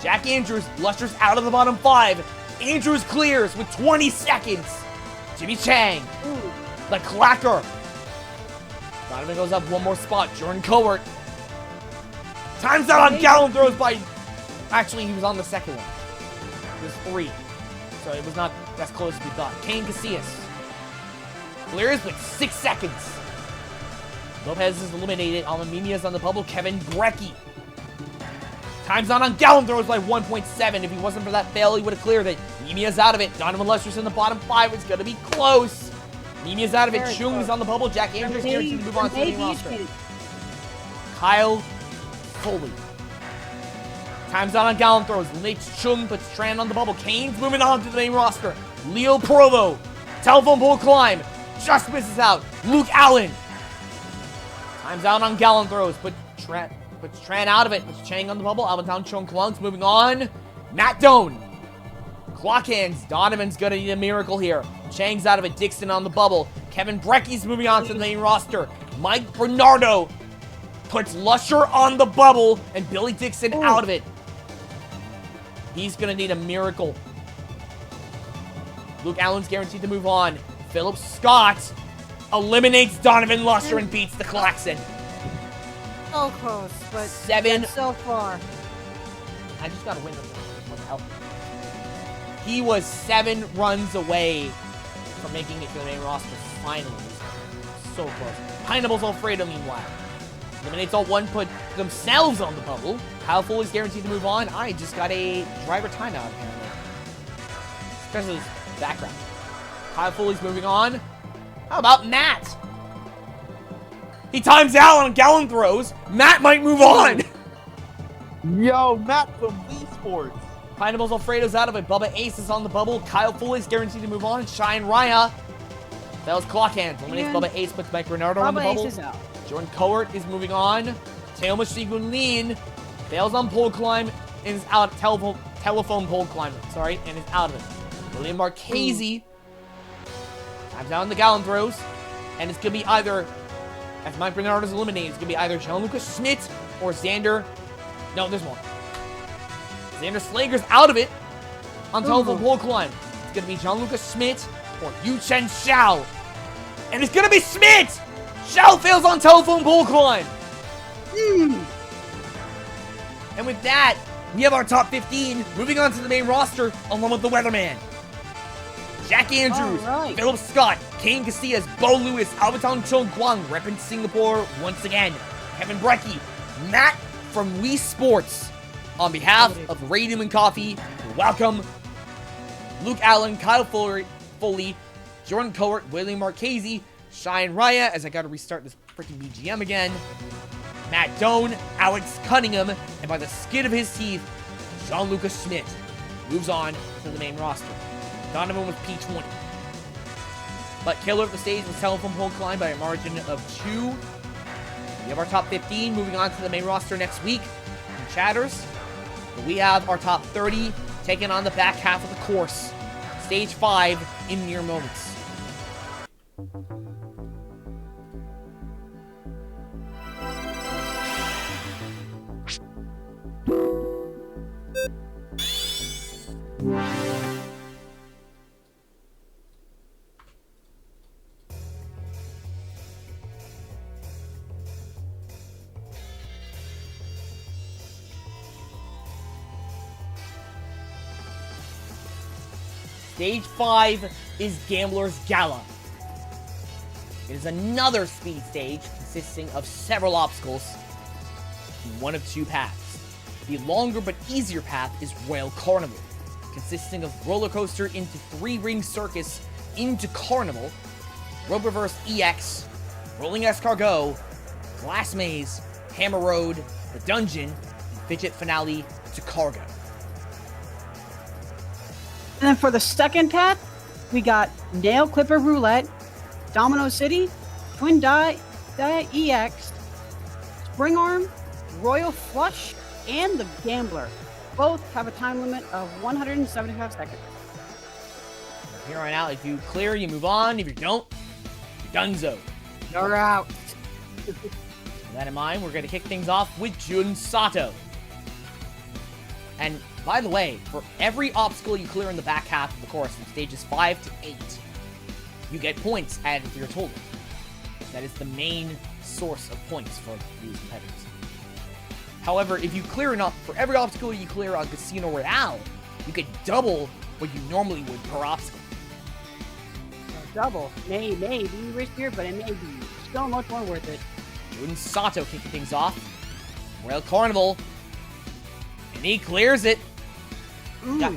Jack Andrews. Luster's out of the bottom 5. Andrews clears with 20 seconds. Jimmy Chang. The clacker. Donovan goes up 1 more spot. Jordan Covert. Time's out on gallon throws by... Actually, he was on the second one. It was 3. So it was not as close as we thought. Kane Casillas. Clears with 6 seconds. Lopez is eliminated. Almamimia's on the bubble. Kevin Brecky. Time's out on gallon throws by 1.7. If he wasn't for that fail, he would have cleared it. Mimia's out of it. Donovan Luster's in the bottom 5. It's going to be close. Mimia's out of it. Chung is on the bubble. Jack Andrews guaranteed to move on to the main roster. Kyle Foley. Time's out on gallon throws. Eliminates Chung, puts Tran on the bubble. Kane's moving on to the main roster. Leo Provo. Telephone pole climb. Just misses out. Luke Allen. Time's out on gallon throws. Puts Tran out of it. Puts Chang on the bubble. Allentown Chung Klung's moving on. Matt Doan. Clock hands. Donovan's gonna need a miracle here. Chang's out of it. Dixon on the bubble. Kevin Brecky's moving on to the main roster. Mike Bernardo puts Lusher on the bubble and Billy Dixon out of it. He's gonna need a miracle. Luke Allen's guaranteed to move on. Philip Scott eliminates Donovan Lusher and beats the Klaxon. So close, but 7. so far. I just got to win. What the hell? He was 7 runs away from making it to the main roster. Finally. So close. Pineapples Alfredo, meanwhile. Eliminates all 1, put themselves on the bubble. Kyle Foley's guaranteed to move on. I just got a driver timeout, apparently. Especially his background. Kyle Foley's moving on. How about Matt? He times out on gallon throws. Matt might move on. Yo, Matt from Wii Sports. Pineapples Alfredo's out of it. Bubba Ace is on the bubble. Kyle Foley's guaranteed to move on. Shine Raya. That was clock hands. Eliminates Bubba Ace, puts Mike Bernardo on the bubble. Ace is out. Jordan Cowart is moving on. Teo Mashigun Lean fails on pole climb and is out. Telephone pole climb, sorry, and is out of it. William Marchese Times out on the Gallon throws. And it's going to be either, as Mike Bernard is eliminated, it's going to be either Gianluca Schmidt or Xander. No, there's more. Xander Slager's out of it on telephone pole climb. It's going to be Gianluca Schmidt or Yu Chen Xiao. And it's going to be Schmidt! Xiao fails on telephone pole climb. And with that, we have our top 15. Moving on to the main roster, along with the Weatherman. Jack Andrews, Philip Scott, Kane Casillas, Bo Lewis, Alberton Chong Guang, repping Singapore once again. Kevin Brecky, Matt from Wii Sports. On behalf of Radium and Coffee, welcome Luke Allen, Kyle Foley, Jordan Cowart, William Marchese, Cheyenne Raya, as I gotta restart this freaking BGM again, Matt Doan, Alex Cunningham, and by the skin of his teeth, Jean-Luc Schmidt moves on to the main roster. Donovan with P20. But killer of the stage was telephone pole climb by a margin of 2. We have our top 15 moving on to the main roster next week in Chatters. But we have our top 30 taking on the back half of the course. Stage 5 in mere moments. Stage 5 is Gambler's Gala. It is another speed stage consisting of several obstacles in one of 2 paths. The longer but easier path is Royal Carnival, consisting of roller coaster into 3-ring circus into Carnival, Rope Reverse EX, Rolling Escargot, Glass Maze, Hammer Road, The Dungeon, and Fidget Finale to Cargo. And then for the second path, we got Nail Clipper Roulette, Domino City, Twin Die EX, Spring Arm, Royal Flush, and the Gambler. Both have a time limit of 175 seconds. From here on out, if you clear, you move on. If you don't, you're donezo. You're out. With that in mind, we're going to kick things off with Jun Sato. And by the way, for every obstacle you clear in the back half of the course, from stages 5 to 8, you get points added to your total. That is the main source of points for these competitors. However, if you clear enough, for every obstacle you clear on Casino Royale, you get double what you normally would per obstacle. Double. May be riskier, but it may be still much more worth it. Jun Sato kicking things off. Royal Carnival. And he clears it. Got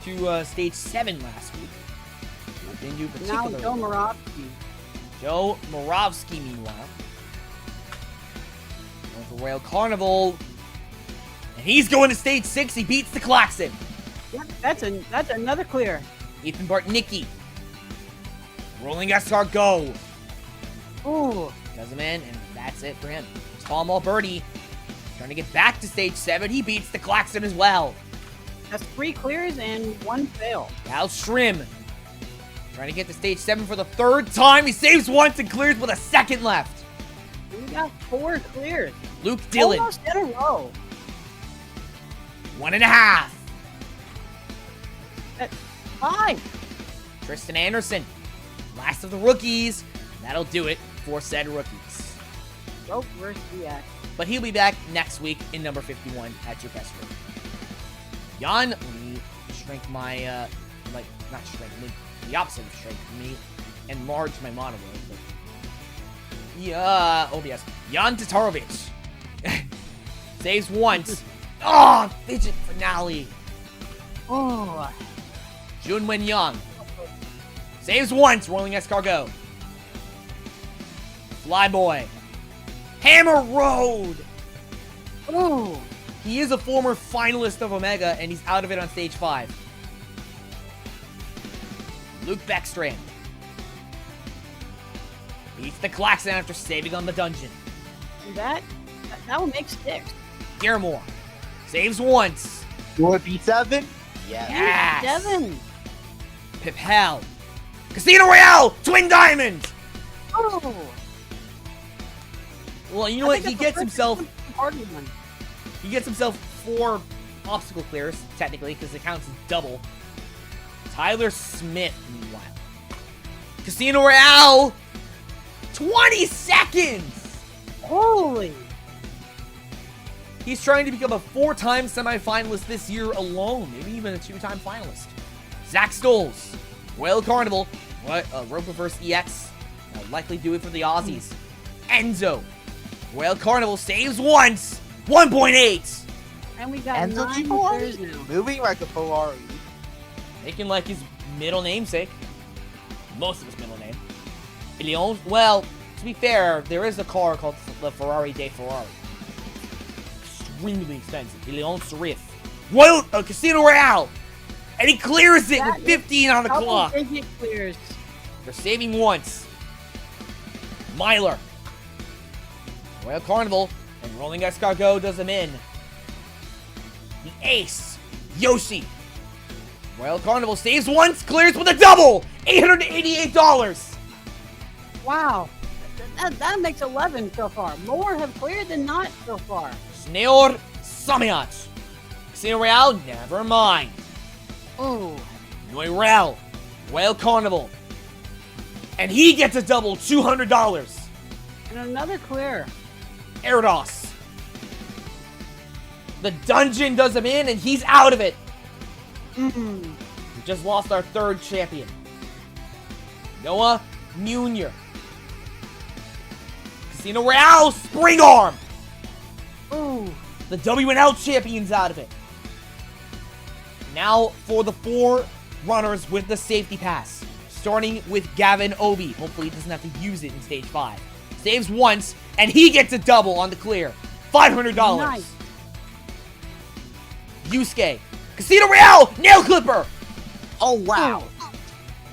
to stage 7 last week. Didn't do particularly. Now Joe Moravsky. Joe Moravsky, meanwhile, going for Royal Carnival, and he's going to stage 6. He beats the Klaxon. Yep, that's another clear. Ethan Bartnicki, Rolling Escargot. Ooh, Does him in, and that's it for him. Tom Alberti trying to get back to stage 7. He beats the Klaxon as well. that's 3 clears and 1 fail. Al Shrim trying to get to stage 7 for the 3rd time. He saves once and clears with a second left. We got 4 clears. Luke Dillon, Almost in a row. 1.5. That's 5. Tristan Anderson, last of the rookies. That'll do it for said rookies. Rope versus EX. But he'll be back next week in number 51 at your best room. Jan, let me shrink my, not shrink, the opposite of shrink, let me enlarge my monitor. Yeah, OBS. Jan Tatarovich. Saves once. Oh, Fidget Finale. Oh. Junwen Young. Saves once, Rolling Escargot. Flyboy. Hammer Road! Ooh. He is a former finalist of Omega, and he's out of it on stage 5. Luke Beckstrand beats the Klaxon after saving on the dungeon. That will make 6. Dearmore saves once. You want P7? Yes! 7. Pipal. Casino Royale, Twin Diamond. Oh. Well, you know I what? think He that's gets the himself. first harder one. He gets himself 4 obstacle clears, technically, because it counts as double. Tyler Smith, meanwhile. Casino Royale, 20 seconds! Holy. He's trying to become a 4-time semifinalist this year alone, maybe even a 2-time finalist. Zach Stoles, Royal Carnival, Rope Reverse EX, likely do it for the Aussies. Enzo, Royal Carnival saves once, 1.8. And we got Enzo 9 Ferrari? clears now. Moving like a Ferrari. Making like his middle namesake. Most of his middle name. Leon, well, to be fair, there is a car called the Ferrari de Ferrari. Extremely expensive. Leon Serif. Royal Casino Royale! And he clears it with 15 on the clock. Digit clears. They're saving once. Myler. Royal Carnival. And Rolling Escargot does him in. The Ace. Yoshi. Royal Carnival saves once, clears with a double! $888! Wow. That makes 11 so far. More have cleared than not so far. Sneor Samiat. Casino Royale, never mind. Oh. Noirel. Royal Carnival. And he gets a double, $200. And another clear. Erdos. The dungeon does him in, and he's out of it. Mm-mm. We just lost our 3rd champion. Noah Munier. Casino Royale, Spring Arm. Ooh. The WNL champion's out of it. Now for the 4 runners with the safety pass. Starting with Gavin Obi. Hopefully he doesn't have to use it in stage 5. Saves once, and he gets a double on the clear. $500. Nice. Yusuke. Casino Royale, Nail Clipper. Oh, wow.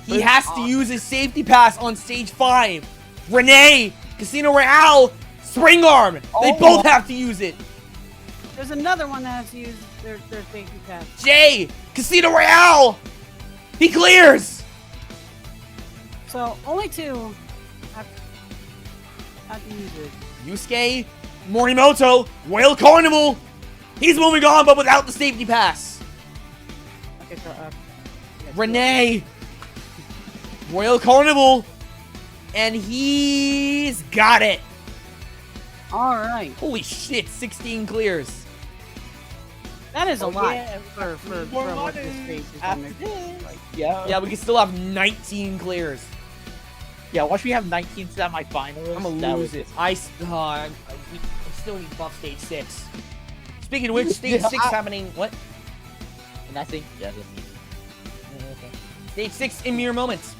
He has to use his safety pass on stage 5. Renee, Casino Royale, Spring Arm. They both have to use it. There's another one that has to use their safety pass. Jay, Casino Royale. He clears. So only 2 have to use it. Yusuke, Morimoto, Royal Carnival. He's moving on, but without the safety pass. Okay, so Renee, Royal Carnival, and he's got it. all right. Holy shit, 16 clears. That is a lot yeah. for More what money. this stage is After under. this. Yeah. Yeah, we can still have 19 clears. Yeah, once we have 19 semifinalists, I'm gonna that lose was- it. I still need buff stage 6. Speaking of which, stage 6 happening. What? And I think, yeah, Okay. Stage 6 in mere moments.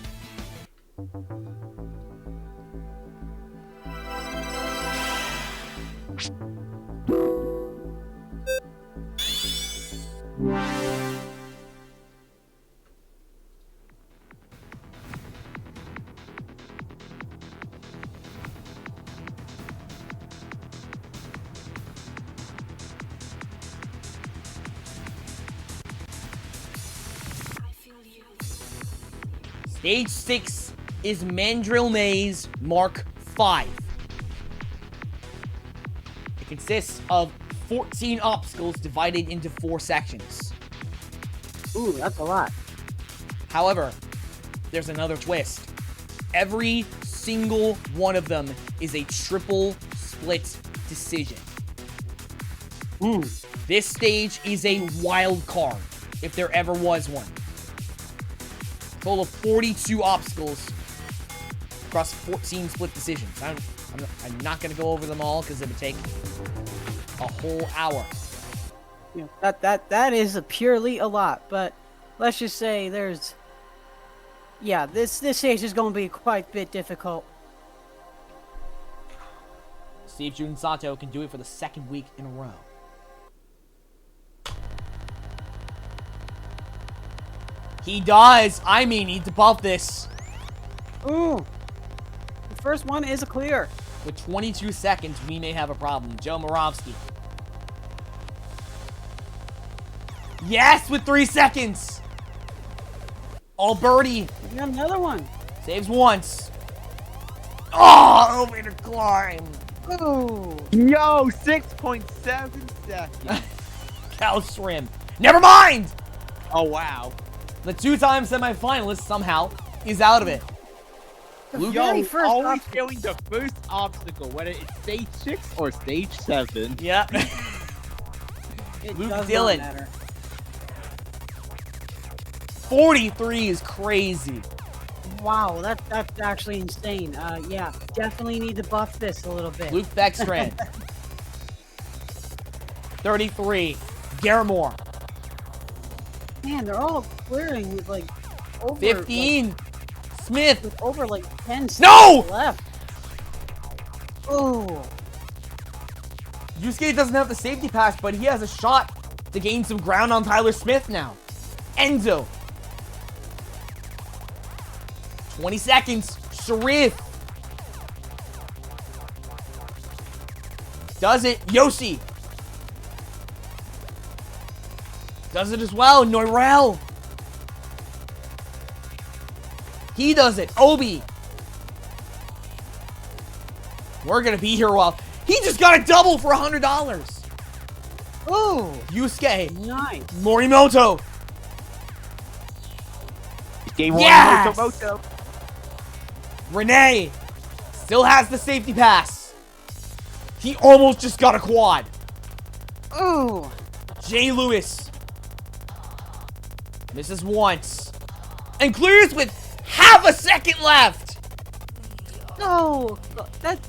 Stage 6 is Mandrill Maze Mark 5. It consists of 14 obstacles divided into 4 sections. Ooh, that's a lot. However, there's another twist. Every single one of them is a triple split decision. This stage is a wild card, if there ever was one. Total of 42 obstacles across 14 split decisions. I'm not going to go over them all because it would take a whole hour. Yeah, that is purely a lot, but let's just say there's, yeah, this stage is going to be quite a bit difficult. See if Jun Sato can do it for the 2nd week in a row. He does. I may need to buff this. Ooh, the first one is a clear. With 22 seconds, we may have a problem. Joe Moravsky. Yes, with 3 seconds. All birdie. We got another one. Saves once. Oh, elevator climb. Oh. Yo, 6.7 seconds. Cow shrimp. Never mind. Oh, wow. The two-time semifinalist somehow is out of it. The Luke, very Yo, first always obstacle. failing the first obstacle, whether it's stage 6 or stage 7. Yeah. It Luke does Dillon. not matter. 43 is crazy. Wow, that's actually insane. Yeah, definitely need to buff this a little bit. Luke Beckstrand. 33. Garamore. Man, they're all clearing with like over 15. Smith. with over like 10 seconds No! left. Oh, Yusuke doesn't have the safety pass, but he has a shot to gain some ground on Tyler Smith now. Enzo. 20 seconds. Sharif. Does it. Yoshi. Does it as well. Noirel. He does it. Obi. We're going to be here a while. He just got a double for $100. oh, Yusuke. nice. Morimoto. Game Yes! 1, Moto. Renee still has the safety pass. He almost just got a quad. Oh, Jay Lewis misses once and clears with half a second left. no. That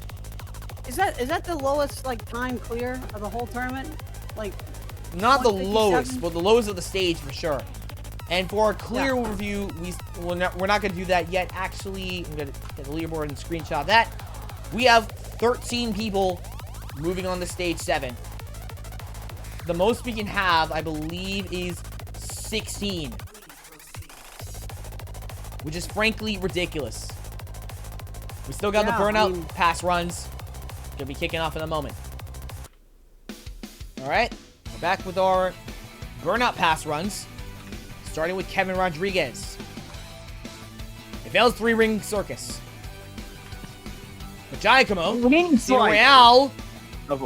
is that the lowest like time clear of the whole tournament? Like, Not the 157? lowest, but the lowest of the stage for sure. And for our clear overview, we're not going to do that yet. Actually, I'm going to get the leaderboard and screenshot that. We have 13 people moving on to stage 7. The most we can have, I believe, is 16. Which is frankly ridiculous. We still got Yeah, the burnout I mean- pass runs. Gonna be kicking off in a moment. Alright, we're back with our burnout pass runs. Starting with Kevin Rodriguez. It fails 3-ring circus. But Giacomo, Steel Royale,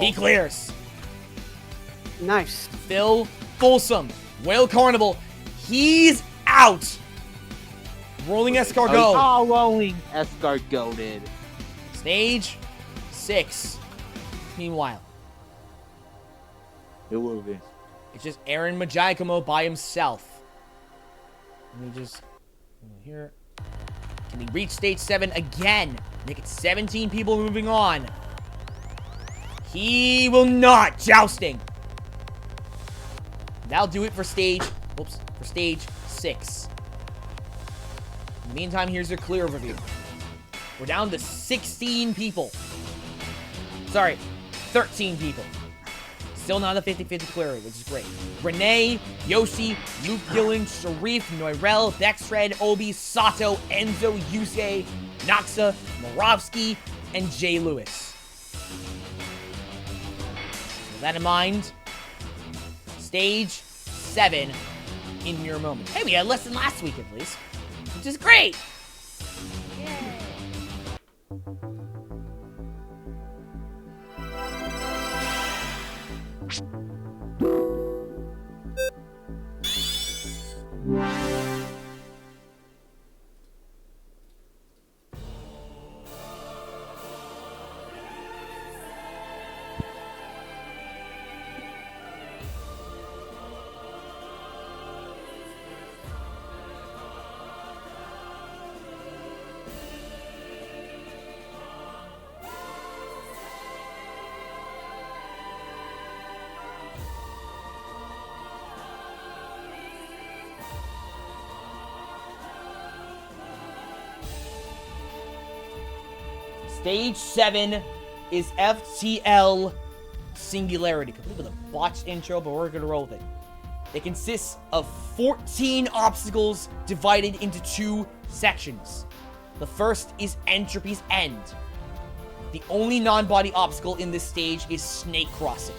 he clears. nice. Phil Folsom, Whale Carnival, he's out. Rolling Escargot. Oh, rolling Escargot did. Stage 6. Meanwhile, It will be. it's just Aaron Giacomo by himself. Let me just here. Can he reach stage 7 again? Make it 17 people moving on. He will not. Jousting. That'll do it for stage. Oops, for stage 6. In the meantime, here's your clear overview. We're down to 16 people. Sorry, 13 people. Still not a 50-50 clear, which is great. Renee, Yoshi, Luke Dillon, Sharif, Noirel, Beckstred, Obi, Sato, Enzo, Yusuke, Noxa, Morovsky, and Jay Lewis. With that in mind, stage 7 in your moment. Hey, we had less than last week at least, which is great. Stage 7 is FTL Singularity. Complete with a botched intro, but we're gonna roll with it. It consists of 14 obstacles divided into 2 sections. The first is Entropy's End. The only non-body obstacle in this stage is Snake Crossing.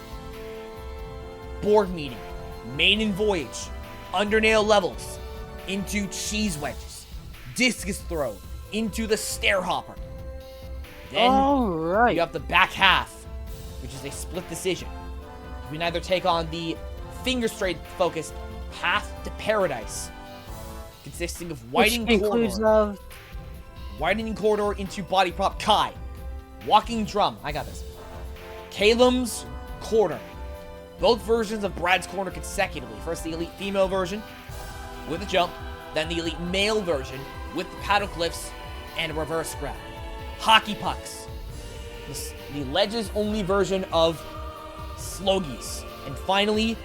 Board Meeting, Maiden Voyage, Undernail Levels, into cheese wedges. Discus throw into the stair hopper. Then Alright. you have the back half, which is a split decision. You can either take on the finger straight focused Path to Paradise, consisting of widening corridor into body prop Kai, walking drum, I got this, Calum's corner, both versions of Brad's corner consecutively. First the elite female version with a jump, then the elite male version with the paddle cliffs and a reverse grab. Hockey pucks, the ledges only version of Slogies, and finally,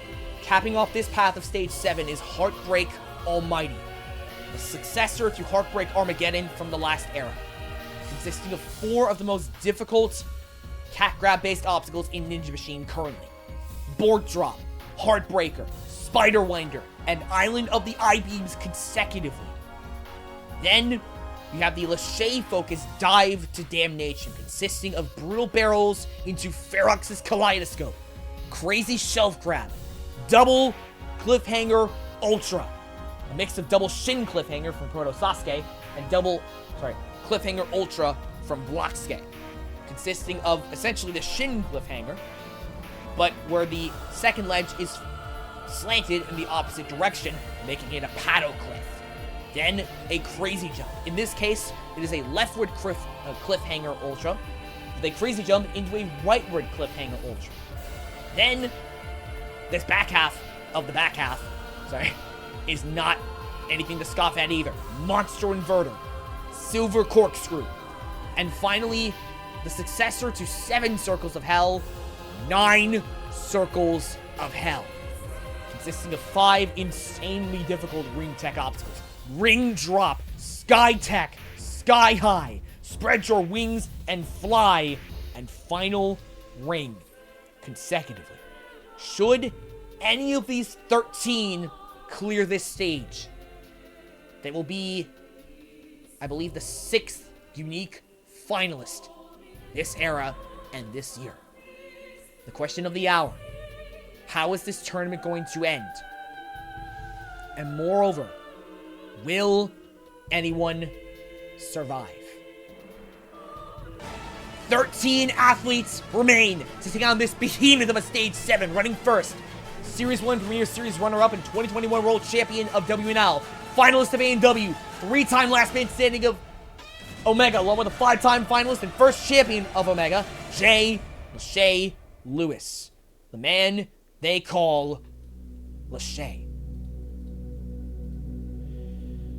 capping off this path of stage 7 is Heartbreak Almighty, the successor to Heartbreak Armageddon from the last era, consisting of 4 of the most difficult cat grab based obstacles in Ninja Machine currently. Board Drop, Heartbreaker, Spider Winder, and Island of the I-Beams consecutively. Then, you have the Lachey focused Dive to Damnation, consisting of brutal barrels into Ferox's Kaleidoscope, Crazy Shelf Grab, Double Cliffhanger Ultra, a mix of double Shin Cliffhanger from Proto Sasuke and Cliffhanger Ultra from Blocksuke, consisting of essentially the Shin Cliffhanger, but where the second ledge is slanted in the opposite direction, making it a paddle cliff. Then a crazy jump. In this case, it is a leftward cliffhanger ultra with a crazy jump into a rightward cliffhanger ultra. Then this back half of the back half, is not anything to scoff at either. Monster Inverter, Silver Corkscrew, and finally the successor to 7 Circles of Hell, 9 Circles of Hell, consisting of 5 insanely difficult ring tech obstacles. Ring Drop, Sky Tech, Sky High, Spread Your Wings and Fly, and Final Ring, consecutively. Should any of these 13 clear this stage, they will be, I believe, the 6th unique finalist this era and this year. The question of the hour: how is this tournament going to end? And moreover, will anyone survive? 13 athletes remain to take on this behemoth of a Stage 7. Running first, Series 1 Premier Series runner-up and 2021 World Champion of WNL, finalist of A&W, 3-time last man standing of Omega, along with a 5-time finalist and first champion of Omega, Jay Lachey Lewis, the man they call Lachey.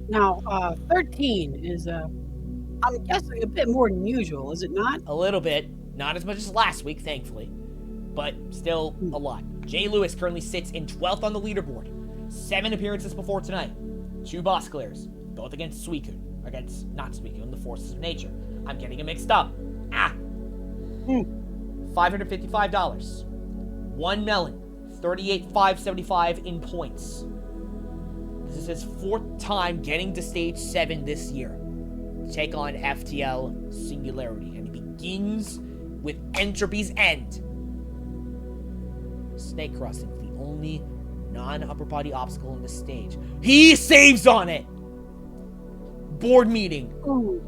Now, 13 is, I'm guessing a bit more than usual, is it not? A little bit. Not as much as last week, thankfully. But still a lot. Jay Lewis currently sits in 12th on the leaderboard. 7 appearances before tonight. 2 boss clears. Both against Suicune. Not Suicune, the Forces of Nature. I'm getting it mixed up. $555. 1 melon. 38,575 in points. This is his 4th time getting to Stage 7 this year. To take on FTL Singularity. And he begins with Entropy's End. Snake Crossing, the only non-upper body obstacle in this stage. He saves on it! Board meeting. Ooh.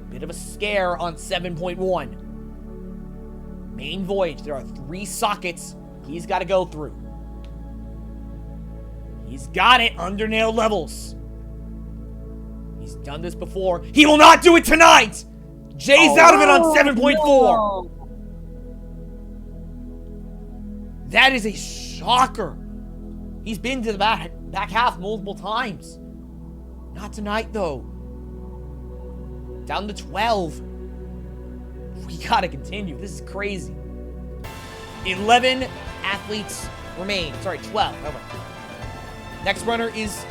Bit of a scare on 7.1. Main voyage, there are 3 sockets he's got to go through. He's got it under nail levels. He's done this before. He will not do it tonight! Jay's out of it on 7.4. No. That is a shocker. He's been to the back half multiple times. Not tonight, though. Down to 12. We gotta continue. This is crazy. 11 athletes remain. Sorry, 12. Over. Next runner is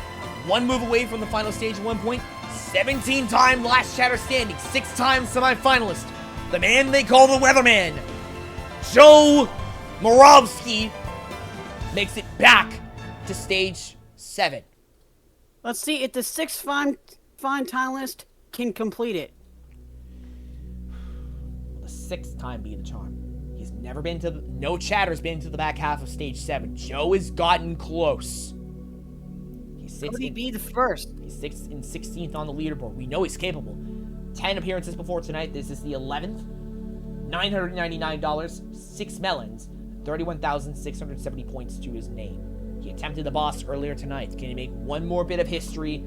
1 move away from the final stage at 1 point. 17-time last chatter standing. 6-time semi-finalist. The man they call the Weatherman. Joe Moravsky makes it back to Stage 7. Let's see if the 6th fine finalist can complete it. The 6th time be the charm. He's never been to no chatter's been to the back half of Stage 7. Joe has gotten close. Could he be the first? He's 16th on the leaderboard. We know he's capable. 10 appearances before tonight. This is the 11th. $999, 6 melons, 31,670 points to his name. He attempted the boss earlier tonight. Can he make one more bit of history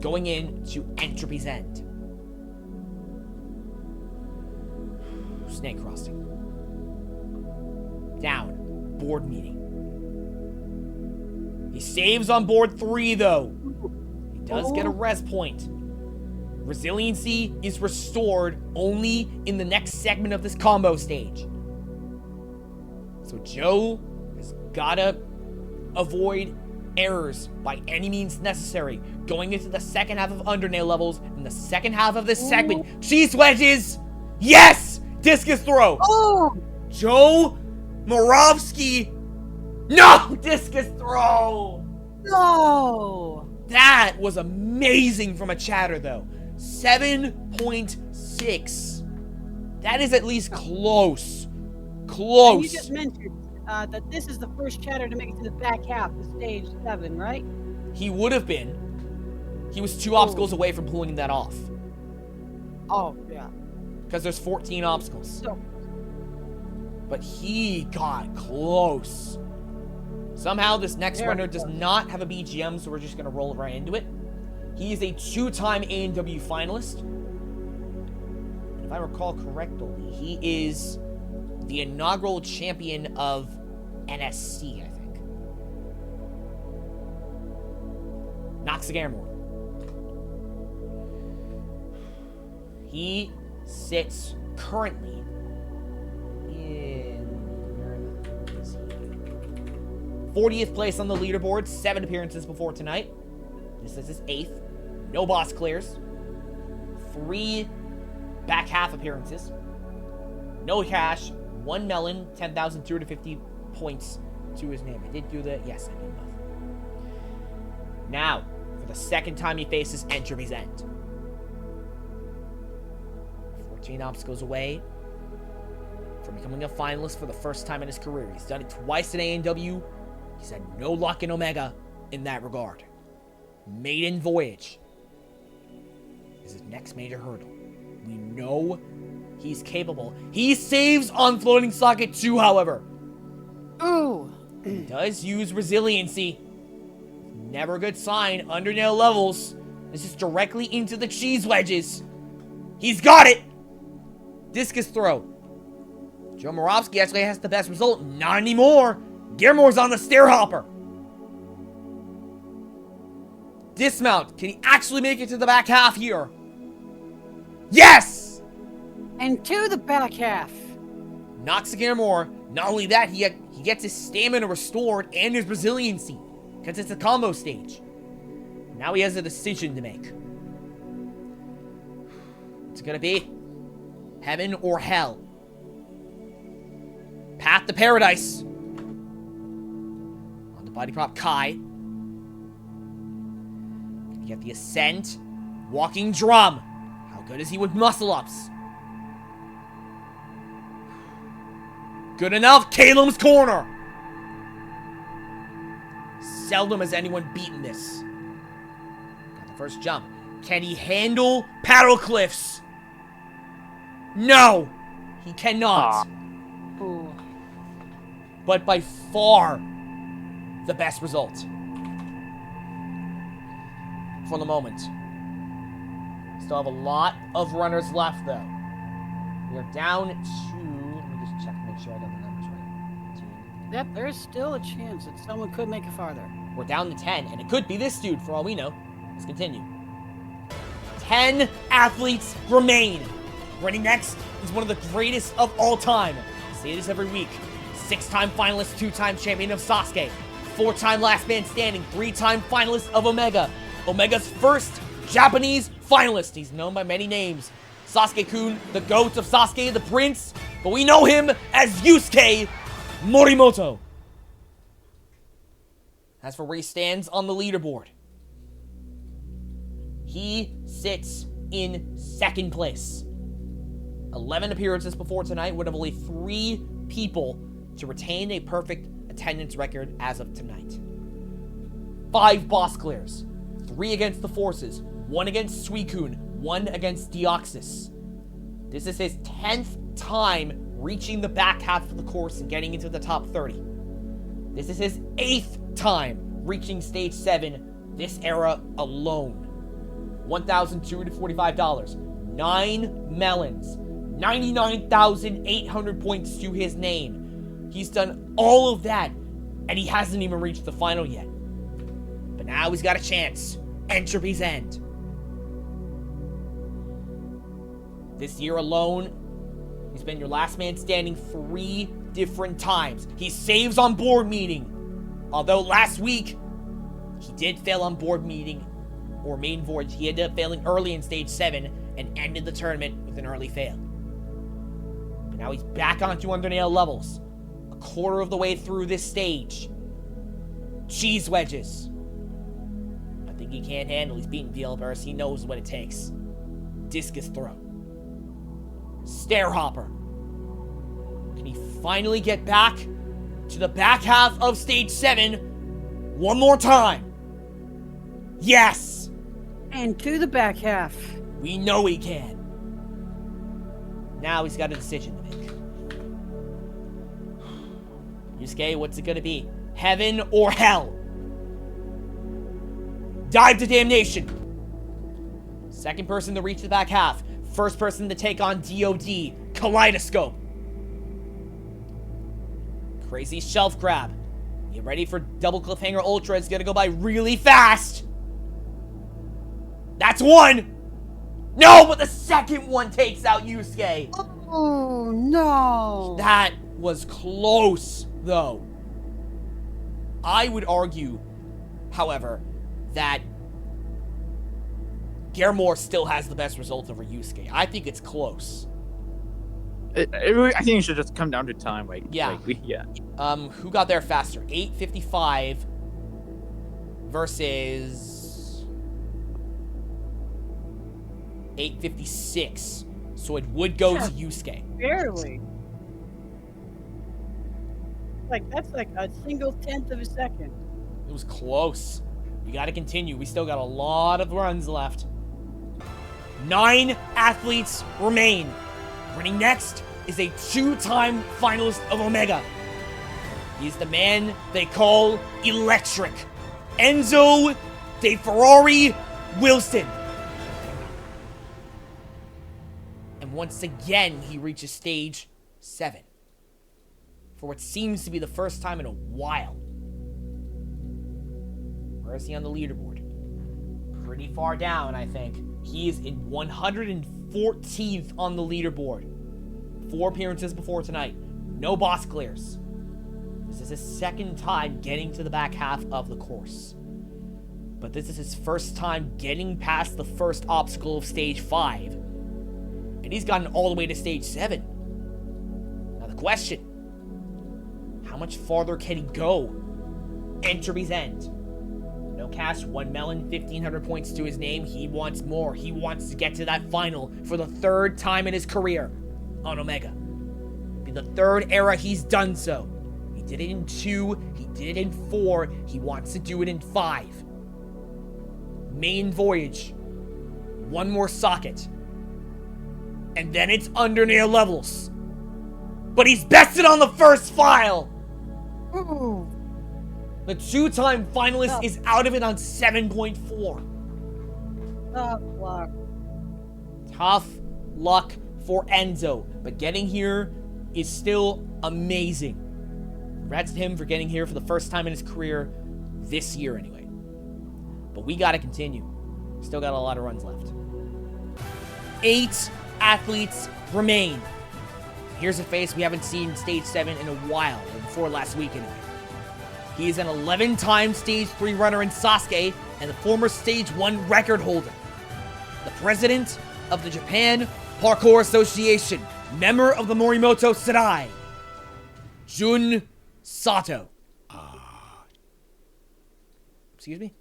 going into Entropy's End? Snake crossing. Down. Board meeting. He saves on board 3, though. He does get a res point. Resiliency is restored only in the next segment of this combo stage. So Joe has gotta avoid errors by any means necessary. Going into the second half of Undernail levels, in the second half of this segment, cheese wedges! Yes! Discus throw! Oh! Joe Moravsky! No! Discus throw! No! That was amazing from a chatter, though. 7.6. That is at least close. Close. And you just mentioned that this is the first chatter to make it to the back half of stage 7, right? He would have been. He was 2 obstacles away from pulling that off. Oh, yeah. Because there's 14 obstacles. So, But he got close. Somehow this next runner does not have a BGM, so we're just going to roll right into it. He is a 2-time A&W finalist. And if I recall correctly, he is the inaugural champion of NSC, I think. Noxagamore. He sits currently in 40th place on the leaderboard, 7 appearances before tonight. This is his 8th. No boss clears. 3 back half appearances. No cash. 1 melon. 10,250 points to his name. I did do that. Yes, I did both. Now, for the second time he faces Entropy's End. 14 obstacles away from becoming a finalist for the first time in his career. He's done it twice in A&W. He's had no luck in Omega in that regard. Maiden Voyage is his next major hurdle. We know he's capable. He saves on Floating Socket 2, however. ooh. He does use Resiliency. Never a good sign. Undernail levels. This is directly into the cheese wedges. He's got it! Discus throw. Joe Moravsky actually has the best result. Not anymore. Gearmore's on the stair hopper. Dismount. Can he actually make it to the back half here? Yes! And to the back half. Knocks Gearmore. Not only that, he gets his stamina restored and his resiliency. Because it's a combo stage. Now he has a decision to make. What's it gonna be? Heaven or hell? Path to Paradise. On the body prop, Kai. Gonna get the Ascent. Walking Drum. How good is he with muscle-ups? Good enough. Calum's Corner. Seldom has anyone beaten this. Got the first jump. Can he handle Paddle Cliffs? No! He cannot. Ooh. But by far, the best result. For the moment. Still have a lot of runners left, though. We are down to... Let me just check to make sure I got the numbers right. Yep, there's still a chance that someone could make it farther. We're down to 10, and it could be this dude, for all we know. Let's continue. 10 athletes remain. Running next is one of the greatest of all time. I say this every week. 6-time finalist, 2-time champion of Sasuke. 4-time last man standing, 3-time finalist of Omega. Omega's first Japanese finalist. He's known by many names. Sasuke-kun, the GOAT of Sasuke, the Prince. But we know him as Yusuke Morimoto. That's for where he stands on the leaderboard. He sits in 2nd place. 11 appearances before tonight, one of only 3 people to retain a perfect attendance record as of tonight. 5 boss clears. 3 against the Forces, 1 against Suicune, 1 against Deoxys. This is his 10th time reaching the back half of the course and getting into the top 30. This is his 8th time reaching stage 7 this era alone. $1,245. 9 melons. 99,800 points to his name. He's done all of that, and he hasn't even reached the final yet. But now he's got a chance. Entropy's End. This year alone, he's been your last man standing 3 different times. He saves on board meeting. Although last week, he did fail on board meeting or main voyage. He ended up failing early in stage 7 and ended the tournament with an early fail. But now he's back onto undernail levels. A quarter of the way through this stage. Cheese wedges. I think he can't handle. He's beaten Veilburst. He knows what it takes. Discus throw. Stair hopper. Can he finally get back to the back half of stage 7 one more time? Yes! And to the back half. We know he can. Now he's got a decision to make. Yusuke, what's it gonna be? Heaven or hell? Dive to damnation. Second person to reach the back half. First person to take on DOD. Kaleidoscope. Crazy shelf grab. Get ready for double cliffhanger ultra. It's gonna go by really fast. That's 1. No, but the second one takes out Yusuke. Oh, no. That was close, though. I would argue, however, that Garemore still has the best result over Yusuke. I think it's close. I think it should just come down to time. Yeah. Yeah. Who got there faster? 8:55 versus 8:56. So it would go to Yusuke. Barely. That's like a single 1/10 of a second. It was close. We gotta continue. We still got a lot of runs left. 9 athletes remain. Running next is a 2-time finalist of Omega. He's the man they call Electric. Enzo De Ferrari Wilson. And once again, he reaches stage 7. For what seems to be the first time in a while. Where is he on the leaderboard? Pretty far down, I think. He is in 114th on the leaderboard. 4 appearances before tonight. No boss clears. This is his second time getting to the back half of the course. But this is his first time getting past the first obstacle of stage 5. And he's gotten all the way to stage 7. Now the question, how much farther can he go? Entropy's End. No cash, 1 melon, 1,500 points to his name. He wants more. He wants to get to that final for the 3rd time in his career on Omega. In the 3rd era he's done so. He did it in 2, he did it in 4, he wants to do it in 5. Main voyage. 1 more socket. And then it's undernail levels. But he's bested on the first file! Ooh. The 2-time finalist is out of it on 7.4. Tough luck. Tough luck for Enzo. But getting here is still amazing. Congrats to him for getting here for the first time in his career this year anyway. But we gotta continue. Still got a lot of runs left. 8 athletes remain. Here's a face we haven't seen stage 7 in a while, or before last week anyway. He is an 11-time stage 3 runner in Sasuke and the former stage 1 record holder. The president of the Japan Parkour Association, member of the Morimoto Serai, Jun Sato. Excuse me?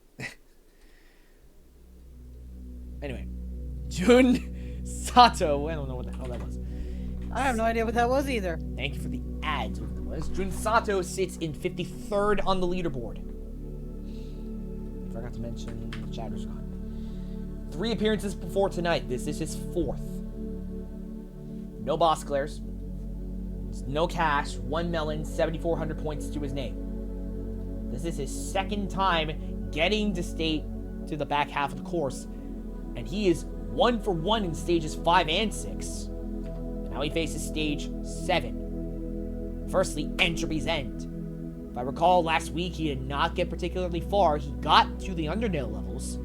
Anyway, Jun Sato. I don't know what the hell that was. I have no idea what that was either. Thank you for the ads. Jun Sato sits in 53rd on the leaderboard. forgot to mention Chatter's gone. 3 appearances before tonight. This is his 4th. No boss clears. No cash. 1 melon. 7,400 points to his name. This is his 2nd time getting to the back half of the course, and he is 1 for 1 in stages 5 and 6. Now he faces stage 7. Firstly, Entropy's End. If I recall, last week he did not get particularly far. He got to the Undernail levels,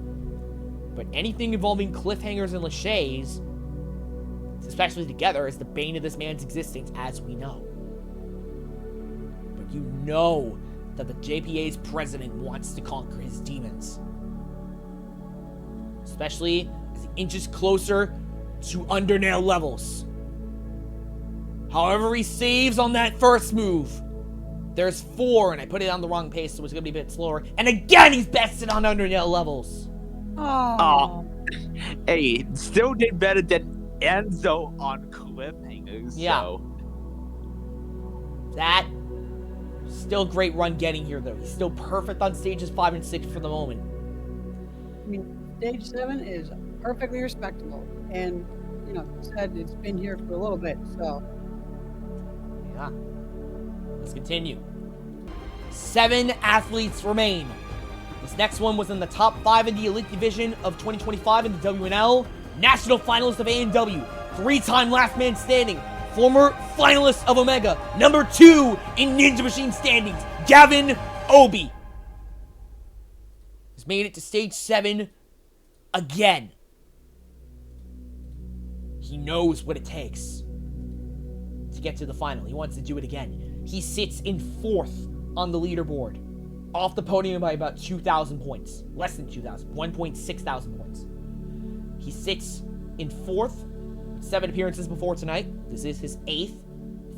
but anything involving cliffhangers and laches, especially together, is the bane of this man's existence, as we know. But you know that the JPA's president wants to conquer his demons, especially as he inches closer to Undernail levels. However, he saves on that first move. There's 4, and I put it on the wrong pace, so it's going to be a bit slower. And again, he's bested on Undernail levels. Oh. Hey, still did better than Enzo on cliffhangers. Yeah. So. That, still great run getting here, though. He's still perfect on stages 5 and 6 for the moment. I mean, stage 7 is perfectly respectable. And, you know, said it's been here for a little bit, so. Yeah. Let's continue. 7 athletes remain. This next one was in the top 5 in the Elite Division of 2025 in the WNL. National finalist of A&W. 3-time last man standing. Former finalist of Omega. Number 2 in Ninja Machine standings. Gavin Obi has made it to stage 7 again. He knows what it takes to get to the final. He wants to do it again. He sits in 4th on the leaderboard, off the podium by about 2,000 points. Less than 2,000, 1.6 thousand points. He sits in 4th, with 7 appearances before tonight. This is his 8th.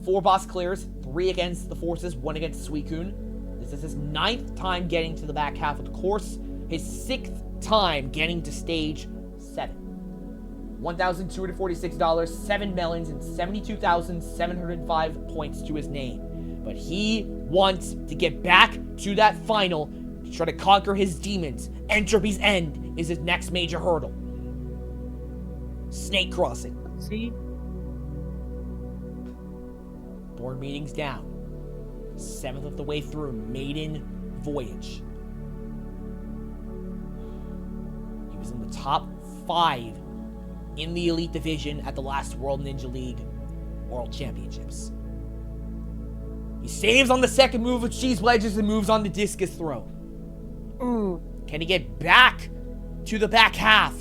4 boss clears, 3 against the Forces, 1 against Suicune. This is his 9th time getting to the back half of the course. His 6th time getting to stage 7. $1,246, 7 melons, and 72,705 points to his name. But he wants to get back to that final to try to conquer his demons. Entropy's End is his next major hurdle. Snake Crossing. See? Board meetings down. 7th of the way through Maiden Voyage. He was in the top 5 in the Elite Division at the last World Ninja League World Championships. He saves on the second move with cheese wedges and moves on to discus throw. Ooh. Can he get back to the back half?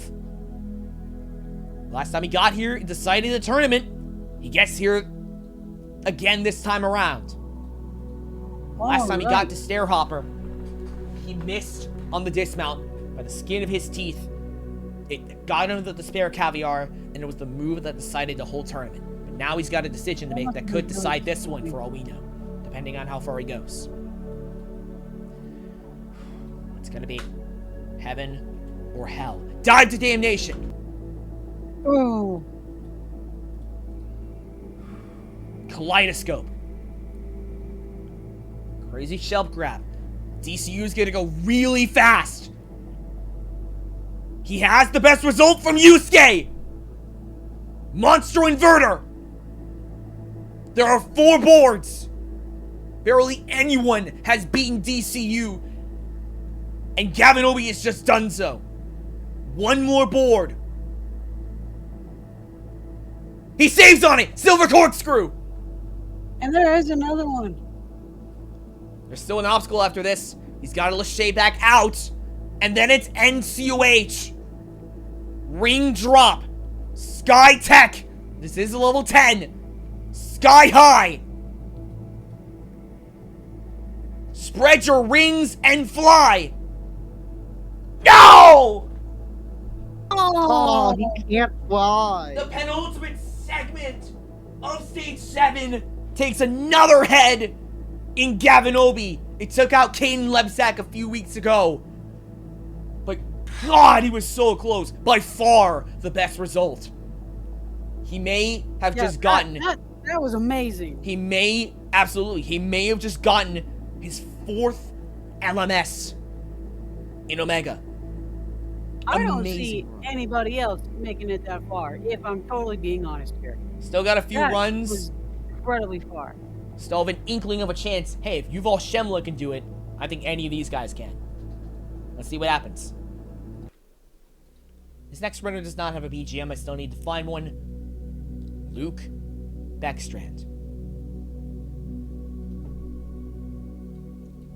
Last time he got here, he decided the tournament. He gets here again this time around. Last time he got to Stair Hopper, he missed on the dismount by the skin of his teeth. It got him the Despair Caviar, and it was the move that decided the whole tournament. But now he's got a decision to make that could decide this one, for all we know, depending on how far he goes. It's gonna be heaven or hell. Dive to Damnation! Ooh. Kaleidoscope. Crazy shelf grab. DCU's gonna go really fast. He has the best result from Yusuke! Monster Inverter! There are 4 boards! Barely anyone has beaten DCU, and Gavin Obi has just done so. 1 more board. He saves on it! Silver Corkscrew! And there is another one. There's still an obstacle after this. He's got to lachey back out, and then it's NCOH. Ring drop. Sky Tech. This is a level 10. Sky High. Spread your wings and fly. No! Oh, he can't fly. The penultimate segment of stage 7 takes another head in Gavin Obi. It took out Caden Lebsack a few weeks ago. But God, he was so close. By far the best result. He may have just gotten... That was amazing. He may have just gotten his 4th LMS in Omega. I don't Amazing see run. anybody else making it that far, if I'm totally being honest here. Still got a few That runs. was incredibly far. Still have an inkling of a chance. Hey, if Yuval Shemla can do it, I think any of these guys can. Let's see what happens. This next runner does not have a BGM. I still need to find one. Luke Beckstrand.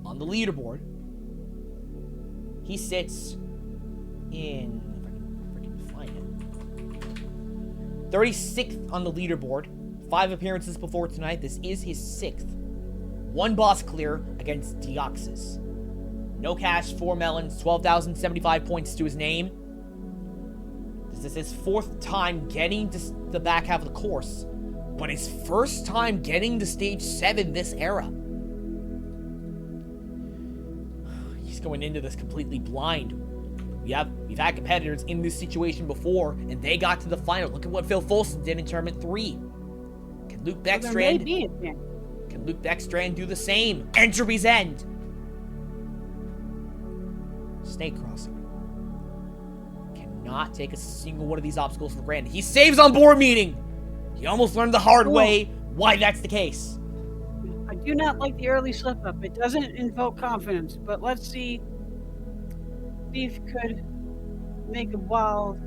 On the leaderboard, he sits in, if I can find it, 36th on the leaderboard. 5 appearances before tonight. This is his 6th. 1 boss clear against Deoxys. No cash, 4 melons, 12,075 points to his name. This is his 4th time getting to the back half of the course, but his first time getting to stage 7 this era. He's going into this completely blind. We've had competitors in this situation before, and they got to the final. Look at what Phil Folsom did in Tournament 3. Can Luke Beckstrand do the same? Entropy's End. Snake Crossing. Cannot take a single one of these obstacles for granted. He saves on board meeting. He almost learned the hard way why that's the case. I do not like the early slip up. It doesn't invoke confidence, but let's see if he could make a wild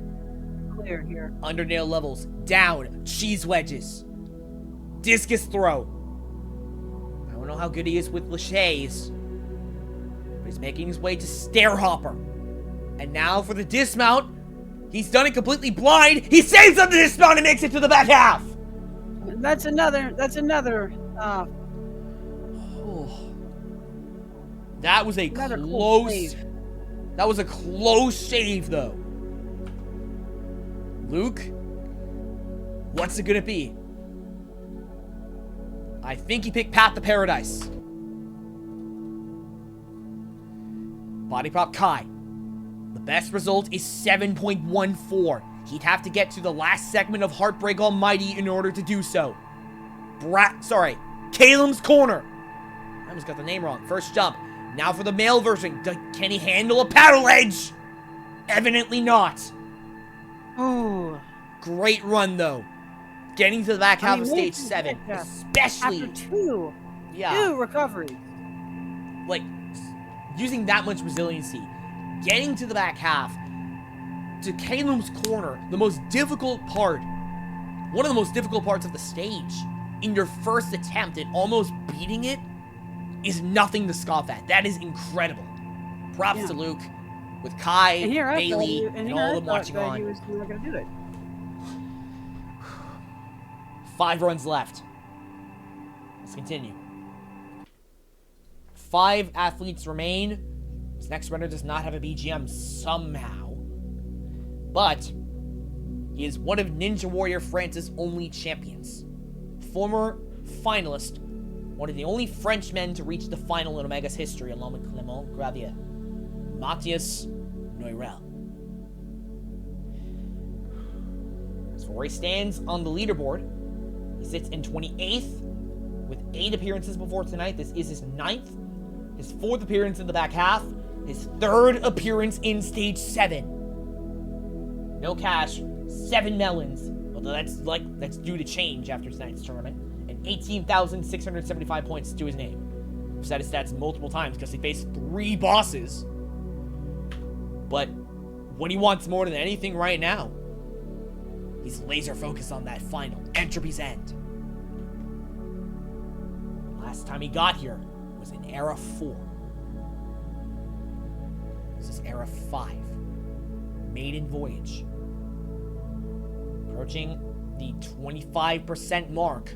clear here. Undernail levels down. Cheese wedges. Discus throw. I don't know how good he is with laches, but he's making his way to Stair Hopper. And now for the dismount. He's done it completely blind. He saves on the dismount and makes it to the back half. That's another. That was a Another cool close. save. That was a close save, though. Luke, what's it gonna be? I think he picked Path to Paradise. Body prop Kai. The best result is 7.14. He'd have to get to the last segment of Heartbreak Almighty in order to do so. Calum's Corner. I almost got the name wrong. First jump. Now for the male version. Can he handle a paddle edge? Evidently not. Oh. Great run, though. Getting to the back half of stage 7. Especially. After two recoveries. Like, using that much resiliency. Getting to the back half. To Calum's Corner. The most difficult part. One of the most difficult parts of the stage. In your first attempt at almost beating it. Is nothing to scoff at. That is incredible. Props to Luke. With Kai, Bailey, and all of them watching on. He was not going to do it. 5 runs left. Let's continue. 5 athletes remain. This next runner does not have a BGM somehow. But he is one of Ninja Warrior France's only champions. Former finalist. One of the only Frenchmen to reach the final in Omega's history, along with Clément Gravier. Matthias Neurel. So where he stands on the leaderboard, he sits in 28th with 8 appearances before tonight. This is his 9th, his 4th appearance in the back half, his 3rd appearance in stage 7. No cash, 7 melons, although that's due to change after tonight's tournament, and 18,675 points to his name. I've said his stats multiple times because he faced 3 bosses. But what he wants more than anything right now, he's laser focused on that final, Entropy's End. Last time he got here was in Era 4. This is Era 5. Maiden Voyage. Approaching the 25% mark.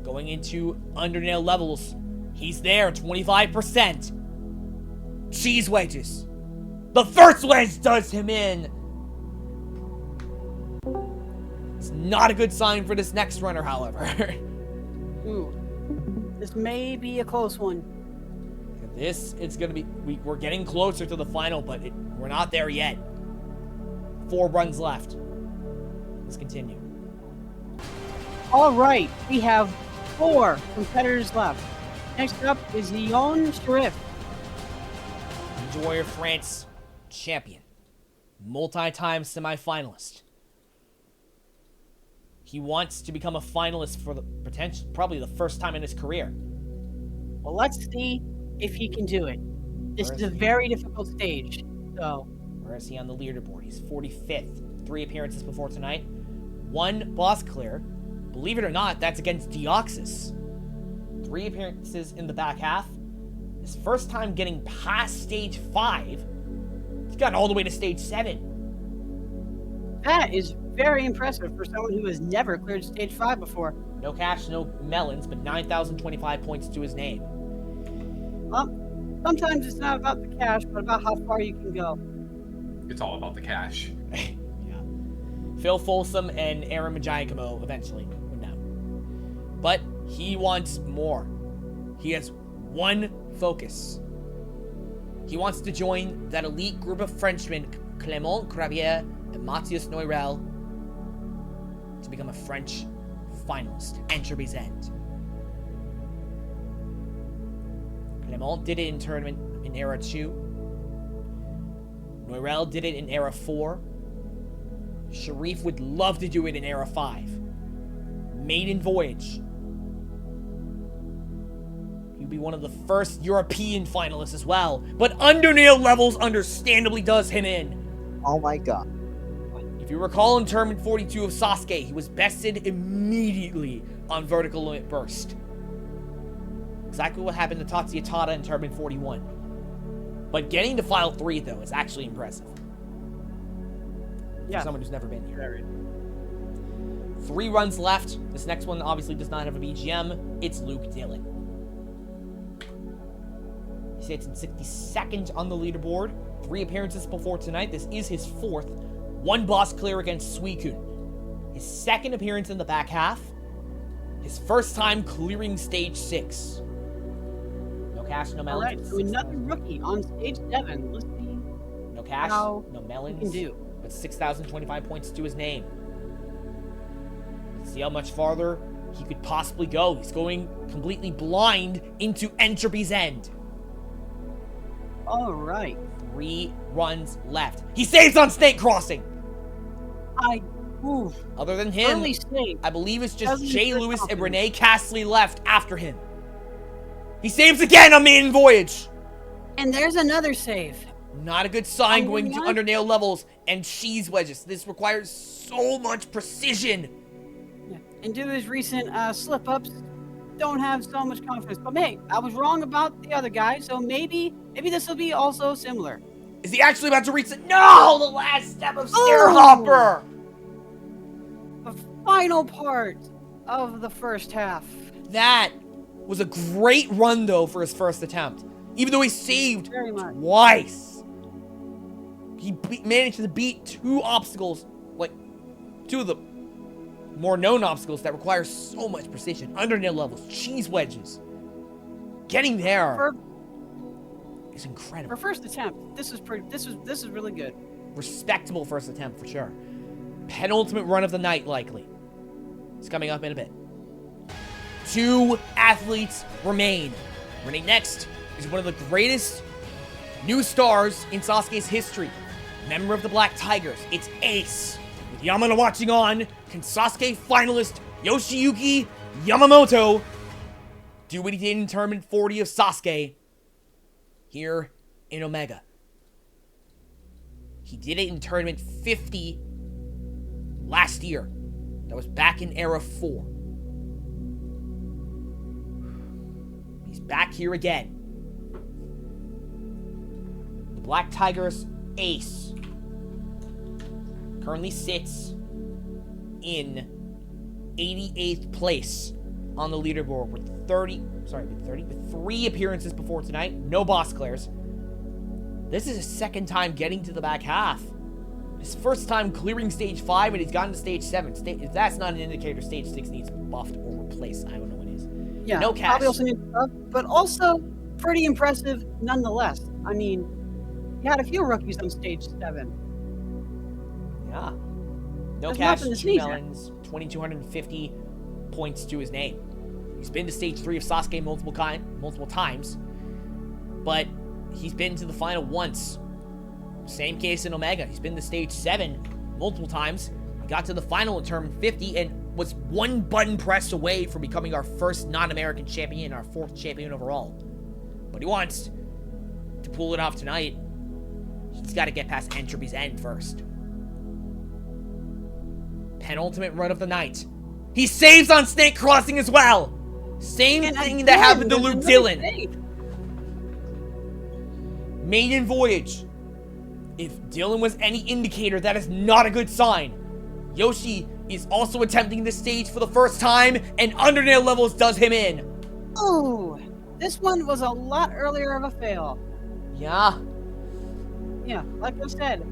Going into undernail levels. He's there, 25%. Cheese wedges. The first wedge does him in. It's not a good sign for this next runner, however. Ooh. This may be a close one. This is going to be... We're getting closer to the final, but we're not there yet. 4 runs left. Let's continue. All right, we have 4 competitors left. Next up is Yon Sharif. Tour de France champion, multi-time semifinalist. He wants to become a finalist for the potential, probably the first time in his career. Well, let's see if he can do it. This is a very difficult stage, so. Where is he on the leaderboard? He's 45th. 3 appearances before tonight. 1 boss clear. Believe it or not, that's against Deoxys. 3 appearances in the back half. His first time getting past stage 5. He's gotten all the way to stage 7. That is very impressive for someone who has never cleared stage 5 before. No cash, no melons, but 9,025 points to his name. Sometimes it's not about the cash, but about how far you can go. It's all about the cash. Yeah. Phil Folsom and Aaron Giacomo eventually went down. But he wants more. He has one focus. He wants to join that elite group of Frenchmen, Clément Gravier and Matthias Neurel, to become a French finalist. Entropy's End. Clément did it in tournament in Era 2. Neurel did it in Era 4. Sharif would love to do it in Era 5. Maiden voyage. He'd be one of the first European finalists as well. But Undernail levels understandably does him in. Oh my god. If you recall in Tournament 42 of Sasuke, he was bested immediately on Vertical Limit Burst. Exactly what happened to Tatsuya Tada in Tournament 41. But getting to File 3, though, is actually impressive. Yeah. For someone who's never been here. 3 runs left. This next one obviously does not have a BGM. It's Luke Dillon. He sits in 62nd on the leaderboard. 3 appearances before tonight. This is his 4th. 1 boss clear against Suicune. His 2nd appearance in the back half. His first time clearing stage 6. No cash, no melons. Alright, so another rookie on stage 7. Let's see no cash, how no he melons. can do. With 6,025 points to his name. Let's see how much farther he could possibly go. He's going completely blind into Entropy's End. Alright. 3 runs left. He saves on Snake Crossing! Other than him, Early save. I believe it's just Doesn't Jay feel Lewis and confident. Renee Castley left after him. He saves again on Maiden Voyage! And there's another save. Not a good sign Oh, going to what? Undernail levels and cheese wedges. This requires so much precision. Yeah. And due to his recent slip-ups, don't have so much confidence. But hey, I was wrong about the other guy, so maybe this will be also similar. Is he actually about to reach it? No! The last step of Stairhopper! The final part of the first half. That was a great run, though, for his first attempt. Even though he saved Very much. twice. He managed to beat 2 obstacles, like 2 of the more known obstacles that require so much precision. Undernail levels, cheese wedges. Getting there is incredible. For first attempt, this is really good. Respectable first attempt for sure. Penultimate run of the night, likely. It's coming up in a bit. 2 athletes remain. Running next is one of the greatest new stars in Sasuke's history. Member of the Black Tigers, it's Ace. With Yamano watching on, can Sasuke finalist Yoshiyuki Yamamoto do what he did in Tournament 40 of Sasuke here in Omega? He did it in Tournament 50 last year. That was back in Era 4. He's back here again. The Black Tigers Ace currently sits in 88th place on the leaderboard with 3 appearances before tonight. No boss clears. This is his 2nd time getting to the back half. His first time clearing stage 5, and he's gotten to stage 7. If that's not an indicator stage 6 needs buffed or replaced, I don't know what it is. Yeah, No cash. probably also needs stuff, but also pretty impressive nonetheless. I mean, you had a few rookies on stage 7. Yeah. No There's cash, nothing to 2 sneeze at. melons, 2,250 points to his name. He's been to stage 3 of Sasuke multiple times, but he's been to the final once. Same case in Omega. He's been to stage 7 multiple times. He got to the final in Tournament 50 and was one button press away from becoming our first non-American champion, our 4th champion overall. But he wants to pull it off tonight. He's got to get past Entropy's End first. Penultimate run of the night. He saves on Snake Crossing as well. Same thing that happened to Luke Dillon. Maiden Voyage. If Dillon was any indicator, that is not a good sign. Yoshi is also attempting this stage for the first time, and Undernail Levels does him in. Oh, this one was a lot earlier of a fail. Yeah. Yeah, like I said,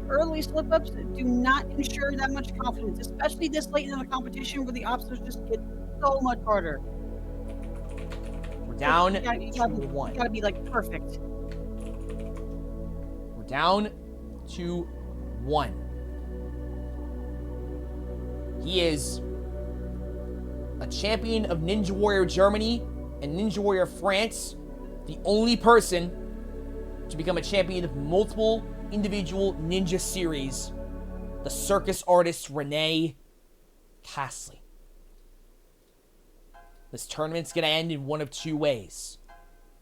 early slip-ups do not ensure that much confidence, especially this late in the competition where the obstacles just get so much harder. We're down You gotta be 2-1. You gotta be like perfect. We're down 2-1. He is a champion of Ninja Warrior Germany and Ninja Warrior France, the only person to become a champion of multiple individual ninja series, the circus artist Renee Castley. This tournament's going to end in one of two ways.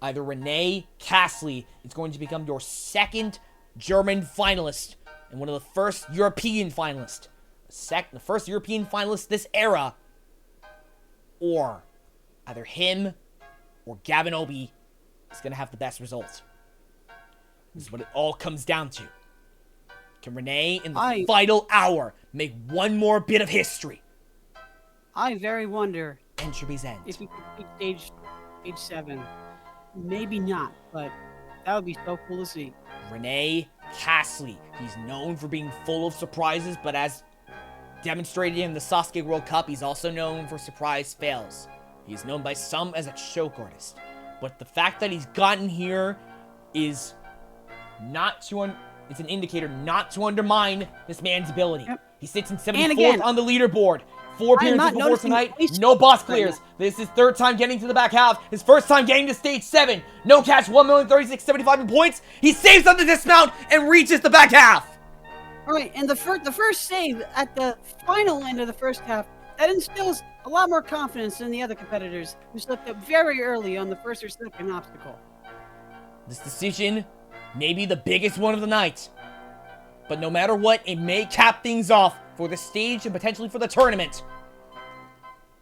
Either Renee Castley is going to become your second German finalist and one of the first European finalists. The first European finalist this era. Or either him or Gavin Obi is going to have the best result. This is what it all comes down to. Can Renee, in the final hour, make one more bit of history? I very wonder Entropy's End. if he could beat stage 7. Maybe not, but that would be so cool to see. Renee Castley. He's known for being full of surprises, but as demonstrated in the Sasuke World Cup, he's also known for surprise fails. He's known by some as a choke artist. But the fact that he's gotten here is not to it's an indicator not to undermine this man's ability. Yep. He sits in And 74th again, on the leaderboard. 4 I am appearances not before noticing tonight. place No boss right clears. now. This is his 3rd time getting to the back half. His 1st time getting to stage 7. No catch, 1,036,75 in points. He saves on the dismount and reaches the back half. All right, and the first save at the final end of the first half, that instills a lot more confidence than the other competitors who slipped up very early on the first or second obstacle. This decision may be the biggest one of the night. But no matter what, it may cap things off for the stage and potentially for the tournament.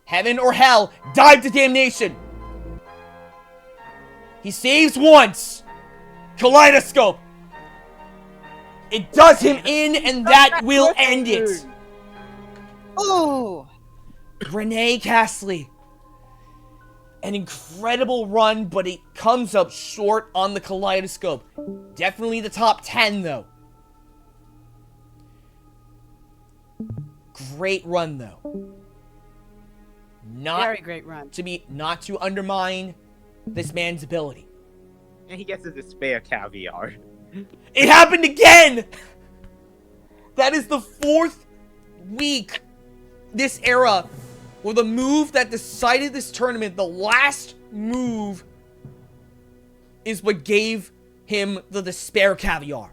Heaven or hell, dive to damnation. He saves once. Kaleidoscope. It does him in, and that will end it. Oh! Renee Castley. An incredible run, but it comes up short on the Kaleidoscope. Definitely the top 10, though. Great run, though. Very great run. Not to undermine this man's ability. And he gets his despair caviar. It happened again! That is the 4th week this era where the move that decided this tournament, the last move, is what gave him the despair caviar.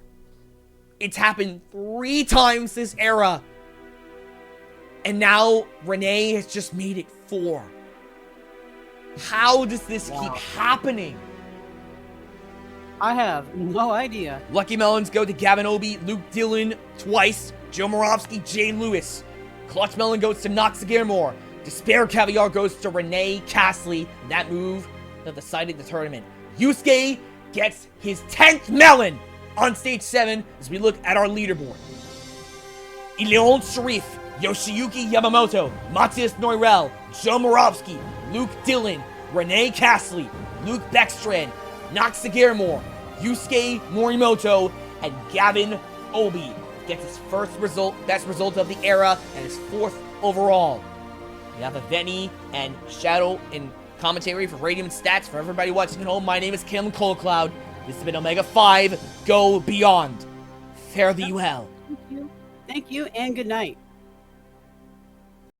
It's happened 3 times this era. And now Renee has just made it 4. How does this keep happening? I have no idea. Lucky Melons go to Gavin Obi, Luke Dillon twice, Joe Moravsky, Jane Lewis. Clutch Melon goes to Nox Gilmore. Despair Caviar goes to Renee Castley. That move that decided the tournament. Yusuke gets his 10th melon on stage 7 as we look at our leaderboard. Ileon Sharif, Yoshiyuki Yamamoto, Matthias Neurel, Joe Moravsky, Luke Dillon, Renee Castley, Luke Beckstrand, Nox Gilmore, Yusuke Morimoto, and Gavin Obi gets his best result of the era and his 4th overall. We have Aveni and Shadow in commentary for Radiant Stats. For everybody watching at home, my name is Kim Coldcloud. This has been OMEGA⁵. Go beyond. Fare thee well. Thank you, and good night.